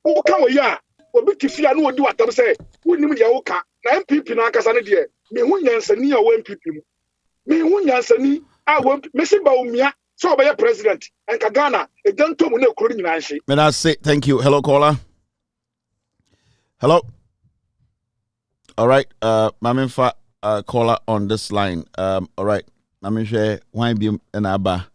S6: O kawe ya, or Bitifia no do what I say. We need Yaoka, NPP Nakasana dear. Me who yansani or NPP. Me who yansani, I want Messi Baumia. So by a president and Kagana, it don't tell me no cooling.
S4: May I say thank you. Hello, caller. Hello. All right. Maminfa caller on this line. All right. Maminfa why be an abba.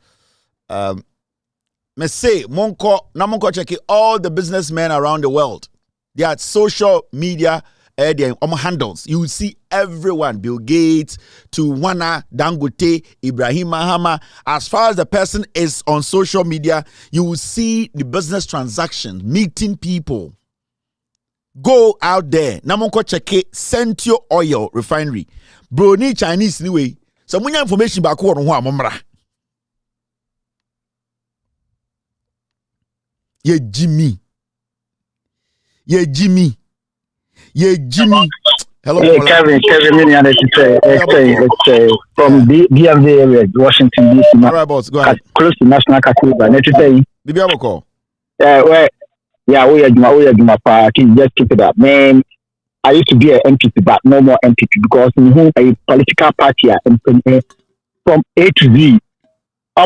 S4: Me say Monko check all the businessmen around the world. They are social media handles. You will see everyone, Bill Gates to Wana, Dangote, Ibrahim Mahama. As far as the person is on social media, you will see the business transactions, meeting people. Go out there. Namonko check it. Sentio Oil Refinery. Bro, ni Chinese anyway. So munya information back on who amomra. Ye Jimmy. Hello,
S7: hey, Kevin, it's from the DMV area, Washington, D.C.
S4: All right, boss, go ahead.
S7: Close to National Cathedral.
S4: Did you have a call?
S7: We are Juma. Just keep it up. Man, I used to be an MPP, but no more MPP because a political party from A to Z.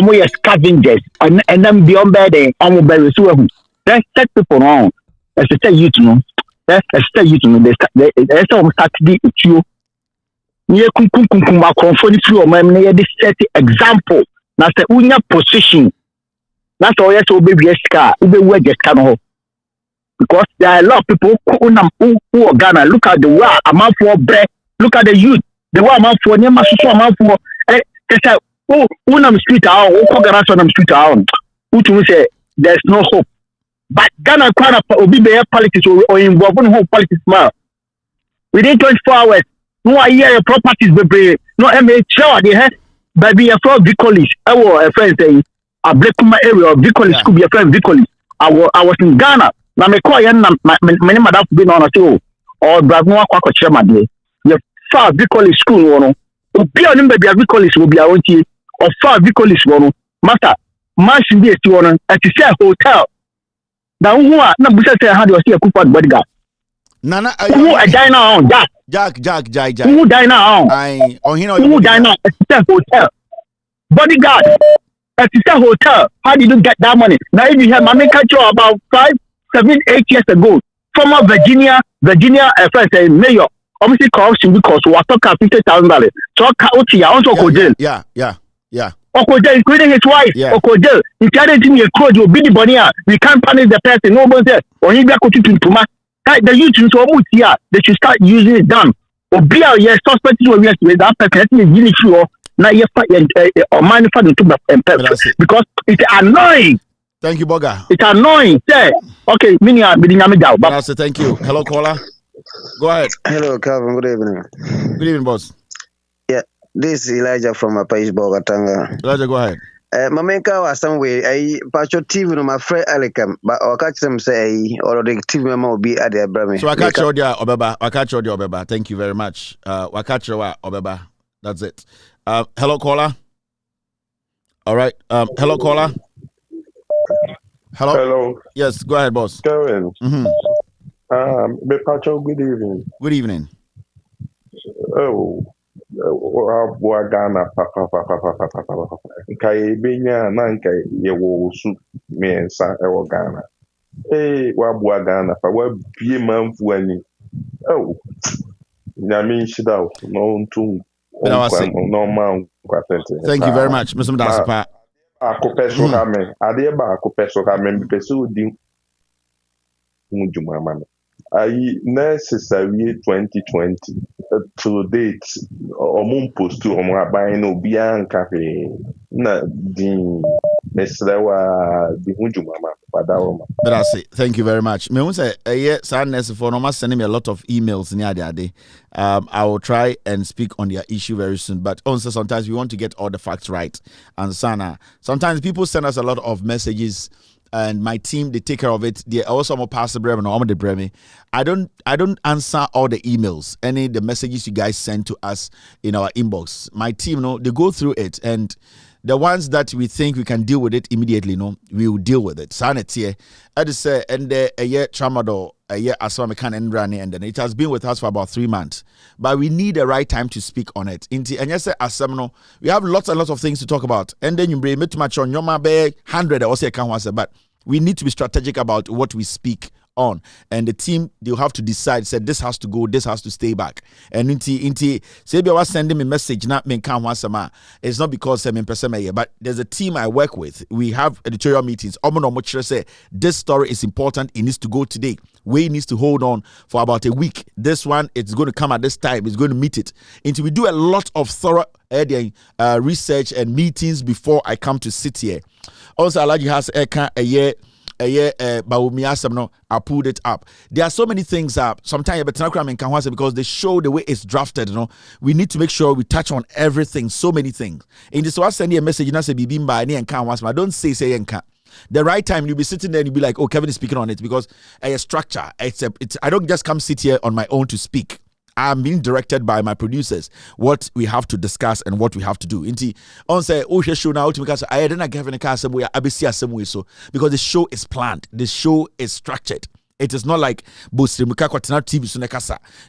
S7: We are scavengers, and then beyond that, I'm very sure. Let's set people on. As I say, you know. There's some Saturday with you. Near Kunkumba confront you or my set example. That's the unya position. That's all you have to be car. Ube just can because there are a lot of people who are Ghana. Look at the way amount for bread. Look at the youth. The way amount for near Masuso amount for. They say, oh, unam street out. Oh, Kogarasonam street out. Who to say there's no hope. But Ghana will be their politics or involved in whole politics. Within 24 hours, no idea properties be brave. No MHR, they have baby a friend Vicolis. A friend saying a Blakuma area of Vicolis could be a friend Vicolis. I was in Ghana. Now me call you my name have been on a show or Bragnoa Quaco Chairman. You far Vicolis school one. Be on baby a Vicolis will be a own or far Vicolis one. Master, Marshall be a one at the hotel. Now who are not Busa say how do you see a coupon bodyguard?
S4: Nana,
S7: who are dying on Jack. Who die now? Who die now? It's hotel. Bodyguard. It's a hotel. How did you get that money? Now if you have Mami catch you about 5, 7, 8 years ago, former Virginia first mayor, obviously corruption because we talk $50,000. So Kauti also go jail.
S4: Yeah.
S7: Okoje, including his wife, Okoje, if you hadn't seen a code, you'll be the bonnier. We can't punish the person. No one said, or you got to Puma. The youth is almost here. They should start using it down. Or be our suspect with that person. Is really sure. Now you or manufacturing to because it's annoying.
S4: Thank you, Boga.
S7: It's annoying. Say, okay, meaning I'm bidding down.
S4: But I say thank you. Hello, caller. Go ahead.
S23: Hello, Calvin. Good evening.
S4: Good evening, boss.
S23: Yeah. This is Elijah from Apais Bogatanga.
S4: Elijah, go ahead.
S23: Mamenka was somewhere. I patch TV no my friend Alecam, but I catch them say or the TV member will be at the Abrami.
S4: So I catch your Obeba. I catch your Obeba. Thank you very much. I catch your Obeba. That's it. Hello, caller. All right. Hello, caller. Hello.
S8: Hello.
S4: Yes, go ahead, boss.
S8: Kevin.
S4: Mm-hmm.
S8: Pacho, good evening.
S4: Good evening.
S8: Oh, Ghana, Nkai Benya, Nankai, Yewo Soup, Mensa, Ewo Ghana. Hey, Wabua Ghana, Wab Pieman Fuani. Oh, Yamin Shidao, no two, no man,
S4: Thank you very much, Mr. Mdasipa.
S8: Akopeso Kame, Adeba Akopeso Kame, Pesu Dim Mujumamana. Necessary 2020 to date post to buying no bian cafe na din mesrewa di hunjumama padawo.
S4: But I say thank you very much. Me say sadness for no sending me a lot of emails near the day. I will try and speak on their issue very soon. But also sometimes we want to get all the facts right. And Sana, sometimes people send us a lot of messages. And my team, they take care of it. They also more pass the Bremen or the Bremen. I don't answer all the emails, any the messages you guys send to us in our inbox. My team, they go through it, and the ones that we think we can deal with it immediately, we will deal with it. Sanity, I just say, and a year tramadol, a year as well, and running, and then it has been with us for about 3 months. But we need the right time to speak on it. And yes, as we have lots and lots of things to talk about. And then you bring it too much on your 100 or say but we need to be strategic about what we speak on, and the team, they'll have to decide, say this has to go, this has to stay back. And inti say I was sending me a message not me can once a it's not because I'm in but there's a team I work with. We have editorial meetings. Say this story is important, it needs to go today. We needs to hold on for about a week. This one, it's going to come at this time, it's going to meet it. Until we do a lot of thorough research and meetings before I come to sit here. Also, Alaji has a year I pulled it up. There are so many things up. Sometimes because they show the way it's drafted, we need to make sure we touch on everything, so many things. In this was sending a message, I don't say the right time you'll be sitting there and you'll be like, oh, Kevin is speaking on it, because a structure. I don't just come sit here on my own to speak. I'm being directed by my producers what we have to discuss and what we have to do. Inti on say show now because I didn't give any car somewhere so because the show is planned, the show is structured. It is not like TV.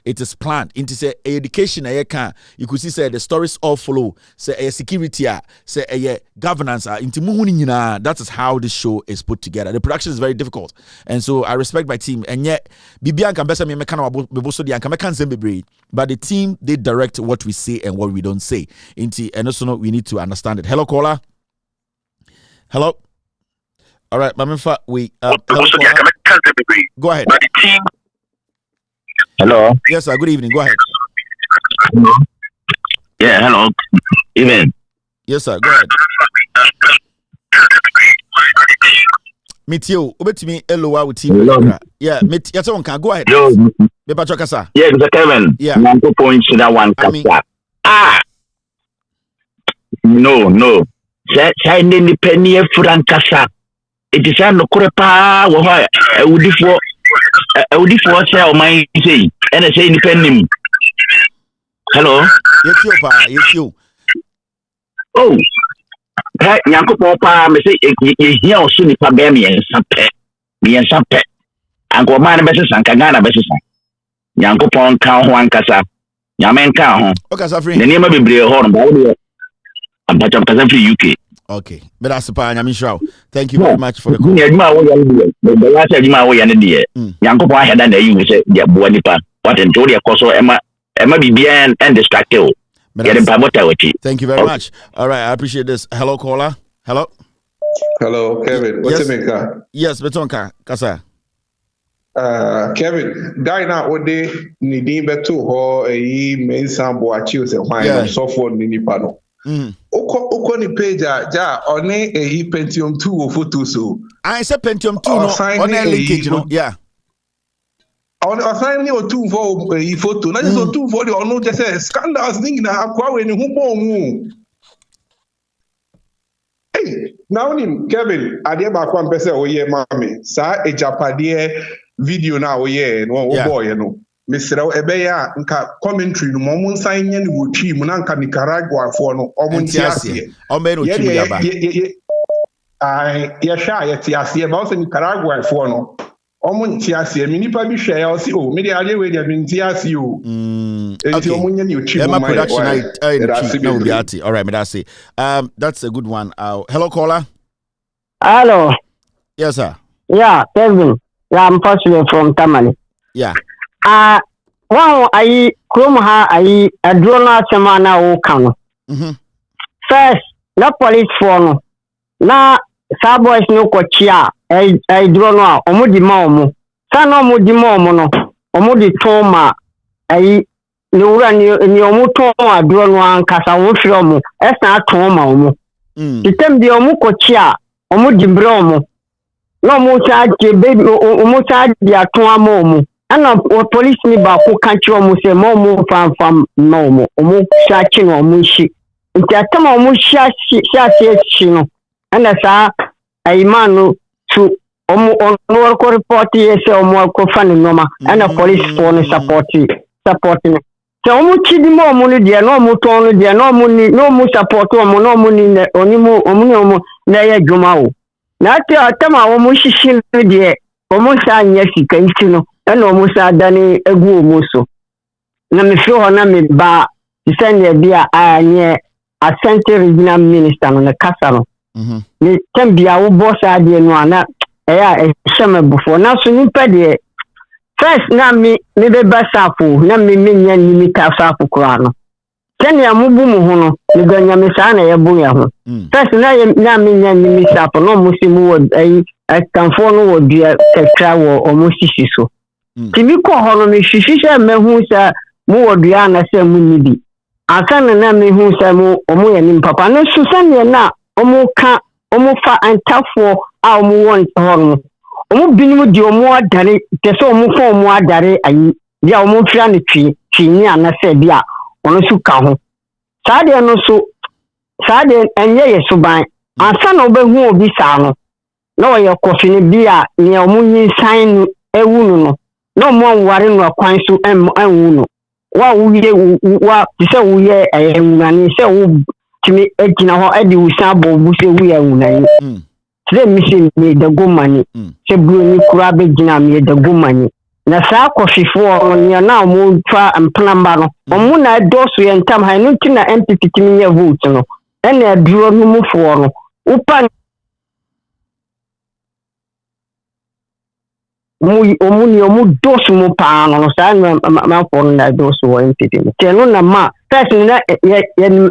S4: It is planned. Into say education you could see say the stories all follow. Say security, say governance. That is how this show is put together. The production is very difficult, and so I respect my team. And yet, but the team, they direct what we say and what we don't say. And also we need to understand it. Hello, caller. Hello. All right, Mamifa, go ahead.
S14: Hello.
S4: Yes, sir. Good evening. Go ahead.
S14: Hello. Yeah, hello. Evening.
S4: Yes, sir. Go ahead. Meet you. Obet me LOA with team. Yeah, meet yes, one can go ahead.
S14: Yo,
S4: yeah,
S14: Mr. Kevin.
S4: Yeah.
S14: Nanko point to that one. No. Say any penny frankasa. It is no kurepa wo awudifo say o man say and say independent. Hello.
S4: Yes you.
S14: Oh. Hey, Yankopon pa me say e hia o so nipa be me ensa pe. Anko man be sesan kagana be sesan. Yankopon kan ho ankasa. Nyamen kan ho.
S4: Okay, so free.
S14: The name be bre ho no ba I'm Pacham free UK.
S4: Okay, but that's the point. I'm sure. Thank you very much for the call. Thank you very much. All right, I appreciate this. Hello, caller. Hello.
S15: Hello, Kevin. What's your name?
S4: Yes, Betonka. Kasa.
S15: Kevin, Dina Ode Nidin Beto ho a main sambo achieve a wine so for Ninipano. Oko ni page ja one a Pentium 2 photo so
S4: I said Pentium 2 no on a linkage yeah
S15: on assign you 2 for a photo na just 2 for the no just say scandals thing na akwa we ni hu mu hey now ni Kevin ade ba kwa mpese oye mame sa ejapade video na oye no boy no Mr. Ebeya nka commentary no mo nsan nya ni wotwi mu na nka Nicaragua fo no omo ntiase yɛhwɛ a yɛte aseɛ ma wo sɛ Nicaraguafoɔ no ɔmo nte aseɛ me nipa bi hwɛ ɔ sɛ o mede adeɛ wei deɛ mente aseɛ o enti ɔmo nyɛ ne ɔtwi mu ma
S4: production
S15: yɛ
S4: all right me that's it. That's a good one. Hello caller.
S12: Hello.
S4: Yes sir.
S12: Yeah, Kevin. Yeah, I'm possible from Tamale.
S4: Yeah.
S12: Wow, I come ha I drone semana o kano. First, na police for no. Na sa boys no kochia I drone a omo di ma omo. Sa no omo di ma omo no. Omo di toma I ni ura ni omo toma drone ankasa wo firi omo. Esa toma omo. Item di omo kochia omo di bre omo. No mo charge baby omo charge di atwa ma omo. Ana police ni ba ko kanchi omo se mo fam no omo charge no omo shi. Nti atama omo shi no. Ana sa aimanu to omo no ko report yese omo ko fan noma. Ana police for no support. So omo chidi mo omo no dia no omo ton no dia no omo ni no omo support omo no omo ni omo na ya dwuma o. Na atama omo shishi no dia omo sa anya sika nti no na omo sa dane egu omo so. Na me fi ho na me ba send bia anye Asante Regional Minister no kasa no. Ni tambia wo boss ade no ana eya ehema before na so nipa de first na me be basapo na me nya limita sapo kra no tani amubu mu ho no ni ganya me sa na yebo ya ho first na me nya limita sapo no musimu wo ai atamfo no wo dua kakra wo omosisi so timi ko ho no me hwihwihwe mehu sa mu wo dua na se mu nibi aka na me hu sa mu omo ya nim papa no so sane na omo fa antafo a omo won ho no omo binimu di omo adare tese omo fo omo adare ayi bia omo fira ne twi ana se bia ono su ka ho saade no so saade enye yeso ban asa na obehu obi sa no na oye kofi ne bia ne omo yin san ewu no na omo ware no akwan so enwu no wa wuye wa tise wuye enwani se wu timi egina ho edi wusa bo bu se wuye enwani se mission me the gomani se buoni kura be gina me the gomani na sa kofifo no na mo twa ampanamba no omo na doso ye ntam ha no tina NPP timi ye vote no ena aduro no mu fo no upa omu dosu mu pa no sa ma for na dosu wo NPP teno na ma person na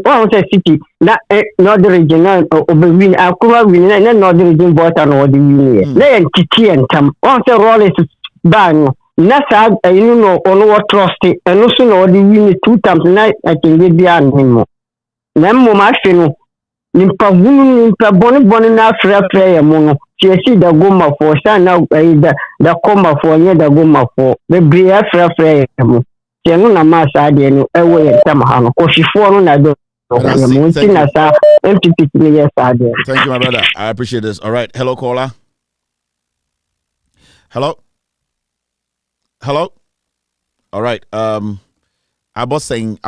S12: o say city na northern region na obewin akuma win na northern region voter no the win na yan titi entam o say rollers ban na sa inu no ono trust eno so no the win 2 times na akinge bia nimo na mo ma fe no nimpa hunu nimpa boni na frɛ ya mo no tiesi da goma for sa na da koma for nye da goma for be bria frɛ ya mo tenu na ma sa de no ewo ye tam ha no koshifo no na do ya mo nti na sa MPP ni yes ade.
S4: Thank you my brother, I appreciate this. All right, hello caller. Hello. All right, I was saying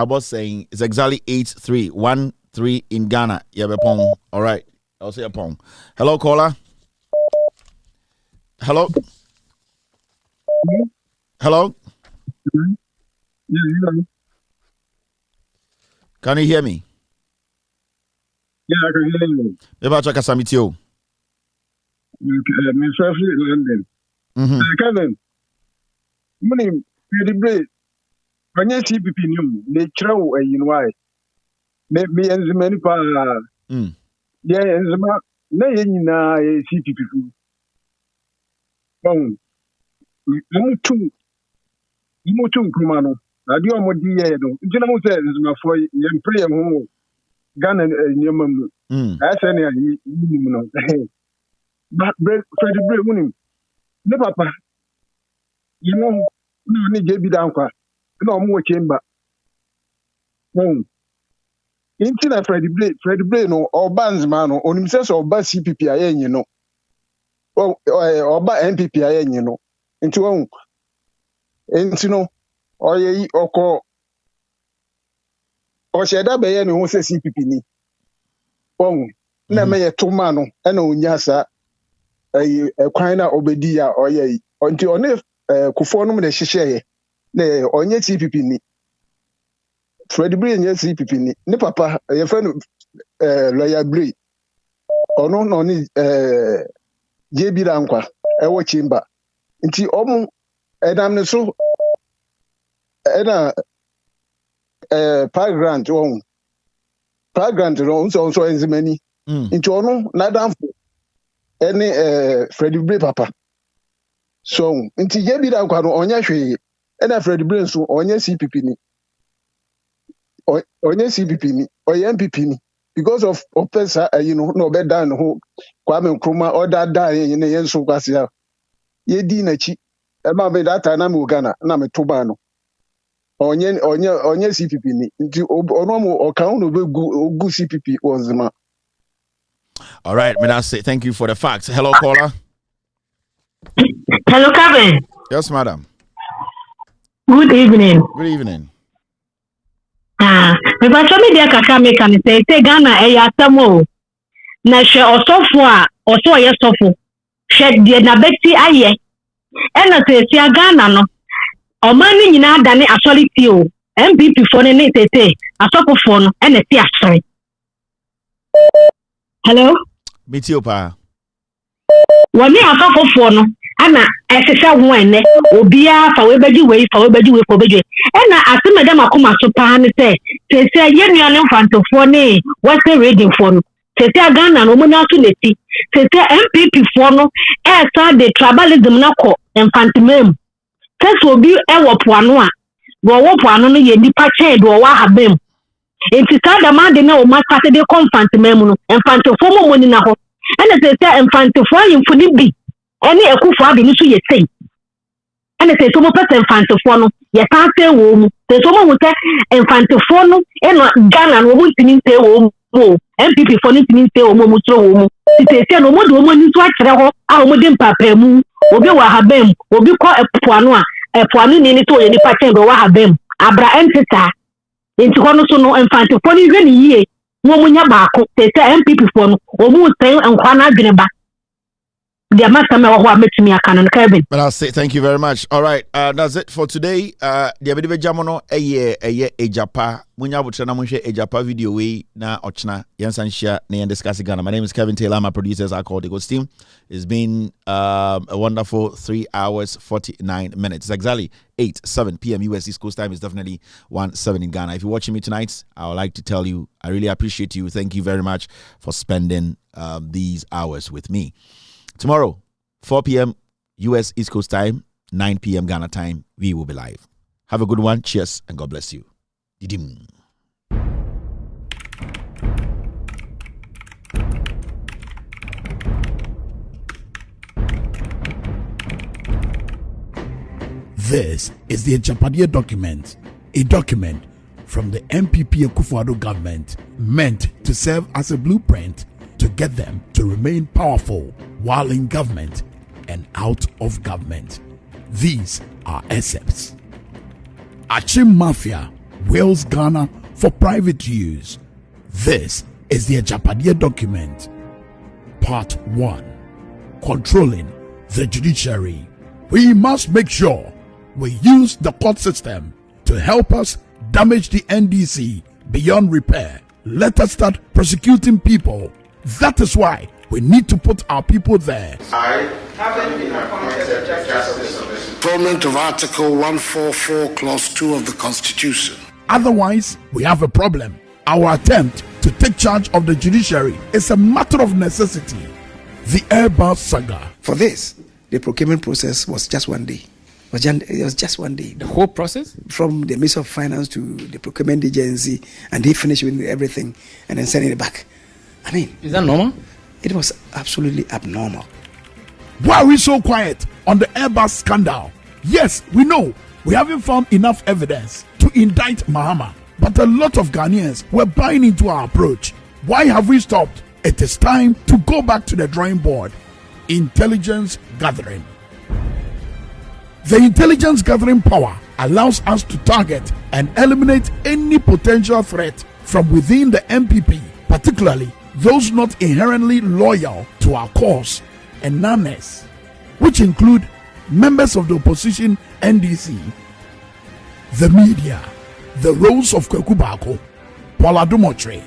S4: it's exactly 8:313 in Ghana. Yabepong. All right. I'll say a pong. Hello, caller. Hello. Hello. Can you hear me?
S6: Yeah, I can hear you.
S4: Maybe I'll check a summit you.
S6: Me firstly London. Kevin. Money the break. When you see people new, they throw a why. Me and the many pa. Yeah, and the ma na yina see people. Mo tu kuma no. Adi o mo di ye no. Ntina mo say my for yem pray ho. Ghana nyama mu. Asa ne ayi mu no. But break for the break munim. Ne papa. You know, no ni je bi dan kwa. Na o mo chamber. Intina Freddy Bray no Oban's man on himself Oba CPP ayen no. Oba NPP ayen no. Into no oye oko o sheda be ye no say CPP ni. na me ye to ma no e na onya sa kwan na obedi a oye nti one kufo no me de hyehyeye na onye TPP ni Fred Bray nye TPP ni ne papa ye friend lawyer Bray ono no ni JB Rankwa e wo chamber nti omo edam ne so ena grant on so enzimani nti ono na damfo ene Fred Bray papa so nti JB Rankwa no onya hwe ena Fred Bray so onya CPP ni onye CPP ni oye NPP ni because of pesa no be down ho Kwame Nkrumah order down yen yen so kwase a ye di na chi e ma be data na me Ghana na me to ba no onye CPP ni nti ono mo okan no be gu CPP onzima.
S4: All right, Menase, thank you for the facts. Hello, caller.
S11: Hello, Kevin.
S4: Yes, madam.
S11: Good evening.
S4: Good evening.
S11: Me ba so me dia kaka me kan say Ghana e ya tamo na hwe osofo a oso ye sofo hwe de na beti aye e na say Ghana no o man ni nyina dane authority o MPP fo ne tete asofo fo no e na ti asore. Hello,
S4: Mitiopa
S11: woni asofo fo no ana esese ho ene obia fa we beji we ko beji ena aseme dem akoma so pa ne se ye nuane mfantofo ne wase reading for no se Ghana no mo na so neti se MPP fo no e sa de tribalism na ko mfantimem se obi e wo poano a wo poano no ye nipa che do wa habem enti sa da man de na o ma start de mfantimem no mfantofo mo ni na ho ena se mfantofo ayimfo ni bi any ekufo ade ni so ye sei ene se so mo pese mfantofo no ye kan se wo mu se so mo hu se mfantofo no eno Ghana no mo ntini se wo mu MPP fo ni ntini se wo mu tro wo mu se no mo de wo ni so akere ho a mo de mpapa mu obi wa habem obi ko epuano a epuano ni ni to ye ni pa chen do wa habem abra entita enti ko no so no mfantofo ni hwe ni yie mo mu nya baako se MPP fo no o mu sen nkwa na adwene ba. But
S4: I'll say thank you very much. All right, that's it for today. The Abedibe Jamono a Japa. Munya butrana munche a Japa video we na ochna yansan share na discuss Ghana. My name is Kevin Taylor. My producers are called the Ghost Team. It's been a wonderful 3 hours 49 minutes. It's exactly 7 p.m. US East Coast time. Is definitely 1:07 in Ghana. If you're watching me tonight, I would like to tell you I really appreciate you. Thank you very much for spending these hours with me. Tomorrow, 4 p.m. U.S. East Coast time, 9 p.m. Ghana time, we will be live. Have a good one. Cheers, and God bless you. Didim.
S13: This is the Japadia document, a document from the NPP Akufo-Addo government meant to serve as a blueprint to get them to remain powerful while in government and out of government. These are excerpts. Achim Mafia wills Ghana for private use. This is the Japadia document. Part 1. Controlling the judiciary. We must make sure we use the court system to help us damage the NDC beyond repair. Let us start prosecuting people. That is why we need to put our people there.
S2: I, having been appointed a justice of this fulfillment of Article 144, Clause 2 of the Constitution.
S13: Otherwise, we have a problem. Our attempt to take charge of the judiciary is a matter of necessity. The Airbus saga.
S16: For this, the procurement process was just 1 day. It was just 1 day.
S24: The whole process?
S16: From the Minister of Finance to the procurement agency, and they finished with everything and then sending it back. I mean,
S24: is that normal?
S16: It was absolutely abnormal.
S13: Why are we so quiet on the Airbus scandal? Yes, we know we haven't found enough evidence to indict Mahama, but a lot of Ghanaians were buying into our approach. Why have we stopped? It is time to go back to the drawing board. Intelligence gathering. The intelligence gathering power allows us to target and eliminate any potential threat from within the NPP, particularly those not inherently loyal to our cause, and names, which include members of the opposition NDC, the media, the roles of Kweku Baako, Paula Dumotre,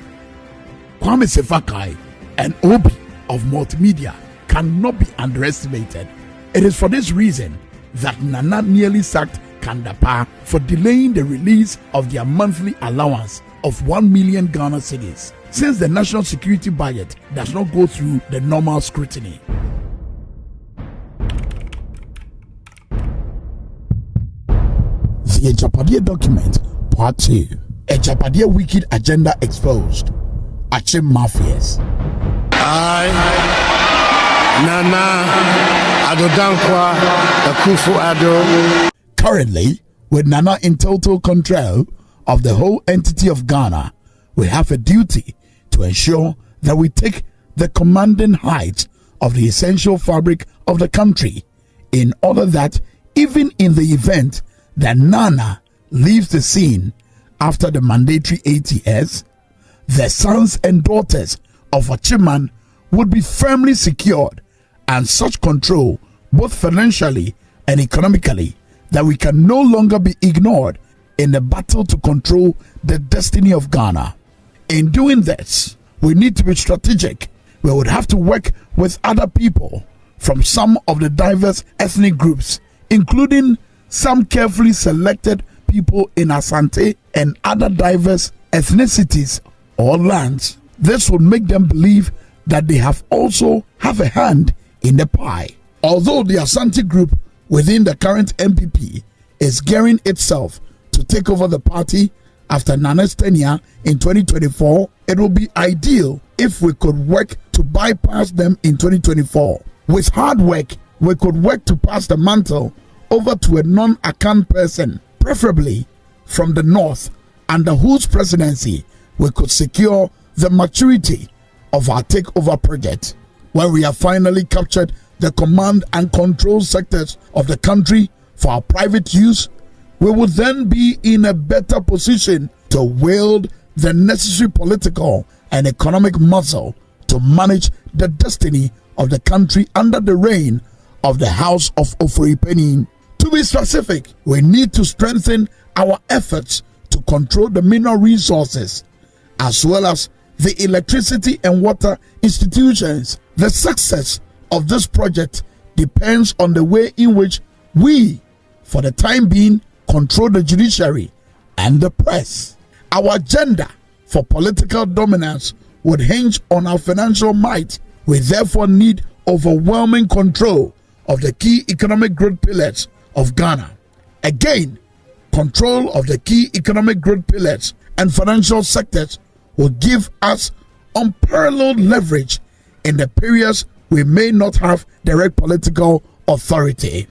S13: Kwame Sefakai, and Obi of Multimedia cannot be underestimated. It is for this reason that Nana nearly sacked Kandapa for delaying the release of their monthly allowance of 1 million Ghana cedis, since the national security budget does not go through the normal scrutiny. The Japadia document, part 2. A Japadia wicked agenda exposed. Achim mafias.
S9: Nana Adodankwa Akufo-Addo.
S13: Currently, with Nana in total control of the whole entity of Ghana, we have a duty to ensure that we take the commanding height of the essential fabric of the country, in order that even in the event that Nana leaves the scene after the mandatory 8 years, the sons and daughters of Achiman would be firmly secured, and such control, both financially and economically, that we can no longer be ignored in the battle to control the destiny of Ghana. In doing this, we need to be strategic. We would have to work with other people from some of the diverse ethnic groups, including some carefully selected people in Asante and other diverse ethnicities or lands. This would make them believe that they also have a hand in the pie. Although the Asante group within the current NPP is gearing itself to take over the party after Nana's tenure in 2024, it would be ideal if we could work to bypass them in 2024. With hard work, we could work to pass the mantle over to a non-Akan person, preferably from the north, under whose presidency we could secure the maturity of our takeover project. When we have finally captured the command and control sectors of the country for our private use, we would then be in a better position to wield the necessary political and economic muscle to manage the destiny of the country under the reign of the House of Ofori. To be specific, we need to strengthen our efforts to control the mineral resources as well as the electricity and water institutions. The success of this project depends on the way in which we, for the time being, control the judiciary and the press. Our agenda for political dominance would hinge on our financial might. We therefore need overwhelming control of the key economic growth pillars of Ghana. Again, control of the key economic growth pillars and financial sectors will give us unparalleled leverage in the periods we may not have direct political authority.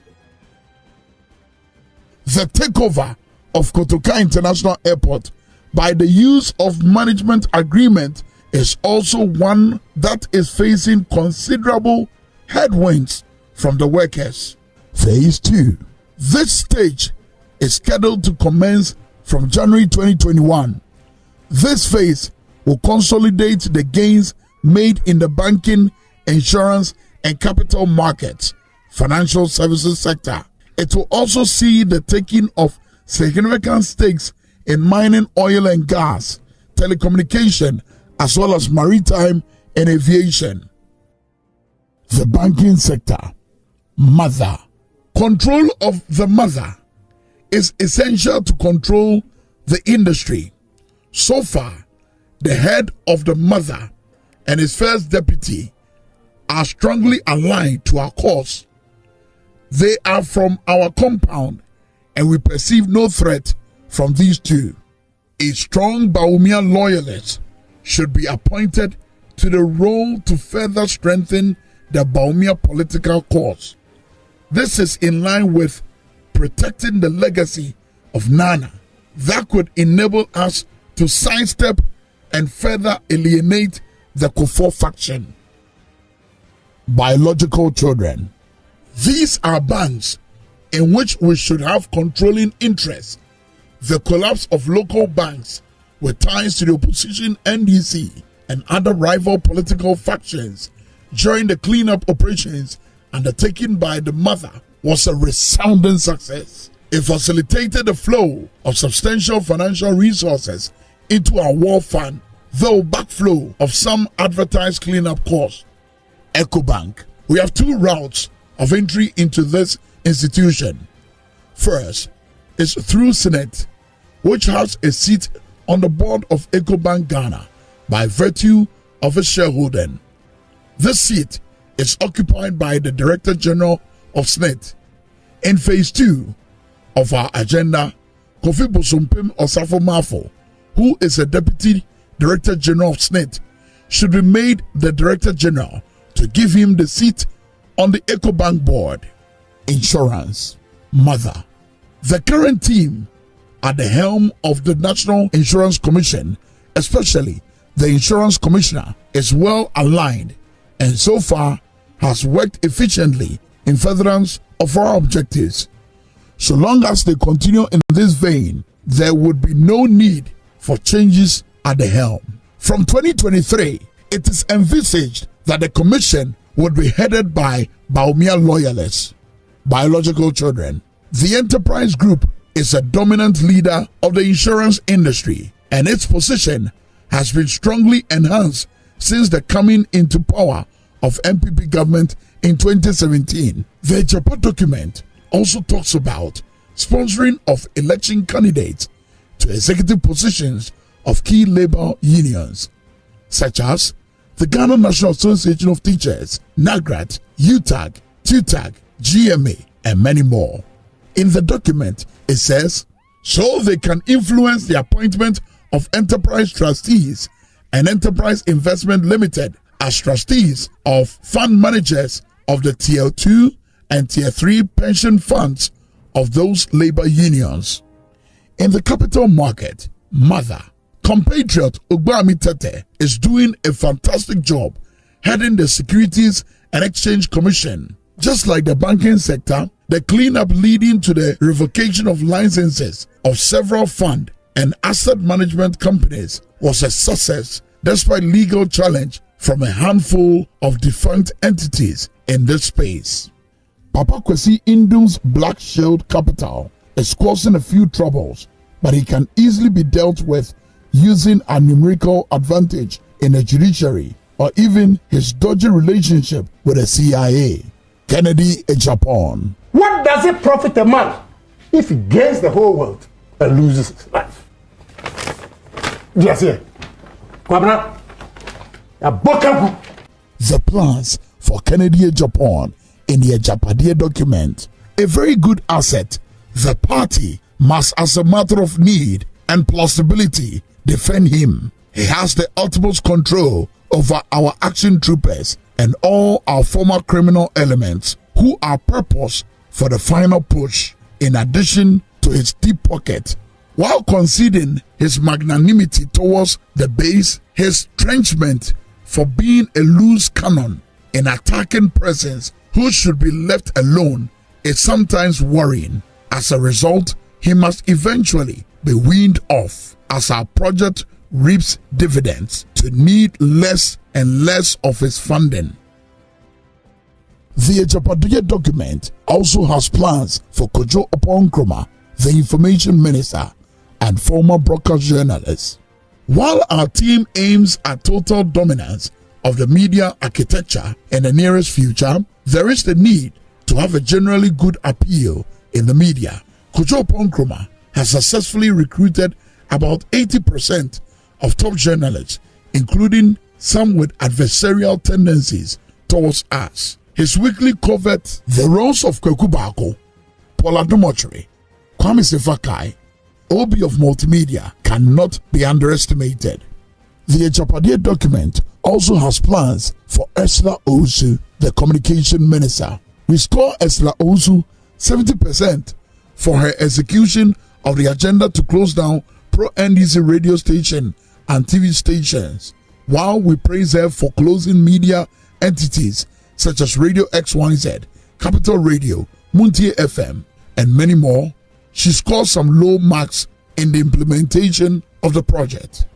S13: The takeover of Kotoka International Airport by the use of management agreement is also one that is facing considerable headwinds from the workers. Phase 2. This stage is scheduled to commence from January 2021. This phase will consolidate the gains made in the banking, insurance, and capital markets, financial services sector. It will also see the taking of significant stakes in mining, oil and gas, telecommunication, as well as maritime and aviation. The banking sector. Mother. Control of the mother is essential to control the industry. So far, the head of the mother and his first deputy are strongly aligned to our cause. They are from our compound, and we perceive no threat from these two. A strong Bawumia loyalist should be appointed to the role to further strengthen the Bawumia political cause. This is in line with protecting the legacy of Nana that could enable us to sidestep and further alienate the Kufuor faction. Biological children. These are banks in which we should have controlling interest. The collapse of local banks with ties to the opposition NDC and other rival political factions during the cleanup operations undertaken by the mother was a resounding success. It facilitated the flow of substantial financial resources into our war fund, though backflow of some advertised cleanup costs. EcoBank. We have two routes of entry into this institution. First is through Senate, which has a seat on the board of EcoBank Ghana by virtue of its shareholding. This seat is occupied by the Director General of SNET. In phase 2 of our agenda, Kofi Bosompim Osafo Mafo, who is a Deputy Director General of SNET, should be made the Director General to give him the seat on the EcoBank board. Insurance. Mother. The current team at the helm of the National Insurance Commission, especially the Insurance Commissioner, is well aligned and so far has worked efficiently in furtherance of our objectives. So long as they continue in this vein, there would be no need for changes at the helm. From 2023, it is envisaged that the commission would be headed by Baumia loyalists, biological children. The enterprise group is a dominant leader of the insurance industry, and its position has been strongly enhanced since the coming into power of NPP government in 2017. The Japa document also talks about sponsoring of election candidates to executive positions of key labor unions, such as the Ghana National Association of Teachers, NAGRAT, UTAG, TUTAG, GMA, and many more. In the document, it says, so they can influence the appointment of enterprise trustees and Enterprise Investment Limited as trustees of fund managers of the Tier 2 and Tier 3 pension funds of those labor unions. In the capital market, Mother, compatriot Ugbami Tete is doing a fantastic job heading the Securities and Exchange Commission. Just like the banking sector, the cleanup leading to the revocation of licenses of several fund and asset management companies was a success despite legal challenge from a handful of defunct entities in this space. Papa Kwesi Indum's Black Shield Capital is causing a few troubles, but he can easily be dealt with using a numerical advantage in the judiciary or even his dodgy relationship with the CIA. Kennedy in Japan.
S9: What does it profit a man if he gains the whole world and loses his life? The
S13: plans for Kennedy Japan in the Japadia document, a very good asset. The party must, as a matter of need and plausibility, defend him. He has the utmost control over our action troopers and all our former criminal elements who are purpose for the final push, in addition to his deep pocket, while conceding his magnanimity towards the base. His trenchment for being a loose cannon in attacking presence who should be left alone is sometimes worrying. As a result, he must eventually be weaned off as our project reaps dividends to need less and less of his funding. The Japadia document also has plans for Kojo Oponkroma, the information minister and former broadcast journalist. While our team aims at total dominance of the media architecture in the nearest future, there is the need to have a generally good appeal in the media. Kojo Oponkroma has successfully recruited about 80% of top journalists, including some with adversarial tendencies towards us. His weekly covered the roles of Kweku Bako, Paula Dumochiri, Kwame Sefakai, Obi of Multimedia cannot be underestimated. The Japadia document also has plans for Ursula Osu, the communication minister. We score Ursula Osu 70% for her execution of the agenda to close down pro-NDC radio station and TV stations, while we praise her for closing media entities such as Radio XYZ, Capital Radio, Muntie FM, and many more. She scores some low marks in the implementation of the project.